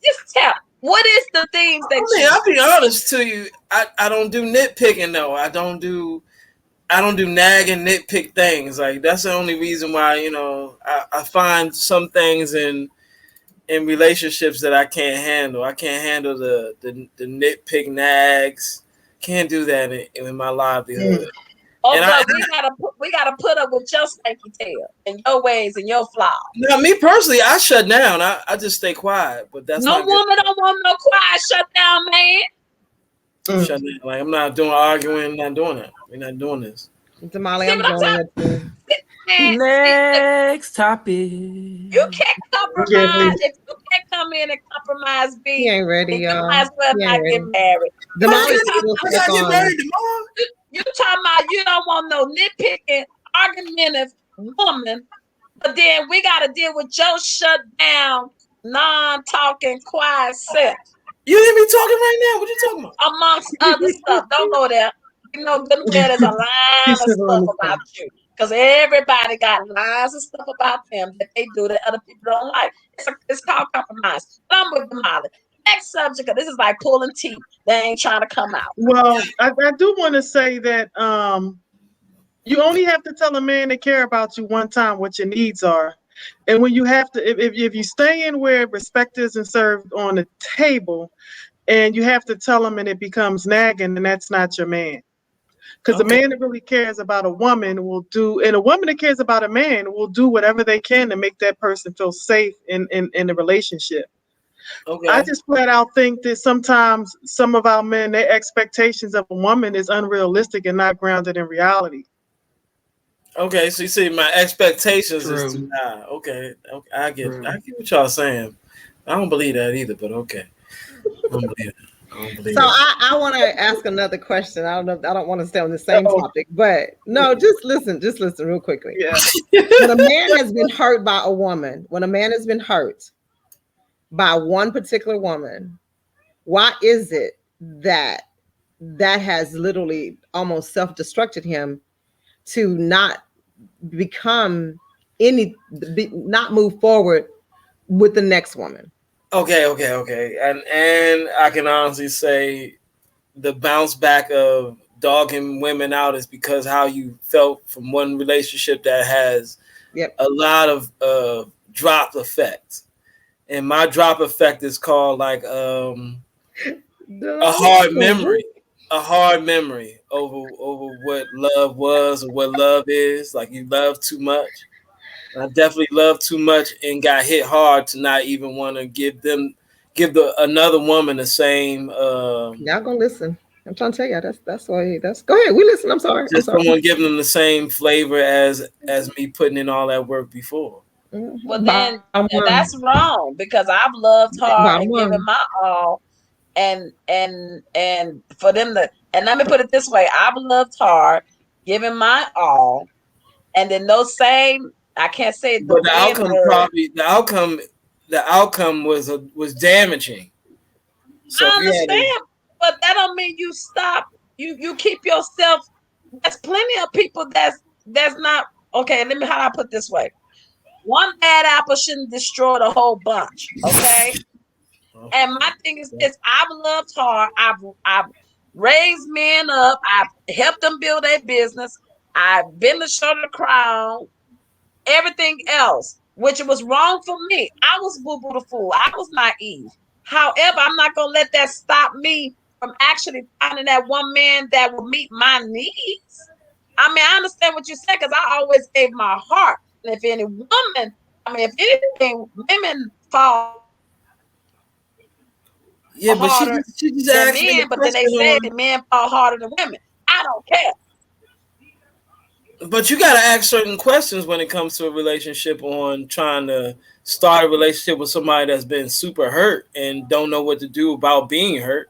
Just tell. What is the things that I mean, I'll be honest to you. I don't do nitpicking though. I don't do nagging nitpick things. Like that's the only reason why, I find some things in relationships that I can't handle. I can't handle the nitpick nags. Can't do that in my livelihood. Oh, And but we gotta put up with your stanky tail and your ways and your flaws. now, me personally, I shut down. I just stay quiet, but that's No not good. woman don't want no quiet shut down, man. Shut down. Like I'm not doing arguing. Not doing that. We're not doing this. Tamale, See I'm what I'm joining saying? it too. Man, Next topic. you can't Yeah, compromise. If you can't come in and compromise, He B, ain't ready, then you y'all. might as well He not ain't get ready. married. Damali's I still stuck gotta get on. married tomorrow. You talking about you don't want no nitpicking, argumentative woman, but then we got to deal with your shut down, non-talking, quiet self, You hear me talking right now? What you talking about? amongst other stuff. Don't go there. You know, good and well, there's a line He of said, "Let stuff me about you. Because everybody got lines of stuff about them that they do that other people don't like. It's called compromise. But I'm with Molly. Next subject, 'cause this is like pulling teeth. They ain't trying to come out. Well, I do want to say that you only have to tell a man they care about you one time what your needs are. And when you have to, if you stay in where respect isn't served on the table and you have to tell them and it becomes nagging, then that's not your man. Because a Okay. man that really cares about a woman will do, and a woman that cares about a man will do whatever they can to make that person feel safe in the relationship. I Okay. just flat out think that sometimes some of our men, their expectations of a woman is unrealistic and not grounded in reality. Okay. So you see, my expectations is True. too high. Okay. I get. True. I get what y'all saying. I don't believe that either, but okay. I don't believe it. I don't believe So it. I want to ask another question. I don't know. I don't want to stay on the same Oh, topic, but no, just listen. Just listen real quickly. yeah. When a man has been hurt by a woman, when a man has been hurt by one particular woman, why is it that has literally almost self-destructed him to not become not move forward with the next woman? Okay. And I can honestly say the bounce back of dogging women out is because how you felt from one relationship that has Yep. a lot of drop effect. And my drop effect is called like a hard memory. A hard memory over what love was or what love is. Like you love too much. I definitely loved too much and got hit hard to not even want to give another woman the same Y'all gonna listen. I'm trying to tell you that's why go ahead. We listen. I'm sorry. just someone giving them the same flavor as me putting in all that work before. Well, then Bottom one. that's wrong because I've loved hard Bottom and given one. my all, and for them to, and let me put it this way, I've loved hard, given my all, and then those same, I can't say the But the N outcome word. probably the outcome was damaging. So I if you had to, understand, but that don't mean you stop. You keep yourself. There's plenty of people that's not okay. Let me how do I put it this way. One bad apple shouldn't destroy the whole bunch. Okay. And my thing is this: I've loved hard. I've raised men up. I've helped them build a business. I've been the shoulder to crown. Everything else, which was wrong for me. I was boo boo the fool. I was naive. However, I'm not gonna let that stop me from actually finding that one man that will meet my needs. I mean, I understand what you said because I always gave my heart. And if any woman, I mean, if anything, women fall harder than men, but then they yeah, say but that men she just fall asked harder me than a women. question on. I don't care. But you got to ask certain questions when it comes to a relationship on trying to start a relationship with somebody that's been super hurt and don't know what to do about being hurt.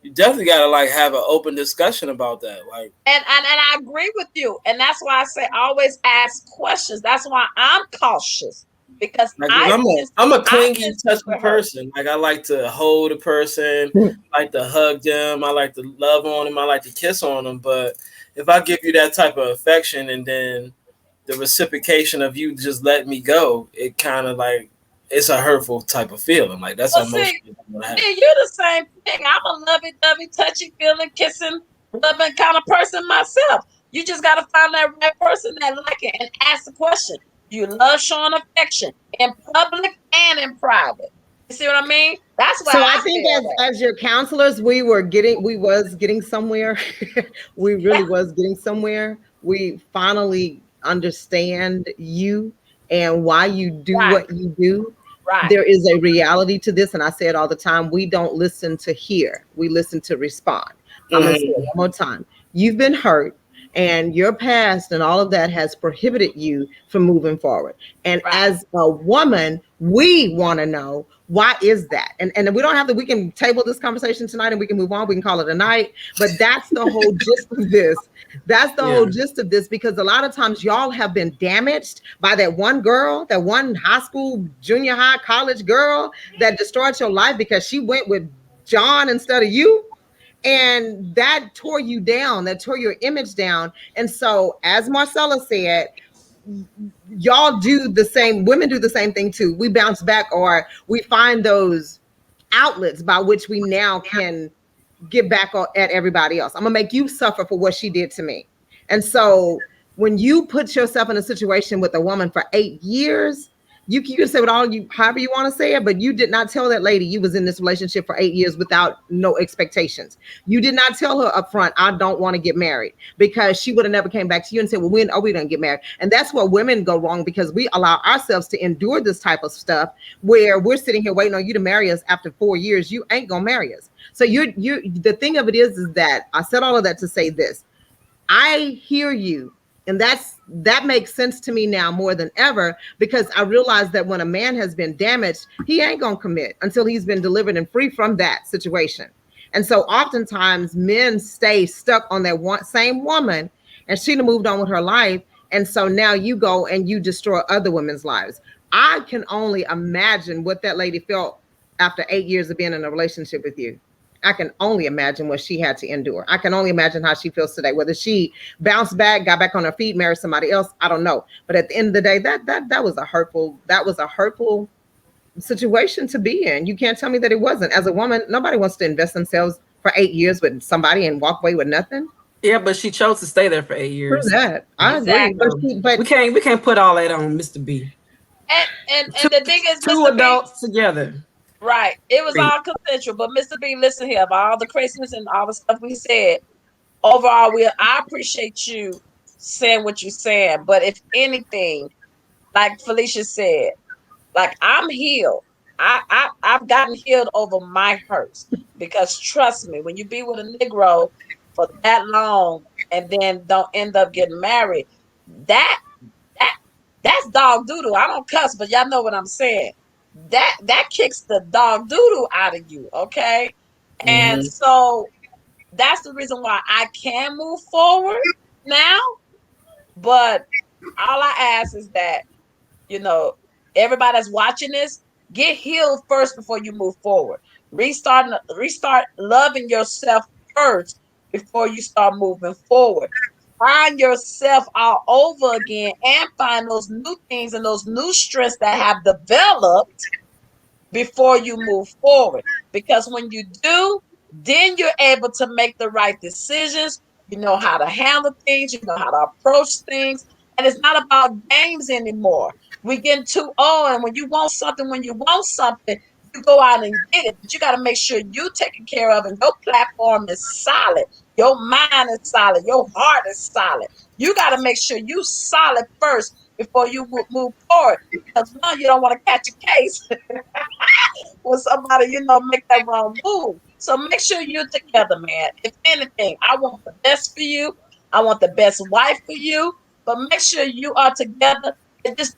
You definitely got to like have an open discussion about that. Like, And I agree with you. And that's why I say always ask questions. That's why I'm cautious because like, 'cause I'm a I've clingy, been touchy super hurt. person. Like, I like to hold a person, I like to hug them, I like to love on them, I like to kiss on them. But if I give you that type of affection and then the reciprocation of you just letting me go, it kind of like it's a hurtful type of feeling. Like that's Well, what most see, people don't me have. and you the same thing. I'm a lovey dovey, touchy feeling, kissing, rubbing kind of person myself. You just got to find that right person that like it and ask the question. You love showing affection in public and in private. You see what I mean? That's where So I I think feel that. as your counselors, we was getting somewhere. We really was getting somewhere. We finally understand you and why you do Right, what you do. right, There is a reality to this, and I say it all the time. We don't listen to hear, we listen to respond. I'm gonna say it Mm-hmm. one more time. You've been hurt, and your past and all of that has prohibited you from moving forward. And right. as a woman, we want to know why is that? And we don't have to, we can table this conversation tonight and we can move on. We can call it a night. But that's the whole gist of this. That's the Yeah. whole gist of this because a lot of times y'all have been damaged by that one girl, that one high school, junior high, college girl that destroyed your life because she went with John instead of you, and that tore you down, that tore your image down. And so as Marcella said, y'all do the same, women do the same thing too. We bounce back, or we find those outlets by which we now can get back at everybody else. I'm gonna make you suffer for what she did to me. And so when you put yourself in a situation with a woman for 8 years, you can say what all you however you want to say it, but you did not tell that lady you was in this relationship for 8 years without no expectations. You did not tell her up front, I don't want to get married, because she would have never came back to you and said, well, when are we gonna get married? And that's where women go wrong, because we allow ourselves to endure this type of stuff where we're sitting here waiting on you to marry us after 4 years. You ain't gonna marry us. So you're the thing of it is that I said all of that to say this. I hear you. And that makes sense to me now more than ever, because I realize that when a man has been damaged, he ain't gonna commit until he's been delivered and free from that situation. And so oftentimes men stay stuck on that one same woman, and she done moved on with her life. And so now you go and you destroy other women's lives. I can only imagine what that lady felt after 8 years of being in a relationship with you. I can only imagine what she had to endure. I can only imagine how she feels today. Whether she bounced back, got back on her feet, married somebody else, I don't know. But at the end of the day, that was a hurtful situation to be in. You can't tell me that it wasn't. As a woman, nobody wants to invest themselves for 8 years with somebody and walk away with nothing. Yeah, but she chose to stay there for eight True years. that. I agree. Exactly. We But can't put all that on Mr. B. Two And the thing is, two Mr. B, adults together. right. It was Great. all consensual. But Mr. B, listen here, of all the craziness and all the stuff we said, overall, I appreciate you saying what you're saying. But if anything, like Felicia said, like I'm healed. I've gotten healed over my hurts. Because trust me, when you be with a Negro for that long and then don't end up getting married, that That's dog doodle. I don't cuss, but y'all know what I'm saying. That kicks the dog doodle out of you, okay? And Mm-hmm. so that's the reason why I can move forward now. But all I ask is that, you know, everybody that's watching this, get healed first before you move forward. Restart loving yourself first before you start moving forward. Find yourself all over again and find those new things and those new strengths that have developed before you move forward. Because when you do, then you're able to make the right decisions. You know how to handle things, you know how to approach things. And it's not about games anymore. We're getting too old. And when you want something, you go out and get it. But you got to make sure you taken care of and your platform is solid. Your mind is solid. Your heart is solid. You got to make sure you solid first before you move forward. Because one, you don't want to catch a case when somebody, make that wrong move. So make sure you're together, man. If anything, I want the best for you. I want the best wife for you. But make sure you are together and just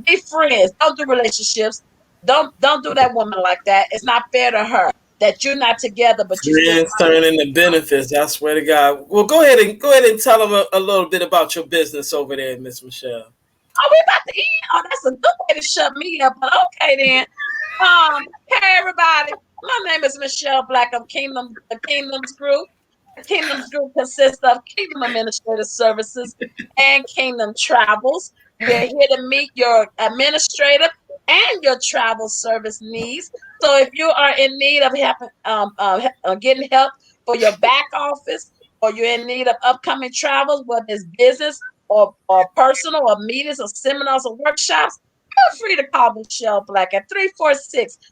be friends. Don't do relationships. Don't do that woman like that. It's not fair to her that you're not together, but you still Friends turning the benefits. I swear to God. Well, go ahead and tell them a little bit about your business over there, Miss Michelle. Oh, we about to eat. Oh, that's a good way to shut me up. But okay then. Hey everybody. My name is Michelle Black of the Kingdoms Group. The Kingdoms Group consists of Kingdom Administrative Services and Kingdom Travels. We're here to meet your administrative and your travel service needs. So if you are in need of help, getting help for your back office, or you're in need of upcoming travels, whether it's business or personal or meetings or seminars or workshops, feel free to call Michelle Black at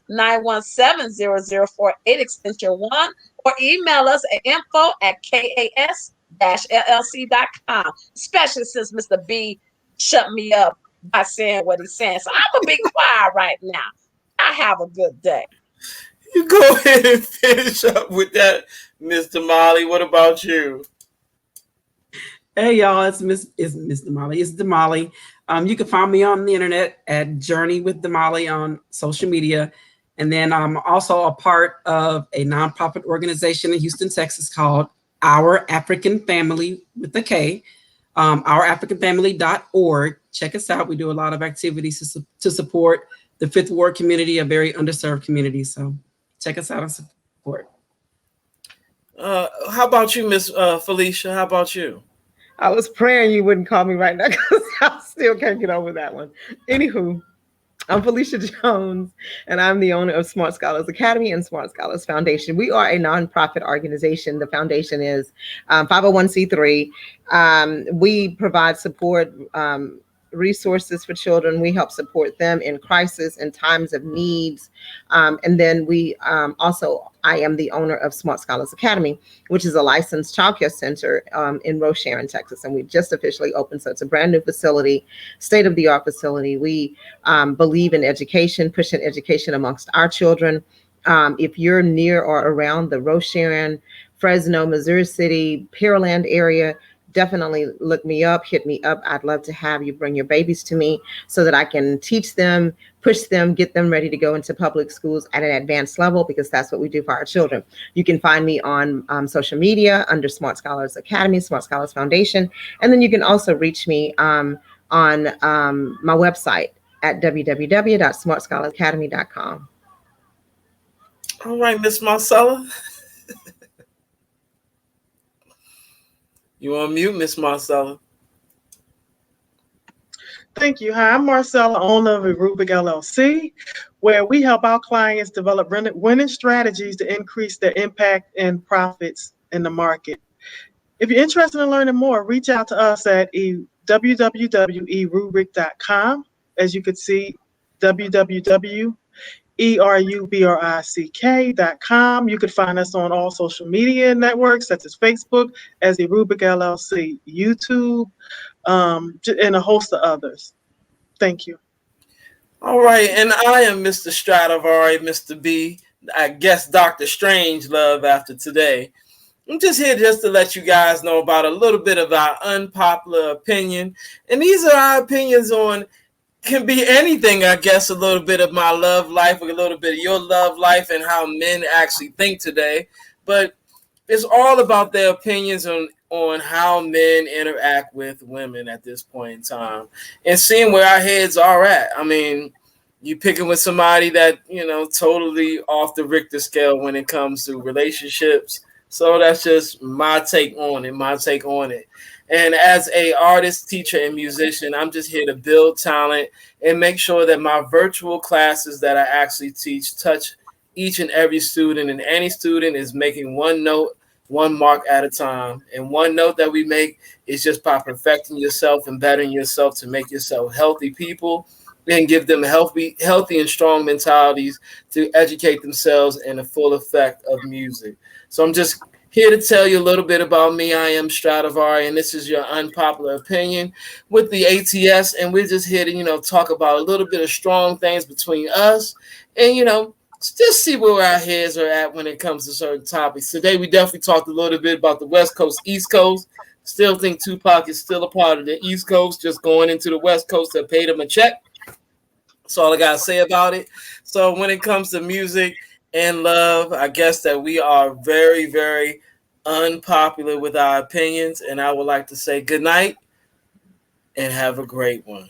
346-917-0048 extension 1 or email us at info@kas-llc.com, especially since Mr. B shut me up by saying what he's saying. So I'm going to be quiet right now. I have a good day. You go ahead and finish up with that, Mr. Molly. What about you? Hey y'all, it's Miss Damali. It's Damali. You can find me on the internet at Journey with Damali on social media. And then I'm also a part of a nonprofit organization in Houston, Texas called Our African Family with the K, ourafricanfamily.org. Check us out. We do a lot of activities to support the Fifth Ward community, a very underserved community. So check us out and support. How about you, Miss Felicia? How about you? I was praying you wouldn't call me right now because I still can't get over that one. Anywho, I'm Felicia Jones, and I'm the owner of Smart Scholars Academy and Smart Scholars Foundation. We are a nonprofit organization. The foundation is 501c3. We provide support, resources for children. We help support them in crisis and times of needs. And then I am the owner of Smart Scholars Academy, which is a licensed childcare center in Rocheron, Texas. And we just officially opened. So it's a brand new facility, state of the art facility. We believe in education, pushing education amongst our children. If you're near or around the Rocheron, Fresno, Missouri City, Pearland area, definitely look me up, hit me up. I'd love to have you bring your babies to me so that I can teach them, push them, get them ready to go into public schools at an advanced level, because that's what we do for our children. You can find me on social media under Smart Scholars Academy, Smart Scholars Foundation. And then you can also reach me on my website at www.smartscholarsacademy.com. All right, Miss Marcella. You on mute, Miss Marcella? Thank you. Hi, I'm Marcella, owner of Rubik LLC, where we help our clients develop winning strategies to increase their impact and profits in the market. If you're interested in learning more, reach out to us at www.erubric.com. As you can see, www.erubrick.com. You can find us on all social media networks such as Facebook as Rubik LLC, YouTube, and a host of others. Thank you. All right, and I am Mr. Stradivari, Mr. B. I guess Dr. Strange Love after today. I'm just here just to let you guys know about a little bit of our unpopular opinion. And these are our opinions on, can be anything, I guess, a little bit of my love life, a little bit of your love life, and how men actually think today. But it's all about their opinions on how men interact with women at this point in time, and seeing where our heads are at. I mean, you picking with somebody that, totally off the Richter scale when it comes to relationships. So that's just my take on it. And as a artist, teacher, and musician, I'm just here to build talent and make sure that my virtual classes that I actually teach touch each and every student, and any student is making one note, one mark at a time. And one note that we make is just by perfecting yourself and bettering yourself to make yourself healthy people and give them healthy and strong mentalities to educate themselves in the full effect of music. So I'm just here to tell you a little bit about me. I am Stradivari, and this is your unpopular opinion with the ATS. And we're just here to, talk about a little bit of strong things between us, and, just see where our heads are at when it comes to certain topics. Today, we definitely talked a little bit about the West Coast, East Coast. Still think Tupac is still a part of the East Coast, just going into the West Coast to pay them a check. That's all I got to say about it. So when it comes to music and love, I guess that we are very, very unpopular with our opinions. And I would like to say good night and have a great one.